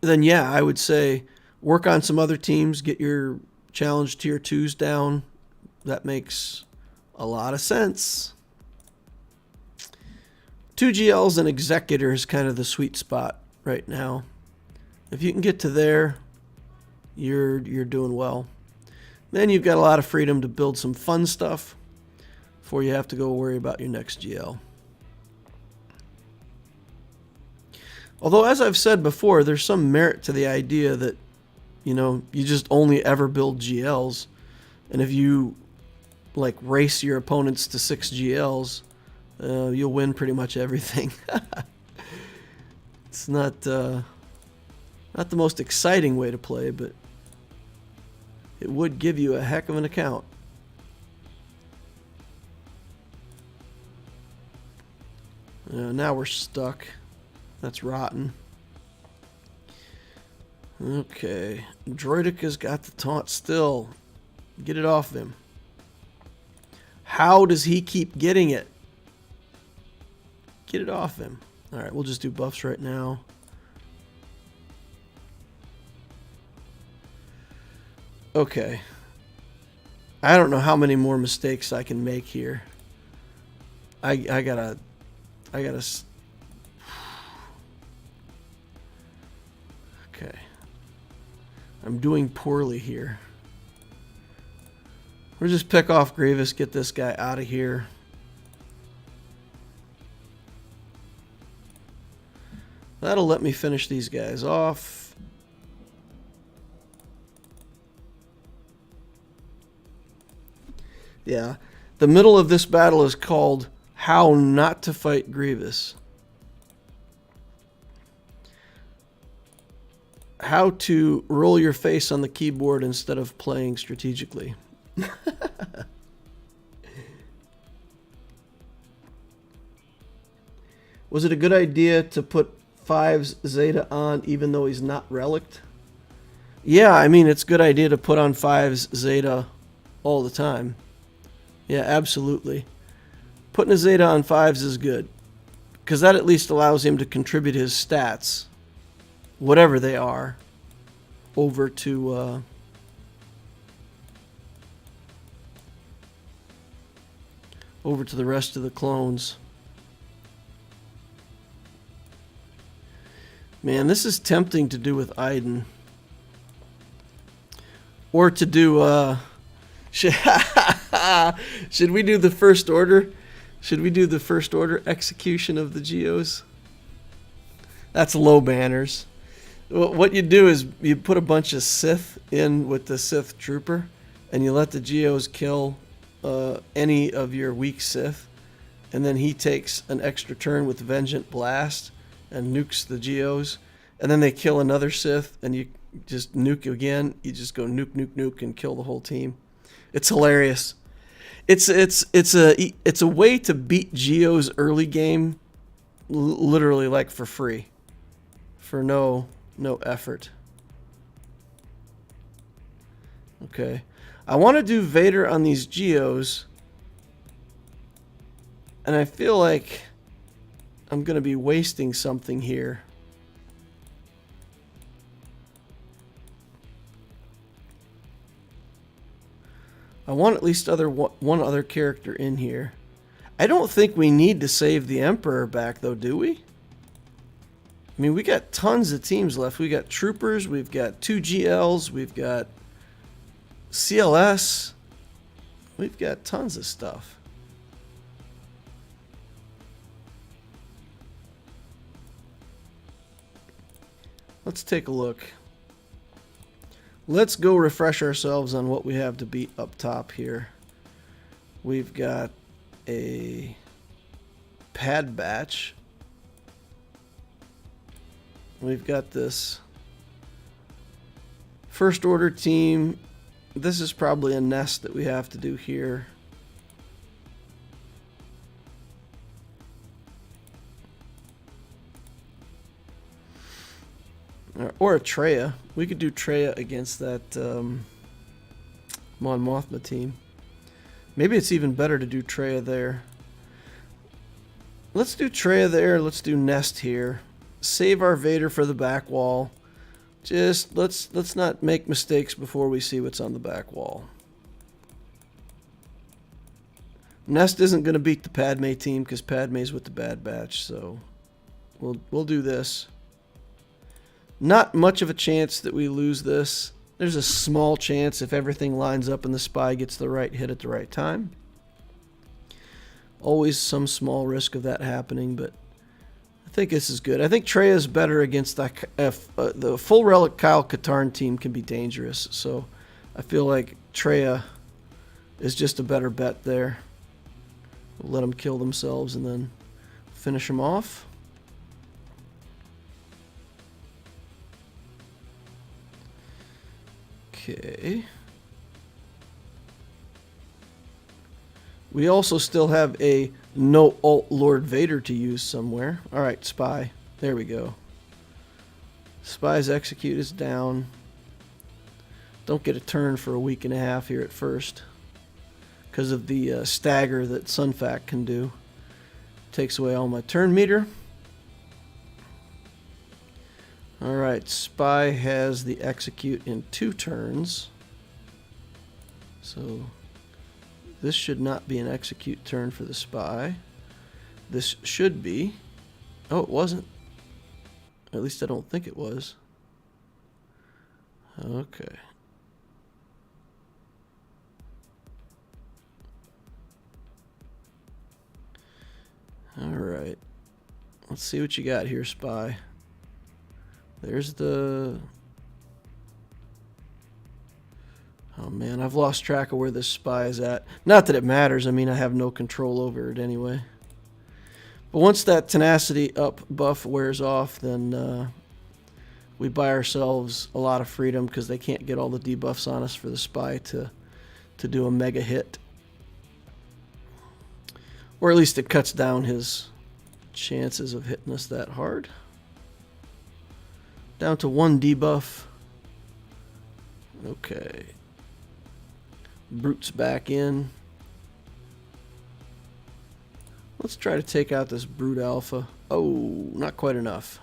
then yeah, I would say work on some other teams, get your challenge tier 2s down. That makes a lot of sense. 2 GLs and Executor is kind of the sweet spot right now. If you can get to there, you're doing well. Then you've got a lot of freedom to build some fun stuff before you have to go worry about your next GL. Although, as I've said before, there's some merit to the idea that, you know, you just only ever build GLs. And if you, like, race your opponents to 6 GLs, you'll win pretty much everything. It's not the most exciting way to play, but it would give you a heck of an account. Now we're stuck. That's rotten. Okay. Droidica's got the taunt still. Get it off him. How does he keep getting it? Get it off him. Alright, we'll just do buffs right now. Okay. I don't know how many more mistakes I can make here. I gotta... Okay. I'm doing poorly here. We'll just pick off Grievous, get this guy out of here. That'll let me finish these guys off. Yeah. The middle of this battle is called How Not to Fight Grievous. How to roll your face on the keyboard instead of playing strategically. Was it a good idea to put 5's Zeta on even though he's not relicked? Yeah, I mean, it's a good idea to put on 5's Zeta all the time. Yeah, absolutely. Putting a Zeta on 5's is good, because that at least allows him to contribute his stats, whatever they are, over to the rest of the clones. Man, this is tempting to do with Iden. Or to do, should we do the first order? Should we do the first order execution of the Geos? That's low banners. What you do is you put a bunch of Sith in with the Sith Trooper, and you let the Geos kill any of your weak Sith, and then he takes an extra turn with Vengeant Blast and nukes the Geos, and then they kill another Sith, and you just nuke again. You just go nuke, nuke, nuke, and kill the whole team. It's hilarious. It's a way to beat Geo's early game, literally like for free, for no effort. Okay, I want to do Vader on these Geos, and I feel like I'm gonna be wasting something here. I want at least one other character in here. I don't think we need to save the Emperor back, though, do we? I mean, we got tons of teams left. We got Troopers, we've got 2 GLs, we've got CLS. We've got tons of stuff. Let's take a look. Let's go refresh ourselves on what we have to beat up top here. We've got a pad batch. We've got this first order team. This is probably a nest that we have to do here. Or a Traya. We could do Traya against that Mon Mothma team. Maybe it's even better to do Traya there. Let's do Traya there. Let's do Nest here. Save our Vader for the back wall. Just let's not make mistakes before we see what's on the back wall. Nest isn't going to beat the Padme team because Padme's with the Bad Batch, so we'll do this. Not much of a chance that we lose this. There's a small chance if everything lines up and the spy gets the right hit at the right time. Always some small risk of that happening, but I think this is good. I think Traya is better against the full relic Kyle Katarn team can be dangerous, so I feel like Traya is just a better bet there. We'll let them kill themselves and then finish them off. Okay. We also still have a no alt Lord Vader to use somewhere. Alright, Spy. There we go. Spy's execute is down. Don't get a turn for a week and a half here at first, because of the stagger that Sunfac can do. Takes away all my turn meter. Alright, Spy has the execute in 2 turns. So this should not be an execute turn for the Spy. This should be. Oh, it wasn't. At least I don't think it was. Okay. Alright. Let's see what you got here, Spy. There's the... Oh man, I've lost track of where this spy is at. Not that it matters, I mean I have no control over it anyway. But once that tenacity up buff wears off, then we buy ourselves a lot of freedom because they can't get all the debuffs on us for the spy to do a mega hit. Or at least it cuts down his chances of hitting us that hard. Down to 1 debuff. Okay. Brute's back in. Let's try to take out this Brute Alpha. Oh, not quite enough.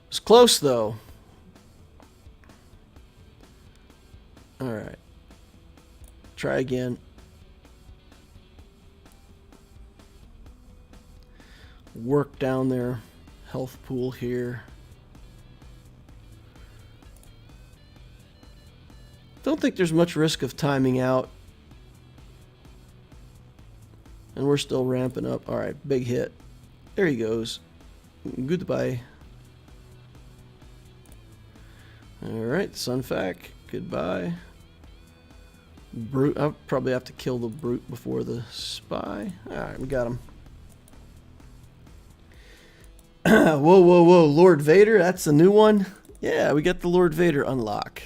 It's close though. Alright. Try again. Work down their health pool here. Don't think there's much risk of timing out. And we're still ramping up. Alright, big hit. There he goes. Goodbye. Alright, Sunfac. Goodbye. Brute. I'll probably have to kill the Brute before the spy. Alright, we got him. Whoa, whoa, whoa. Lord Vader, that's a new one? Yeah, we got the Lord Vader unlock.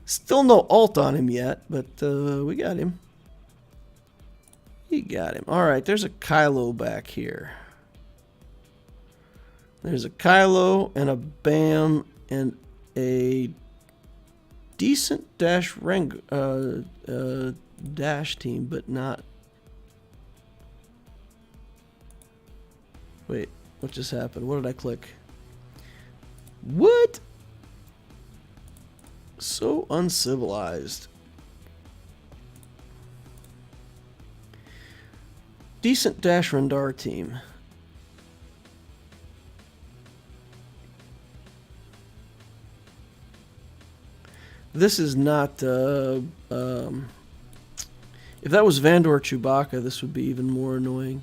Still no ult on him yet, but we got him. You got him. Alright, there's a Kylo back here. There's a Kylo and a Bam and a decent dash dash team, but not... Wait, what just happened? What did I click? What? So uncivilized. Decent Dash Rendar team. This is not... if that was Vandor Chewbacca, this would be even more annoying.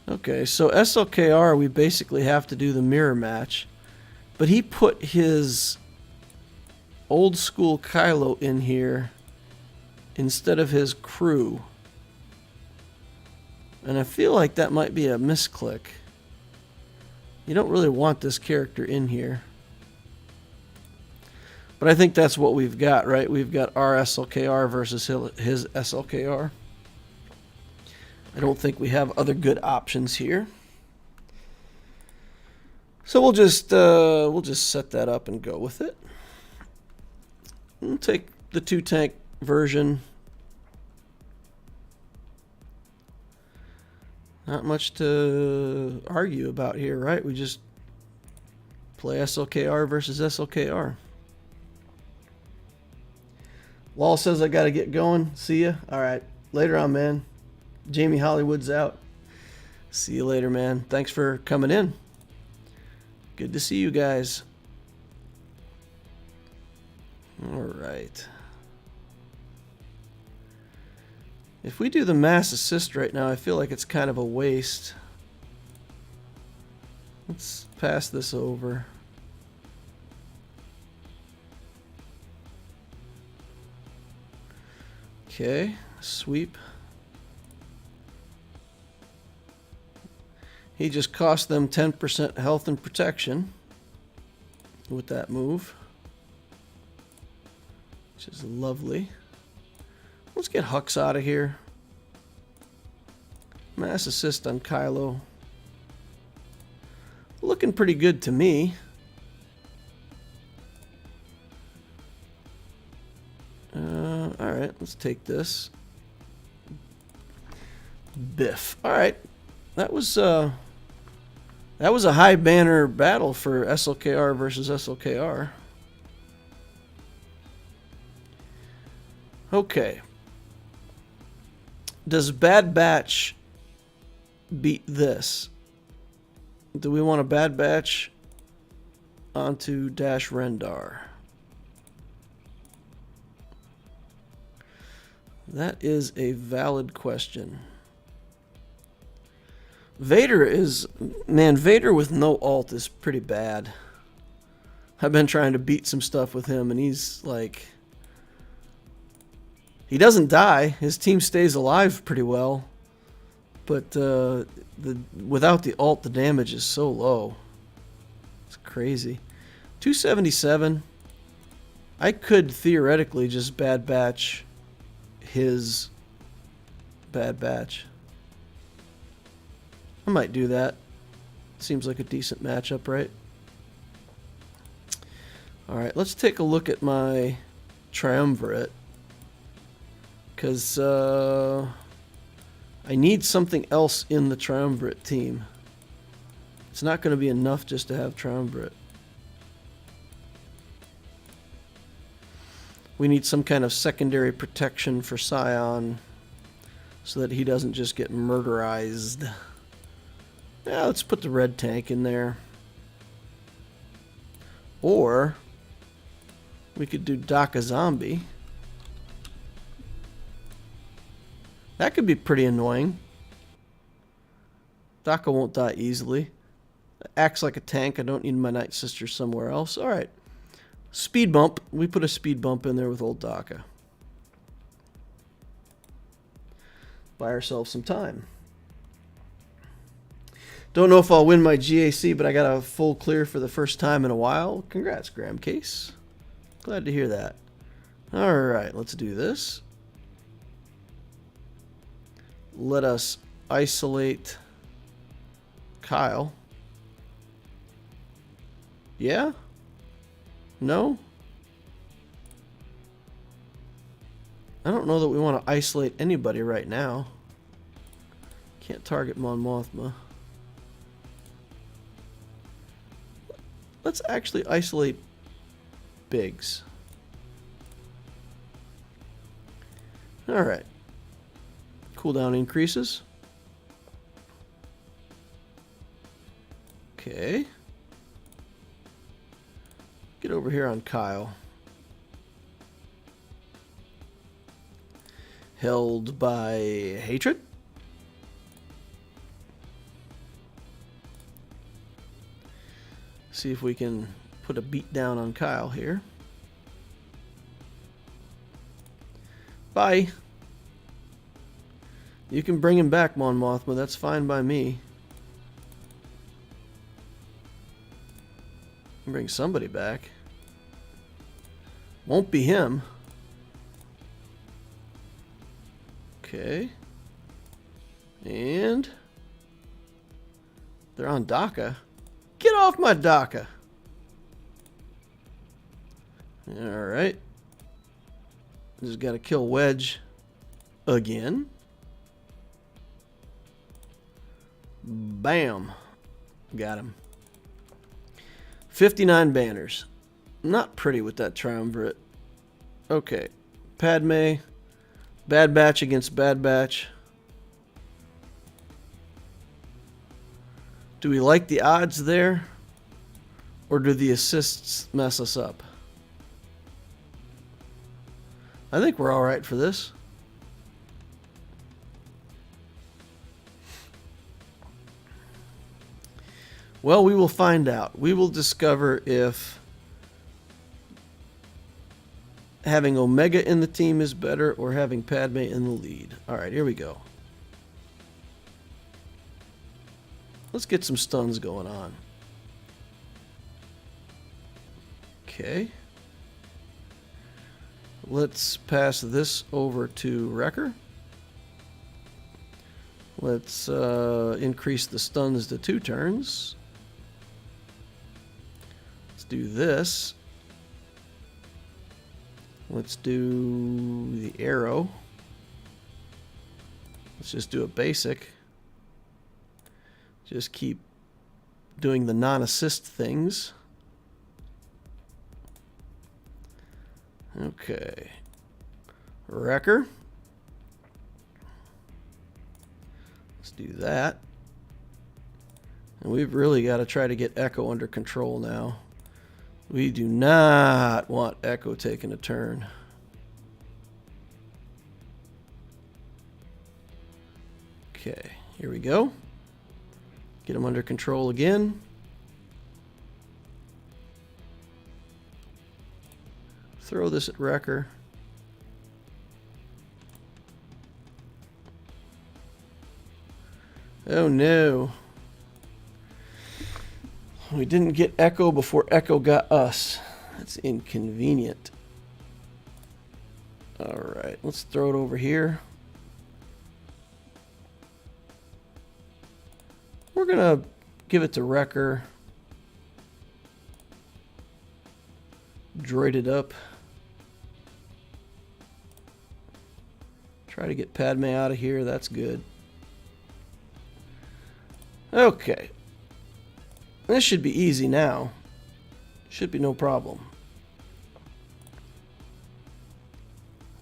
Okay, so SLKR, we basically have to do the mirror match. But he put his old school Kylo in here instead of his crew. And I feel like that might be a misclick. You don't really want this character in here. But I think that's what we've got, right? We've got our SLKR versus his SLKR. I don't think we have other good options here. So we'll just set that up and go with it. We'll take the 2-tank version. Not much to argue about here, right? We just play SLKR versus SLKR. Wall says I gotta get going. See ya. Alright. Later on, man. Jamie Hollywood's out. See you later, man. Thanks for coming in. Good to see you guys. Alright. If we do the mass assist right now, I feel like it's kind of a waste. Let's pass this over. Okay, sweep. He just cost them 10% health and protection with that move, which is lovely. Let's get Hux out of here. Mass assist on Kylo. Looking pretty good to me. Alright, let's take this. Biff. Alright. That was a high banner battle for SLKR versus SLKR. Okay. Does Bad Batch beat this? Do we want a Bad Batch onto Dash Rendar? That is a valid question. Vader is... Man, Vader with no ult is pretty bad. I've been trying to beat some stuff with him, and he's like... He doesn't die. His team stays alive pretty well. But without the ult, the damage is so low. It's crazy. 277. I could theoretically just bad batch his bad batch. I might do that. Seems like a decent matchup, right? Alright, let's take a look at my triumvirate. Because I need something else in the triumvirate team. It's not going to be enough just to have triumvirate. We need some kind of secondary protection for Scion so that he doesn't just get murderized. Yeah, let's put the red tank in there. Or we could do Daka Zombie. That could be pretty annoying. Daka won't die easily. Acts like a tank. I don't need my Night Sister somewhere else. Alright. Speed bump. We put a speed bump in there with old Daka. Buy ourselves some time. Don't know if I'll win my GAC, but I got a full clear for the first time in a while. Congrats, Graham Case. Glad to hear that. Alright, let's do this. Let us isolate Kyle. Yeah? No? I don't know that we want to isolate anybody right now. Can't target Mon Mothma. Let's actually isolate Biggs. Alright. Cooldown increases. Okay. Get over here on Kyle. Held by hatred. See if we can put a beat down on Kyle here. Bye. You can bring him back, Mon Mothma. That's fine by me. Bring somebody back. Won't be him. Okay. And they're on Daka. Get off my Daka. Alright. Just gotta kill Wedge again. Bam. Got him. 59 banners. Not pretty with that triumvirate. Okay. Padme. Bad Batch against Bad Batch. Do we like the odds there? Or do the assists mess us up? I think we're alright for this. Well, we will find out. We will discover if having Omega in the team is better or having Padme in the lead. Alright, here we go. Let's get some stuns going on. Okay. Let's pass this over to Wrecker. Let's increase the stuns to 2 turns. Let's do this. Let's do the arrow. Let's just do a basic. Just keep doing the non-assist things. Okay. Wrecker. Let's do that. And we've really got to try to get Echo under control now. We do not want Echo taking a turn. Okay, here we go. Get him under control again. throw this at Wrecker. Oh no. We didn't get Echo before Echo got us. That's inconvenient. Alright, let's throw it over here. We're gonna give it to Wrecker. Droid it up. Try to get Padme out of here. That's good. Okay. This should be easy now. Should be no problem.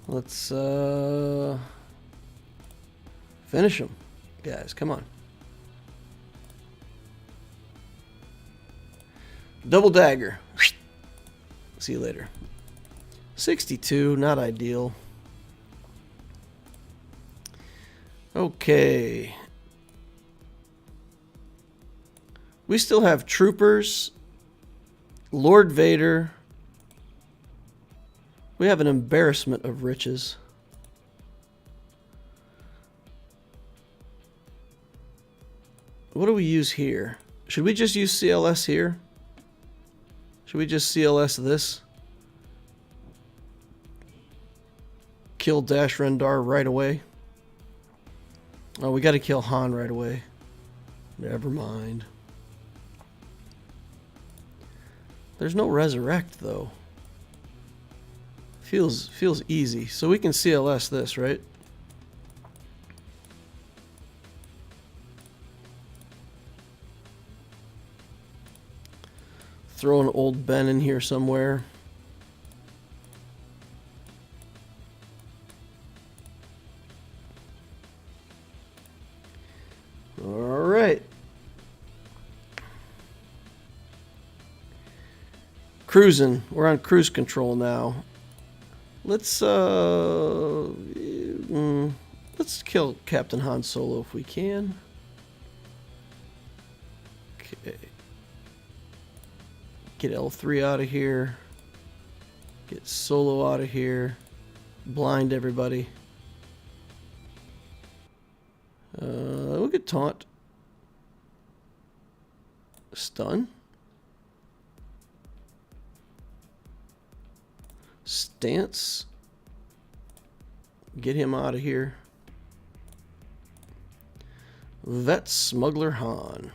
Let's finish them. Guys, come on. Double dagger. See you later. 62, not ideal. Okay. We still have troopers, Lord Vader. We have an embarrassment of riches. What do we use here? Should we just use CLS here? Should we just CLS this? Kill Dash Rendar right away. Oh, we got to kill Han right away. Never mind. There's no resurrect though. Feels easy. So we can CLS this, right? Throw an old Ben in here somewhere. All right. Cruising. We're on cruise control now. Let's kill Captain Han Solo if we can. Okay. Get L3 out of here. Get Solo out of here. Blind everybody. We'll get taunt. Stun. Stance. Get him out of here. Vet Smuggler Han.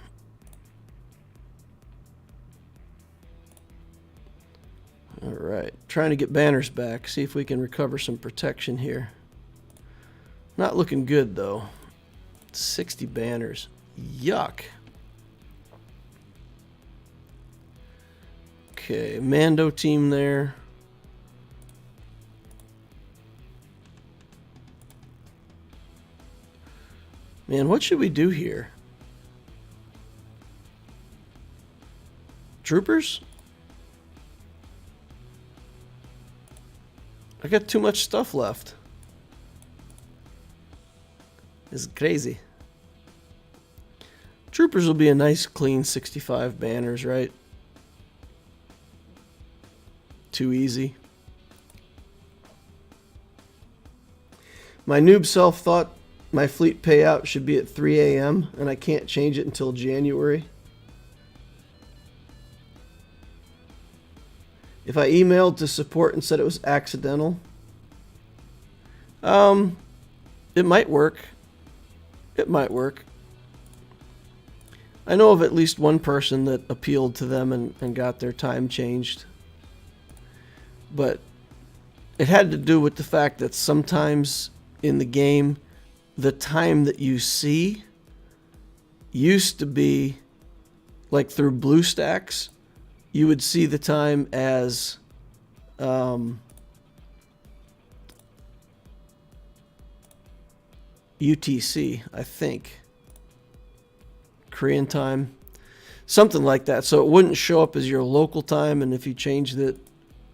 Alright, trying to get banners back. See if we can recover some protection here. Not looking good though. 60 banners. Yuck. Okay, Mando team there. Man, what should we do here? Troopers? I got too much stuff left. This is crazy. Troopers will be a nice clean 65 banners, right? Too easy. My noob self thought my fleet payout should be at 3 a.m. and I can't change it until January. If I emailed to support and said it was accidental, it might work. It might work. I know of at least one person that appealed to them and got their time changed. But it had to do with the fact that sometimes in the game, the time that you see used to be, like through BlueStacks, you would see the time as UTC, I think. Korean time. Something like that. So it wouldn't show up as your local time, and if you changed it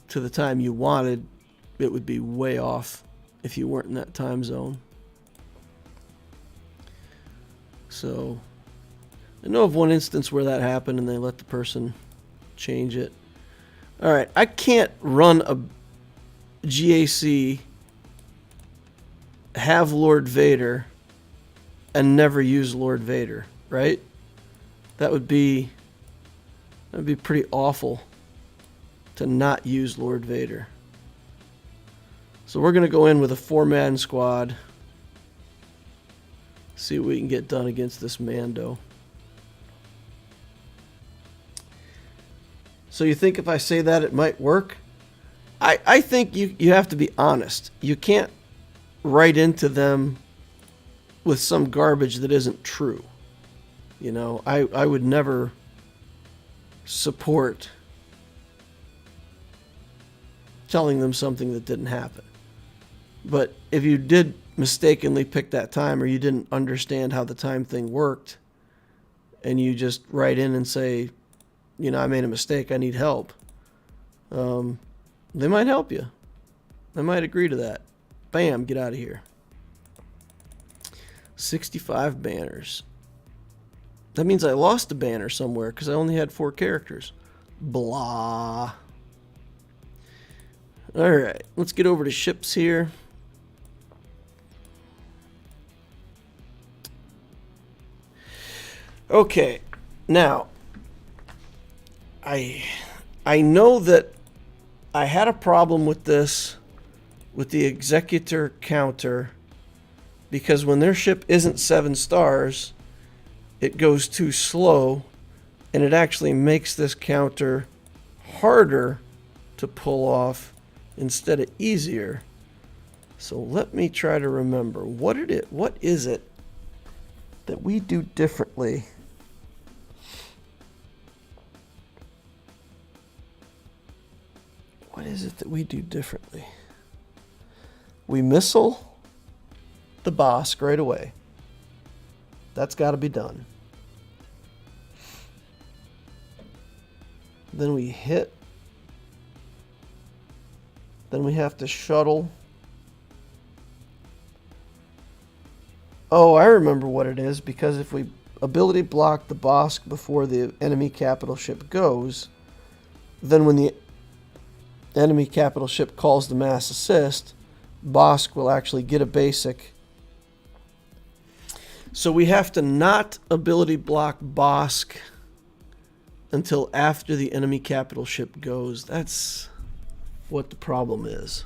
to the time you wanted, it would be way off if you weren't in that time zone. So I know of one instance where that happened and they let the person change it. Alright, I can't run GAC, have Lord Vader, and never use Lord Vader, right? That would be pretty awful to not use Lord Vader. So we're going to go in with a 4-man squad. See what we can get done against this Mando. So you think if I say that it might work? I think you have to be honest. You can't write into them with some garbage that isn't true. You know, I would never support telling them something that didn't happen. But if you did mistakenly pick that time, or you didn't understand how the time thing worked, and you just write in and say, you know, I made a mistake, I need help, they might help you. They might agree to that. Bam, get out of here. 65 banners. That means I lost a banner somewhere because I only had 4 characters. Blah. Alright, let's get over to ships here. Okay, now, I know that I had a problem with this, with the Executor counter, because when their ship isn't 7 stars, it goes too slow, and it actually makes this counter harder to pull off instead of easier. So let me try to remember what is it that we do differently. What is it that we do differently? We missile the Bosk right away. That's got to be done. Then we hit. Then we have to shuttle. Oh, I remember what it is, because if we ability block the Bosk before the enemy capital ship goes, then when the enemy capital ship calls the mass assist, Bosk will actually get a basic. So we have to not ability block Bosk until after the enemy capital ship goes. That's what the problem is.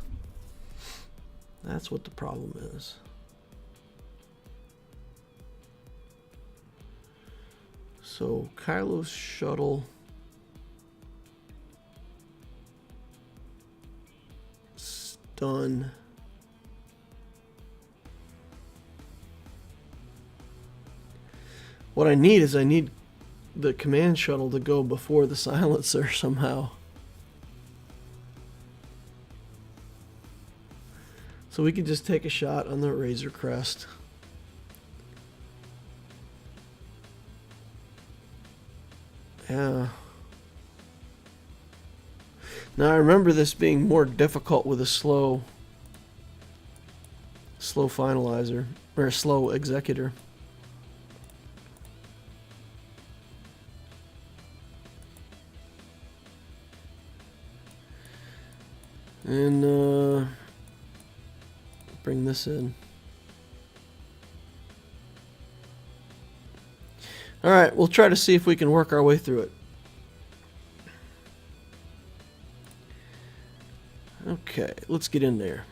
That's what the problem is. So Kylo's shuttle done. What I need is the command shuttle to go before the silencer somehow. So we can just take a shot on the Razor Crest. Yeah. Now I remember this being more difficult with a slow finalizer, or a slow executor. And bring this in. All right, we'll try to see if we can work our way through it. Okay, let's get in there.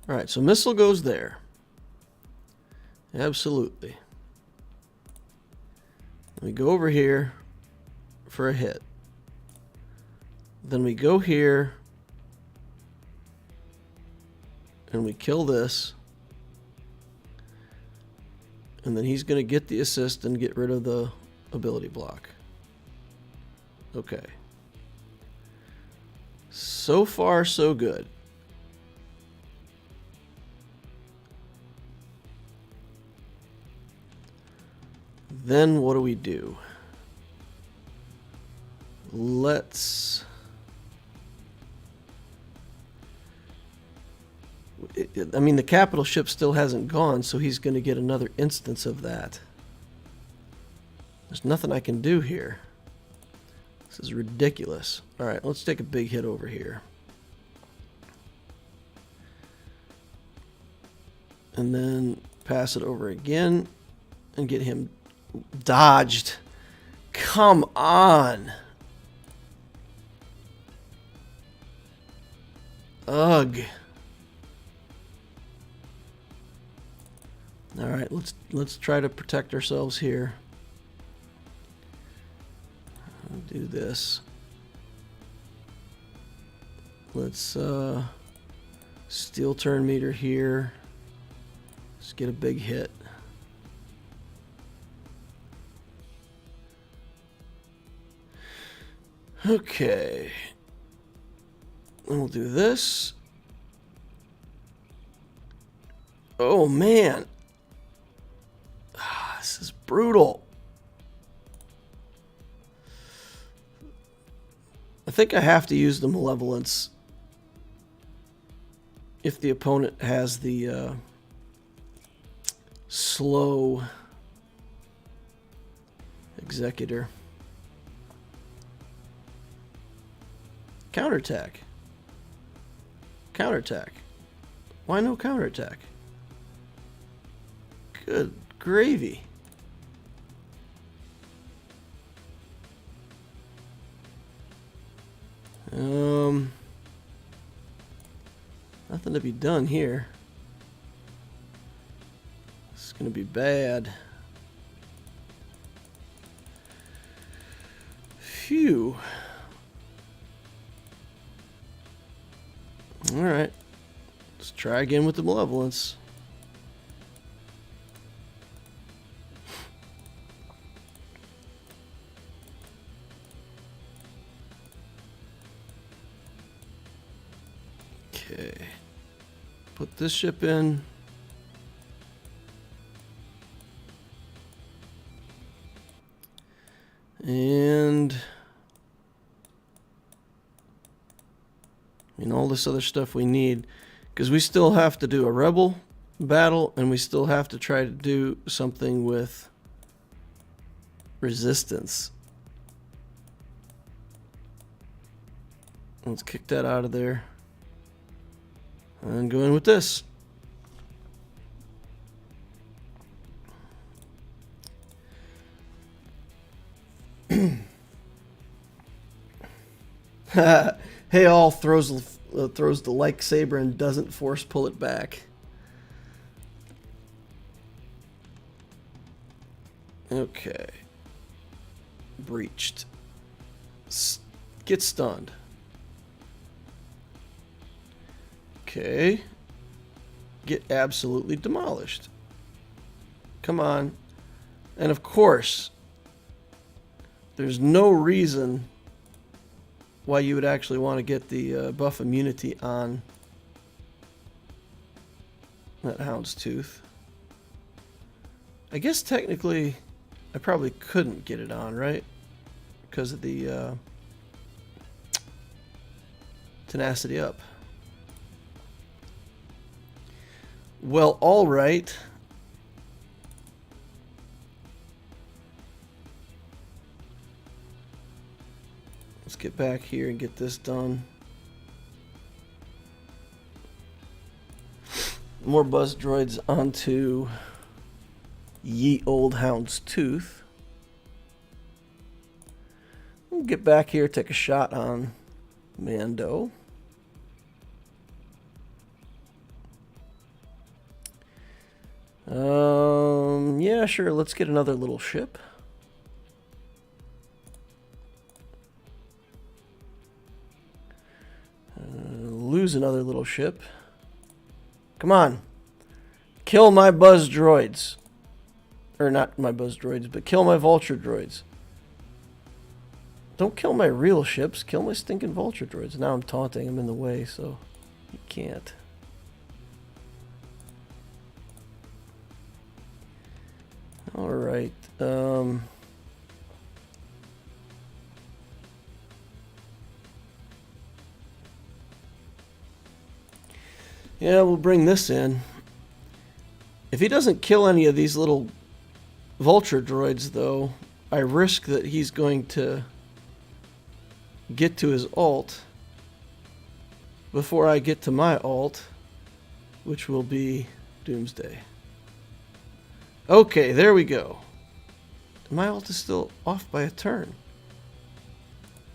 All right, so missile goes there. Absolutely. We go over here for a hit. Then we go here and we kill this. And then he's going to get the assist and get rid of the ability block. Okay. So far, so good. Then what do we do? I mean, the capital ship still hasn't gone, so he's going to get another instance of that. There's nothing I can do here. This is ridiculous. All right, let's take a big hit over here. And then pass it over again and get him dodged. Come on. Ugh. All right, let's try to protect ourselves here. I'll do this. Let's steel turn meter here. Let's get a big hit. Okay. And we'll do this. Oh man. This is brutal. I think I have to use the malevolence if the opponent has the slow executor. Counterattack. Counterattack. Why no counterattack? Good gravy. Nothing to be done here. This is going to be bad. Phew. All right. Let's try again with the malevolence. Okay. Put this ship in. And all this other stuff we need, because we still have to do a rebel battle, and we still have to try to do something with resistance. Let's kick that out of there and go in with this. Hey, all throws the lightsaber and doesn't force pull it back. Okay. Breached. Get stunned. Okay. Get absolutely demolished. Come on. And of course, there's no reason why you would actually want to get the buff immunity on that hound's tooth. I guess technically I probably couldn't get it on, right? Because of the tenacity up. Well, all right. Let's get back here and get this done. More buzz droids onto ye old hound's tooth. We'll get back here, take a shot on Mando. Yeah, sure, let's get another little ship. Lose another little ship. Come on. Kill my buzz droids. Or not my buzz droids, but kill my vulture droids. Don't kill my real ships. Kill my stinking vulture droids. Now I'm taunting them in the way, so you can't. Alright. Yeah, we'll bring this in. If he doesn't kill any of these little vulture droids, though, I risk that he's going to get to his ult before I get to my ult, which will be Doomsday. Okay, there we go. My ult is still off by a turn.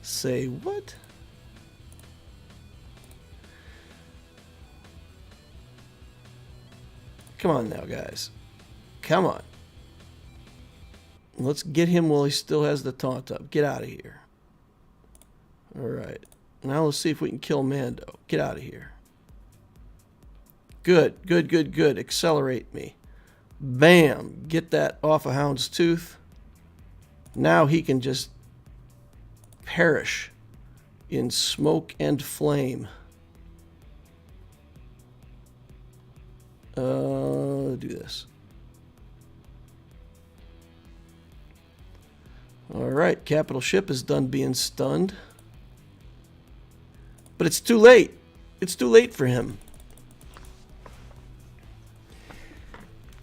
Say what? Come on now, guys. Come on. Let's get him while he still has the taunt up. Get out of here. Alright. Now let's see if we can kill Mando. Get out of here. Good, good, good, good. Accelerate me. Bam. Get that off a Hound's Tooth. Now he can just perish in smoke and flame. Do this. Alright, capital ship is done being stunned. But it's too late. It's too late for him.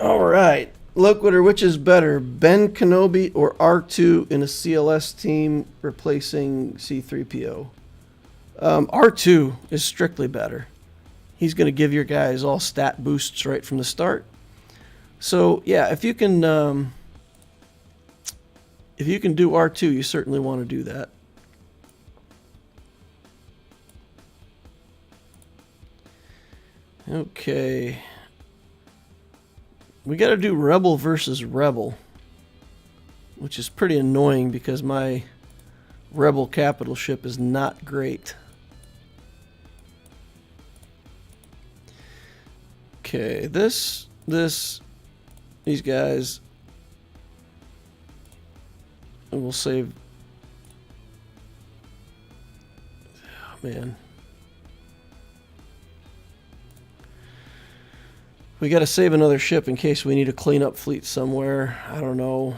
Alright. Loquitur, which is better? Ben Kenobi or R2 in a CLS team replacing C3PO? R2 is strictly better. He's going to give your guys all stat boosts right from the start. So, yeah, if you can do R2, you certainly want to do that. Okay. We got to do Rebel versus Rebel, which is pretty annoying because my Rebel capital ship is not great. Okay, these guys, and we'll save. Oh, man. We got to save another ship in case we need a cleanup fleet somewhere. I don't know.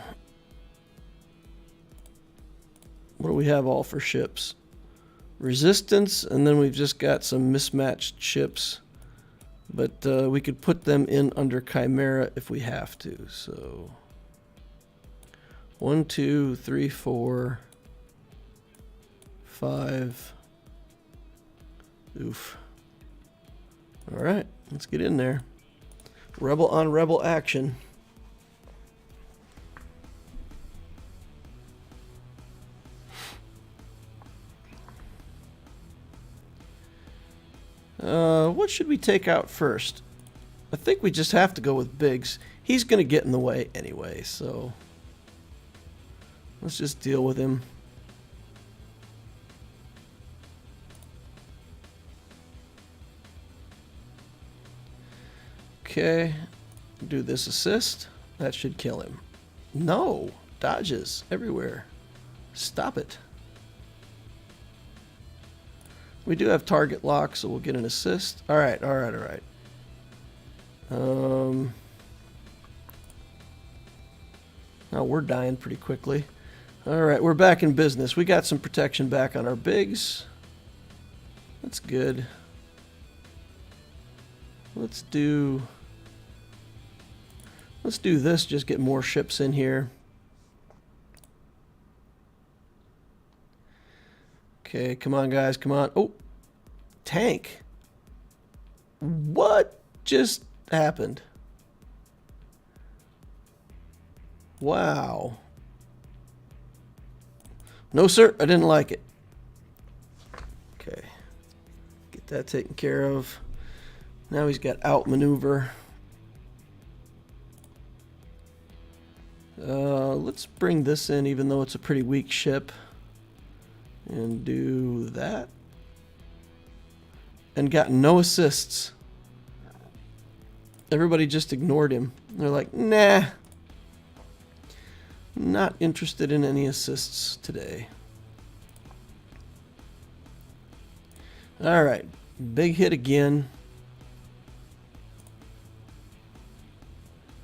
What do we have all for ships? Resistance, and then we've just got some mismatched ships. But we could put them in under Chimera if we have to. So 1, 2, 3, 4, 5. Oof. All right, let's get in there. Rebel on Rebel action. What should we take out first? I think we just have to go with Biggs. He's going to get in the way anyway, so let's just deal with him. Okay, do this assist. That should kill him. No, dodges everywhere. Stop it. We do have target lock, so we'll get an assist. All right, all right, all right. Now we're dying pretty quickly. All right, we're back in business. We got some protection back on our Biggs. That's good. Let's do this, just get more ships in here. Okay, come on, guys, come on. Oh, tank. What just happened? Wow. No, sir, I didn't like it. Okay, get that taken care of. Now he's got outmaneuver. Let's bring this in, even though it's a pretty weak ship. And do that. And got no assists. Everybody just ignored him. They're like, nah. Not interested in any assists today. Alright. Big hit again.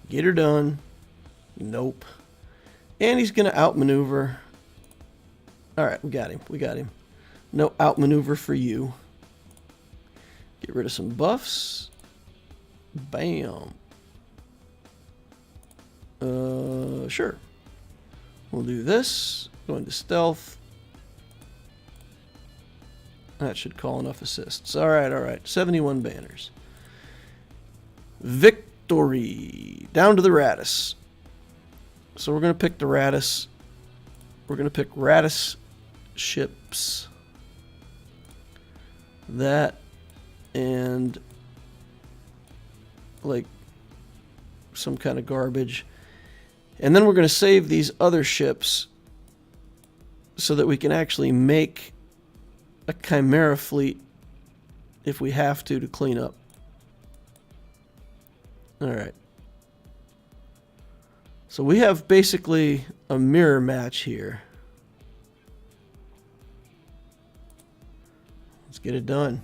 Get her done. Nope. And he's going to outmaneuver. Alright, we got him. We got him. No outmaneuver for you. Get rid of some buffs. Bam. Sure. We'll do this. Go into stealth. That should call enough assists. Alright, alright. 71 banners. Victory. Down to the Radis. So we're going to pick the Radis. We're going to pick Radis ships. That and like some kind of garbage. And then we're going to save these other ships so that we can actually make a Chimera fleet if we have to clean up. Alright. So we have basically a mirror match here. Let's get it done.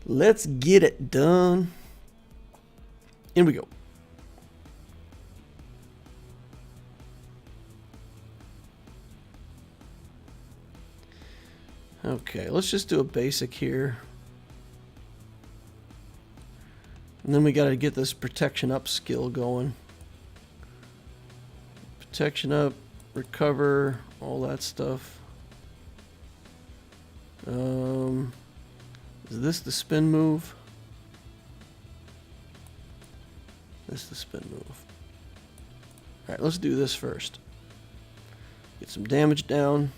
Let's get it done. In we go. Okay, let's just do a basic here. And then we got to get this protection up skill going. Protection up, recover, all that stuff. Is this the spin move? This is the spin move. Alright, let's do this first. Get some damage down.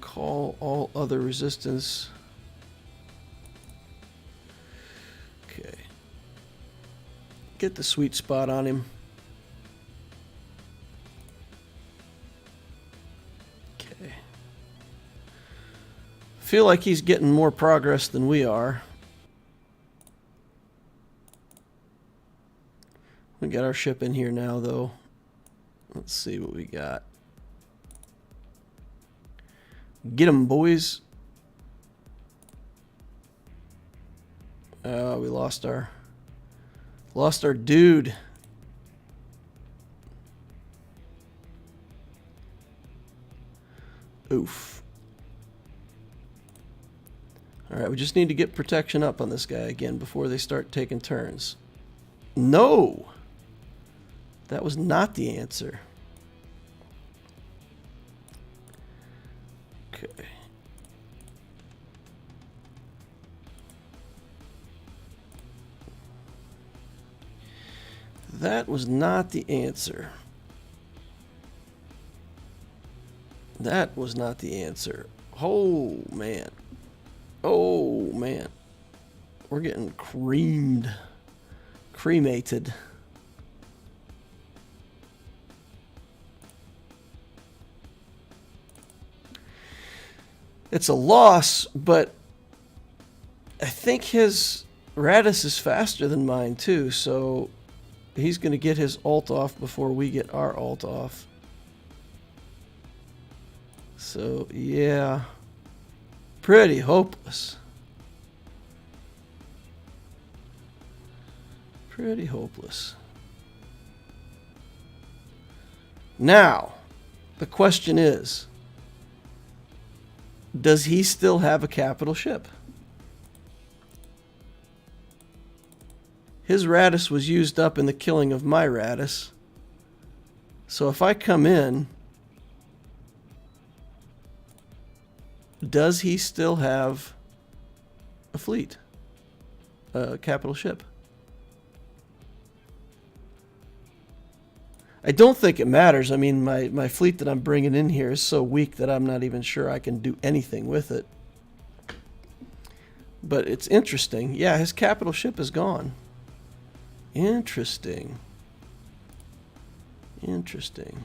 Call all other resistance. Okay. Get the sweet spot on him. Okay. Feel like he's getting more progress than we are. We got our ship in here now, though. Let's see what we got. Get 'em, boys. We lost our dude. Oof. Alright, we just need to get protection up on this guy again before they start taking turns. No! That was not the answer. Okay. That was not the answer. That was not the answer. Oh, man. Oh, man. We're getting creamed. Cremated. It's a loss, but I think his Radis is faster than mine too, so he's going to get his ult off before we get our ult off. So, yeah. Pretty hopeless. Pretty hopeless. Now, the question is, does he still have a capital ship? His Radis was used up in the killing of my Radis. So if I come in, does he still have a fleet? A capital ship? I don't think it matters. I mean, my fleet that I'm bringing in here is so weak that I'm not even sure I can do anything with it. But it's interesting. Yeah, his capital ship is gone. Interesting. Interesting.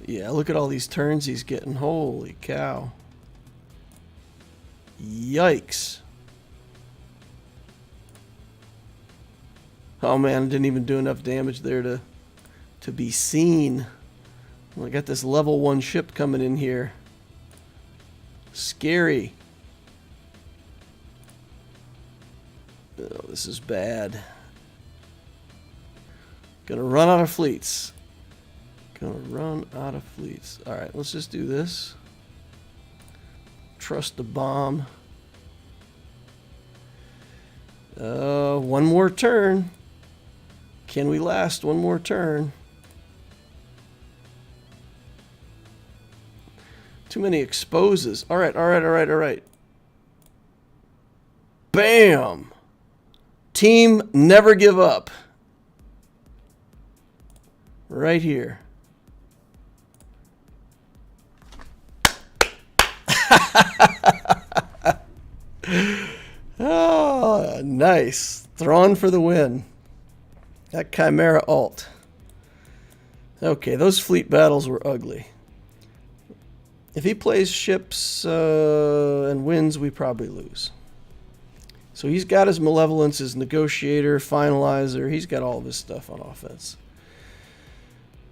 Yeah, look at all these turns he's getting. Holy cow. Yikes. Oh man, I didn't even do enough damage there to be seen. Well, I got this level 1 ship coming in here. Scary. Oh, this is bad. Gonna run out of fleets. Gonna run out of fleets. All right, let's just do this. Trust the bomb. One more turn. Can we last one more turn? Too many exposes. All right, all right, all right, all right. Bam! Team never give up. Right here. Oh, nice. Thrawn for the win. That Chimera alt. Okay, those fleet battles were ugly. If he plays ships and wins, we probably lose. So he's got his malevolence, his negotiator, finalizer. He's got all of his stuff on offense.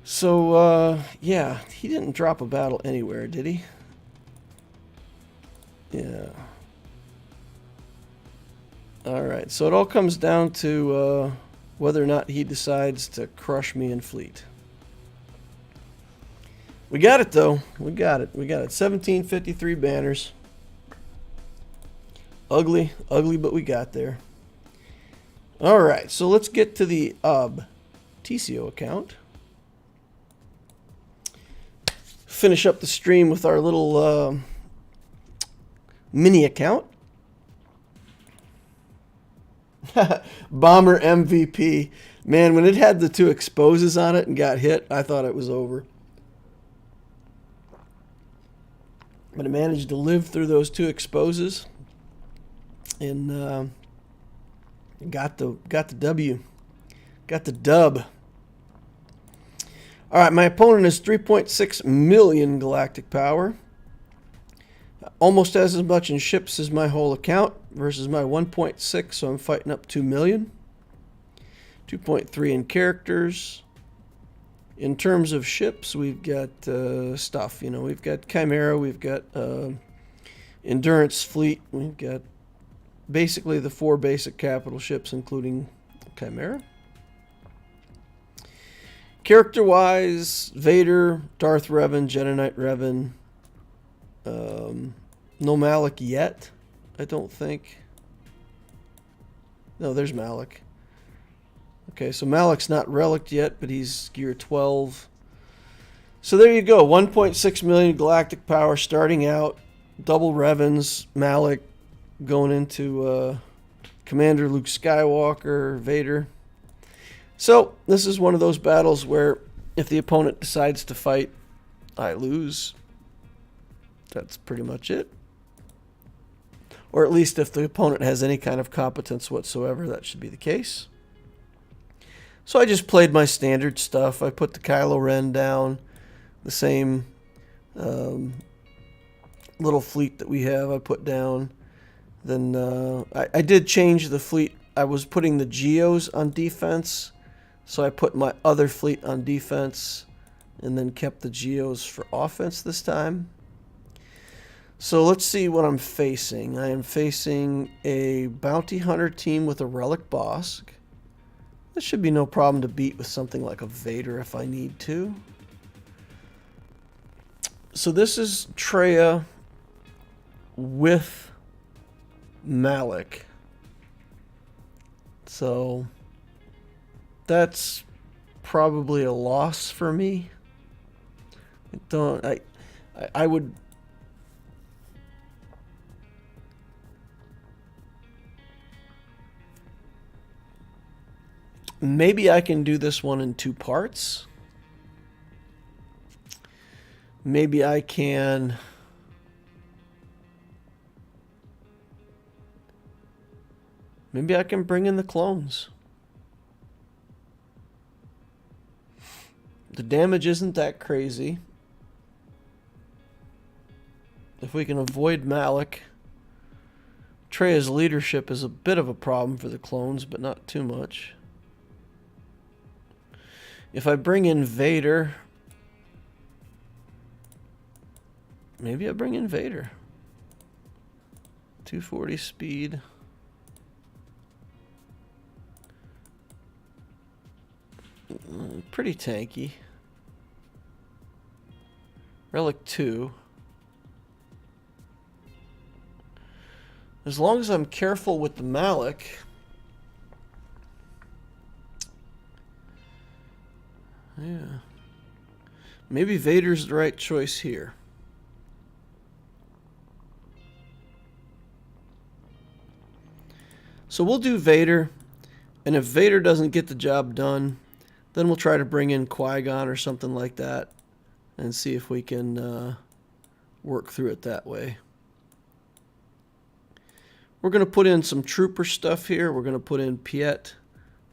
So, yeah, he didn't drop a battle anywhere, did he? Yeah. All right, so it all comes down to whether or not he decides to crush me in fleet. We got it, though. We got it. We got it. 1753 banners. Ugly, ugly, but we got there. All right, so let's get to the TCO account. Finish up the stream with our little mini account. Bomber MVP. Man, when it had the 2 exposes on it and got hit, I thought it was over. But I managed to live through those 2 exposes and got the W. Got the dub. All right, my opponent is 3.6 million galactic power. Almost as much in ships as my whole account versus my 1.6, so I'm fighting up 2 million. 2.3 in characters. In terms of ships, we've got stuff. You know, we've got Chimera, we've got Endurance Fleet, we've got basically the 4 basic capital ships, including Chimera. Character-wise, Vader, Darth Revan, Jedi Knight Revan. No Malak yet, I don't think. No, there's Malak. Okay, so Malak's not relicked yet, but he's gear 12. So there you go, 1.6 million galactic power starting out. Double Revans, Malak going into Commander Luke Skywalker, Vader. So this is one of those battles where if the opponent decides to fight, I lose. That's pretty much it. Or at least if the opponent has any kind of competence whatsoever, that should be the case. So I just played my standard stuff. I put the Kylo Ren down, the same little fleet that we have I put down. Then I did change the fleet. I was putting the Geos on defense, so I put my other fleet on defense and then kept the Geos for offense this time. So let's see what I'm facing. I am facing a bounty hunter team with a relic boss. This should be no problem to beat with something like a Vader if I need to. So this is Traya with Malak. So that's probably a loss for me. I would. Maybe I can do this one in 2 parts. Maybe I can. Maybe I can bring in the clones. The damage isn't that crazy. If we can avoid Malak. Traya's leadership is a bit of a problem for the clones, but not too much. If I bring in Vader, maybe I bring in Vader. 240 speed. Pretty tanky. Relic 2. As long as I'm careful with the Malak. Yeah. Maybe Vader's the right choice here. So we'll do Vader. And if Vader doesn't get the job done, then we'll try to bring in Qui-Gon or something like that. And see if we can work through it that way. We're going to put in some trooper stuff here. We're going to put in Piet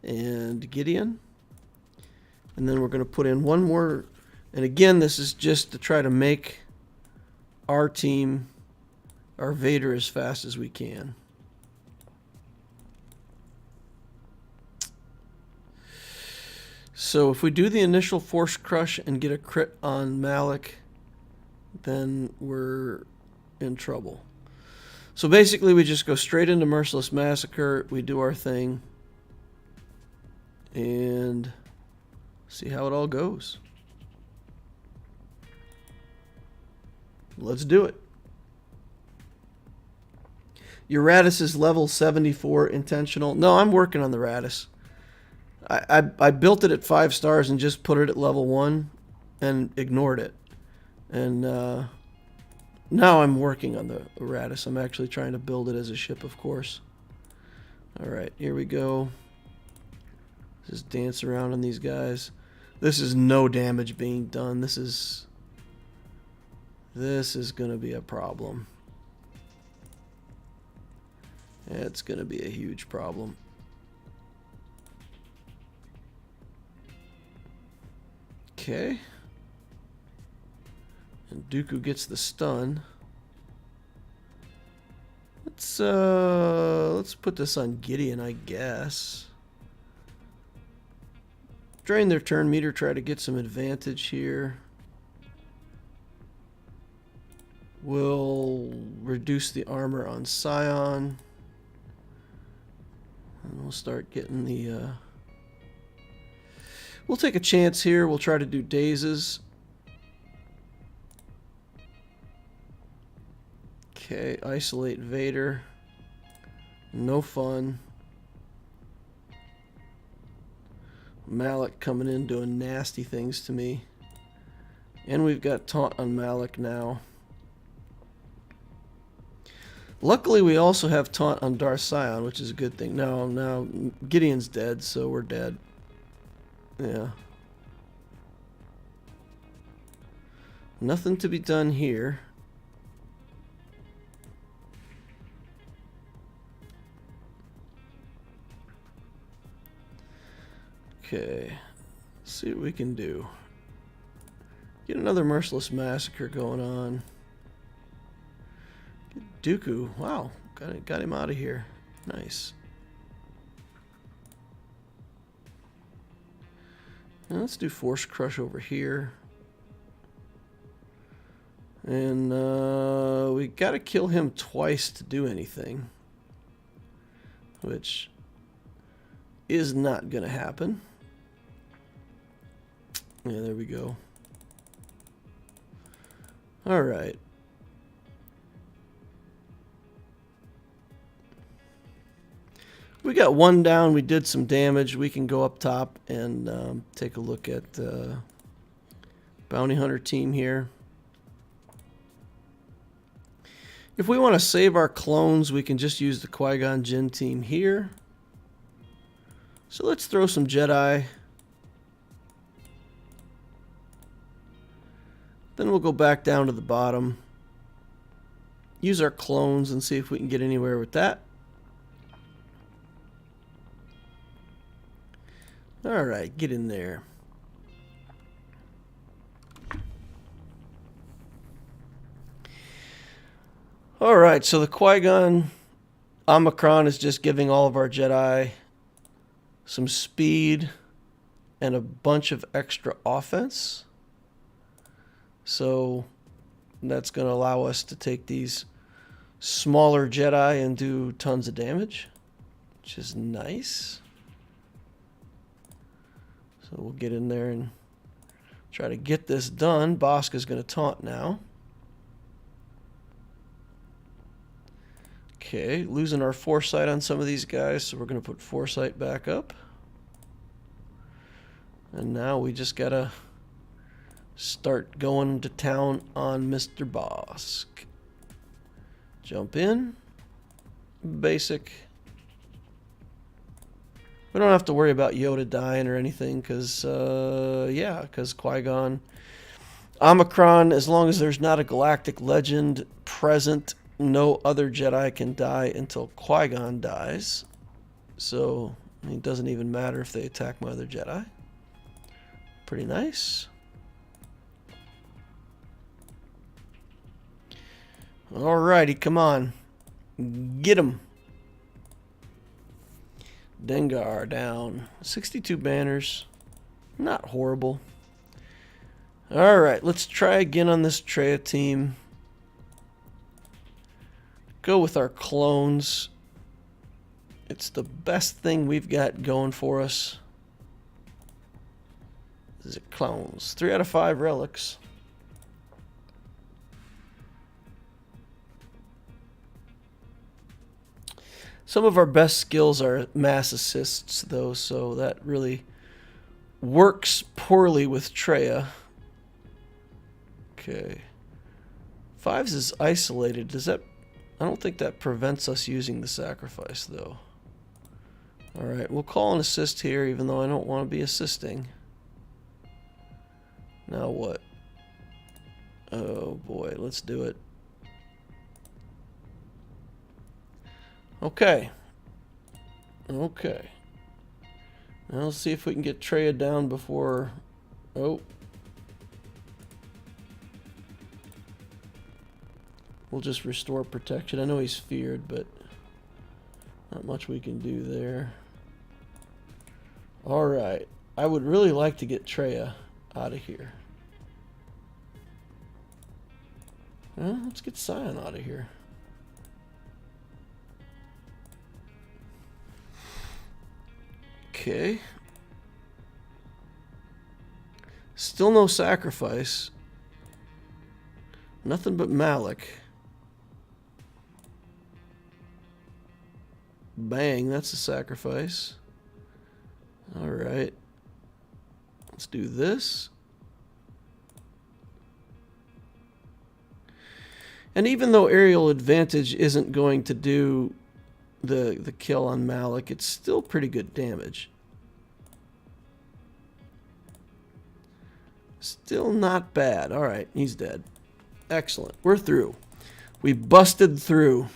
and Gideon. And then we're going to put in one more. And again, this is just to try to make our team, our Vader, as fast as we can. So if we do the initial Force Crush and get a crit on Malak, then we're in trouble. So basically we just go straight into Merciless Massacre, we do our thing, and see how it all goes. Let's do it. Your Radis is level 74 intentional. No, I'm working on the Radis. I built it at 5 stars and just put it at level 1 and ignored it. And now I'm working on the Radis. I'm actually trying to build it as a ship, of course. Alright, here we go. Just dance around on these guys. This is no damage being done. This is going to be a problem. It's going to be a huge problem. Okay. And Dooku gets the stun. Let's put this on Gideon, I guess. Drain their turn meter, try to get some advantage here. We'll reduce the armor on Scion. And we'll start getting the... We'll take a chance here. We'll try to do dazes. Okay, isolate Vader. No fun. Malak coming in doing nasty things to me. And we've got taunt on Malak now. Luckily, we also have taunt on Darth Sion, which is a good thing. Now Gideon's dead, so we're dead. Yeah. Nothing to be done here. Okay. Let's see what we can do. Get another Merciless Massacre going on. Get Dooku. Wow. Got him out of here. Nice. Now let's do Force Crush over here. And we got to kill him twice to do anything. Which is not going to happen. Yeah, there we go. Alright. We got one down. We did some damage. We can go up top and take a look at Bounty Hunter team here. If we want to save our clones, we can just use the Qui-Gon Jinn team here. So let's throw some Jedi. Then we'll go back down to the bottom. Use our clones and see if we can get anywhere with that. Alright, get in there. Alright, so the Qui-Gon Omicron is just giving all of our Jedi some speed and a bunch of extra offense. So that's going to allow us to take these smaller Jedi and do tons of damage, which is nice. So we'll get in there and Try to get this done. Bosca's going to taunt now. Okay, losing our foresight on some of these guys, so we're going to put foresight back up. And now we just got to start going to town on Mr. Bosk. Jump in. Basic. We don't have to worry about Yoda dying or anything, because, yeah, because Qui-Gon. Omicron, as long as there's not a Galactic Legend present, no other Jedi can die until Qui-Gon dies. So, it doesn't even matter if they attack my other Jedi. Pretty nice. Alrighty, come on. Get him. Dengar down. 62 banners. Not horrible. Alright, let's try again on this Traya team. Go with our clones. It's the best thing we've got going for us. Is it clones? 3 out of 5 relics. Some of our best skills are mass assists, though, so that really works poorly with Traya. Okay. 5s is isolated. Does that... I don't think that prevents us using the sacrifice, though. Alright, we'll call an assist here, even though I don't want to be assisting. Now what? Oh boy, let's do it. Okay. Okay. Now let's see if we can get Traya down before... Oh. We'll just restore protection. I know he's feared, but not much we can do there. Alright. I would really like to get Traya out of here. Well, let's get Scion out of here. Okay. Still no sacrifice. Nothing but Malik. Bang, that's a sacrifice. Alright. Let's do this. And even though aerial advantage isn't going to do the kill on Malik, it's still pretty good damage. Still not bad. Alright, he's dead. Excellent. We're through. We busted through.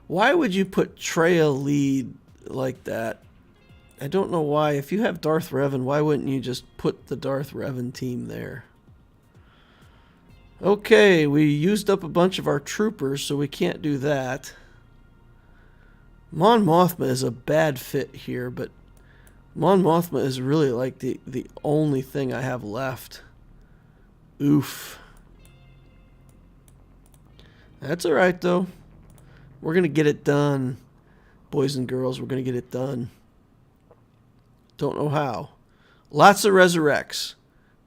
Why would you put Traya lead like that? I don't know why. If you have Darth Revan, why wouldn't you just put the Darth Revan team there? Okay, we used up a bunch of our troopers, so we can't do that. Mon Mothma is a bad fit here, but Mon Mothma is really like the only thing I have left. Oof. That's alright, though. We're going to get it done. Boys and girls, we're going to get it done. Don't know how. Lots of resurrects.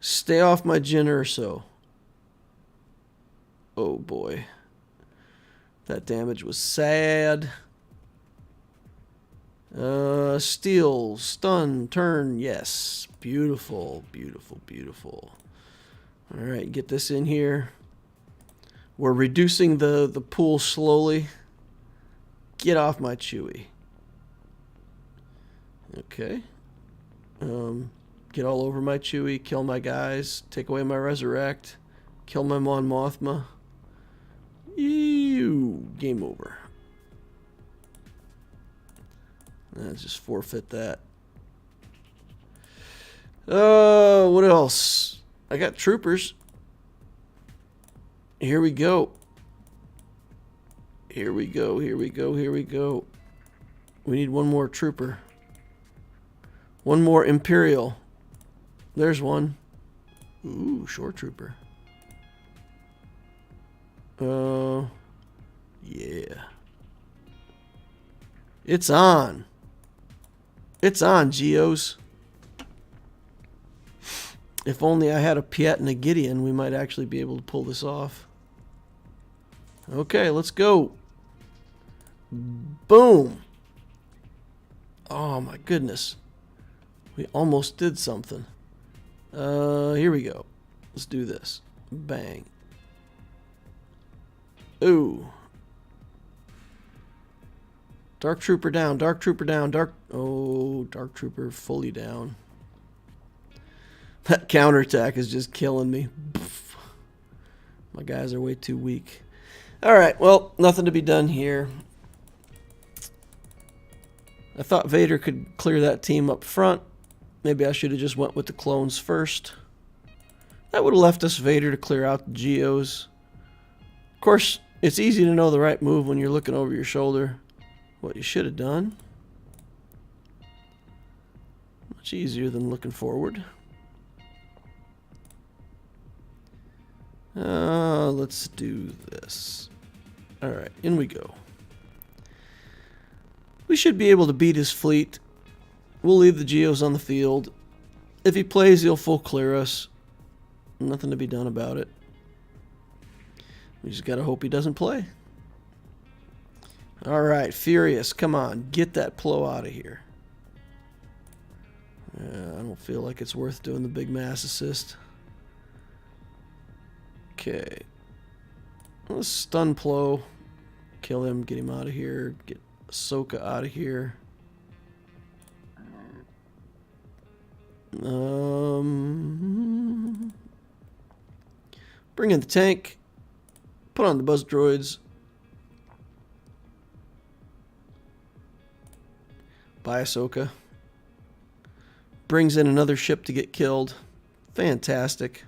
Stay off my Jyn Erso. Oh boy. That damage was sad. Steal, stun, turn, yes. Beautiful, beautiful, beautiful. Alright, get this in here. We're reducing the pool slowly. Get off my Chewie. Okay. Get all over my Chewie, kill my guys, take away my resurrect, kill my Mon Mothma. Ew, game over. Let's just forfeit that. What else? I got troopers. Here we go. Here we go, here we go, here we go. We need one more trooper. One more Imperial. There's one. Ooh, shore trooper. Yeah. It's on. It's on, Geos. If only I had a Piet and a Gideon, we might actually be able to pull this off. Okay, let's go. Boom. Oh my goodness. We almost did something. Here we go. Let's do this. Bang. Ooh. Dark Trooper down, Dark Trooper down, Oh, Dark Trooper fully down. That counterattack is just killing me. My guys are way too weak. Alright, well, nothing to be done here. I thought Vader could clear that team up front. Maybe I should have just went with the clones first. That would have left us Vader to clear out the Geos. Of course, it's easy to know the right move when you're looking over your shoulder. What you should have done. Much easier than looking forward. Let's do this. Alright, in we go. We should be able to beat his fleet. We'll leave the Geos on the field. If he plays, he'll full clear us. Nothing to be done about it. We just gotta hope he doesn't play. Alright, Furious, come on. Get that Plo out of here. I don't feel like it's worth doing the big mass assist. Okay. Let's stun Plo. Kill him, get him out of here. Get Ahsoka out of here. Bring in the tank. Put on the buzz droids. By Ahsoka. Brings in another ship to get killed. Fantastic.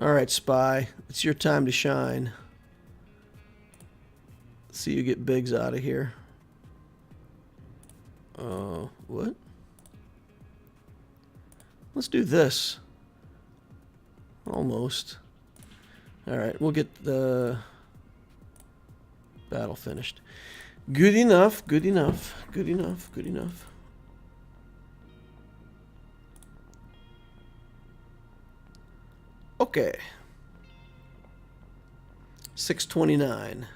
Alright, Spy. It's your time to shine. See you get Biggs out of here. What? Let's do this. Almost. Alright, we'll get the battle finished. Good enough, good enough, good enough, good enough. Okay. 629.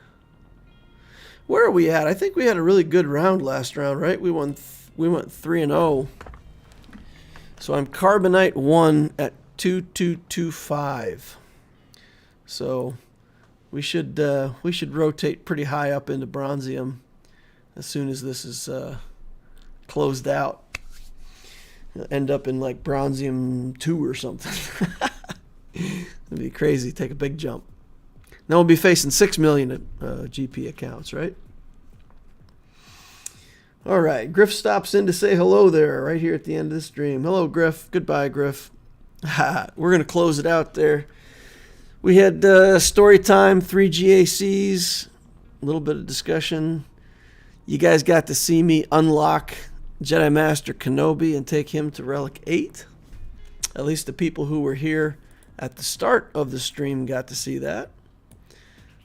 Where are we at? I think we had a really good round last round, right? We went 3-0. So I'm Carbonite 1 at 2225. So we should rotate pretty high up into Bronzium as soon as this is closed out. We'll end up in like Bronzium 2 or something. It'd be crazy. Take a big jump. Now we'll be facing 6 million GP accounts, right? All right. Griff stops in to say hello there right here at the end of the stream. Hello, Griff. Goodbye, Griff. We're going to close it out there. We had story time, 3 GACs, a little bit of discussion. You guys got to see me unlock Jedi Master Kenobi and take him to Relic 8. At least the people who were here at the start of the stream got to see that.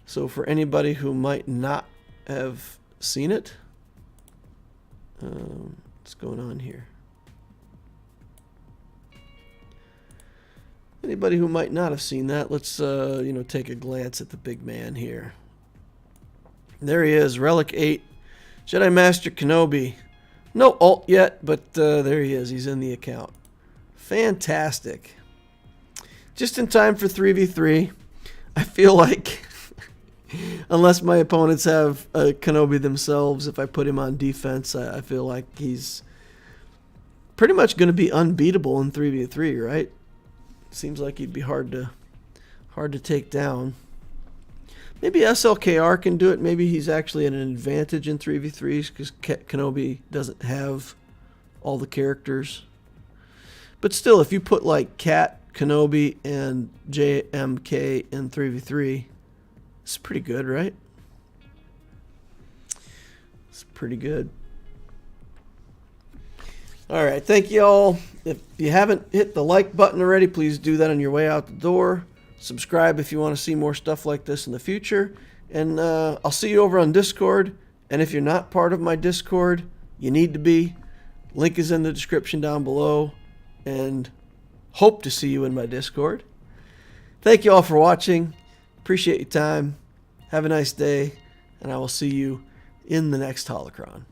So for anybody who might not have seen it, what's going on here? Anybody who might not have seen that, let's take a glance at the big man here. There he is, Relic 8, Jedi Master Kenobi. No alt yet, but there he is. He's in the account. Fantastic. Just in time for 3v3. I feel like, unless my opponents have Kenobi themselves, if I put him on defense, I feel like he's pretty much going to be unbeatable in 3v3, right? Seems like he'd be hard to take down. Maybe SLKR can do it. Maybe he's actually at an advantage in 3v3s because Kenobi doesn't have all the characters. But still, if you put like Cat, Kenobi, and JMK in 3v3, it's pretty good, right? It's pretty good. All right, thank you all. If you haven't hit the like button already, please do that on your way out the door. Subscribe if you want to see more stuff like this in the future. And I'll see you over on Discord. And if you're not part of my Discord, you need to be. Link is in the description down below, and hope to see you in my Discord. Thank you all for watching. Appreciate your time. Have a nice day, and I will see you in the next Holocron.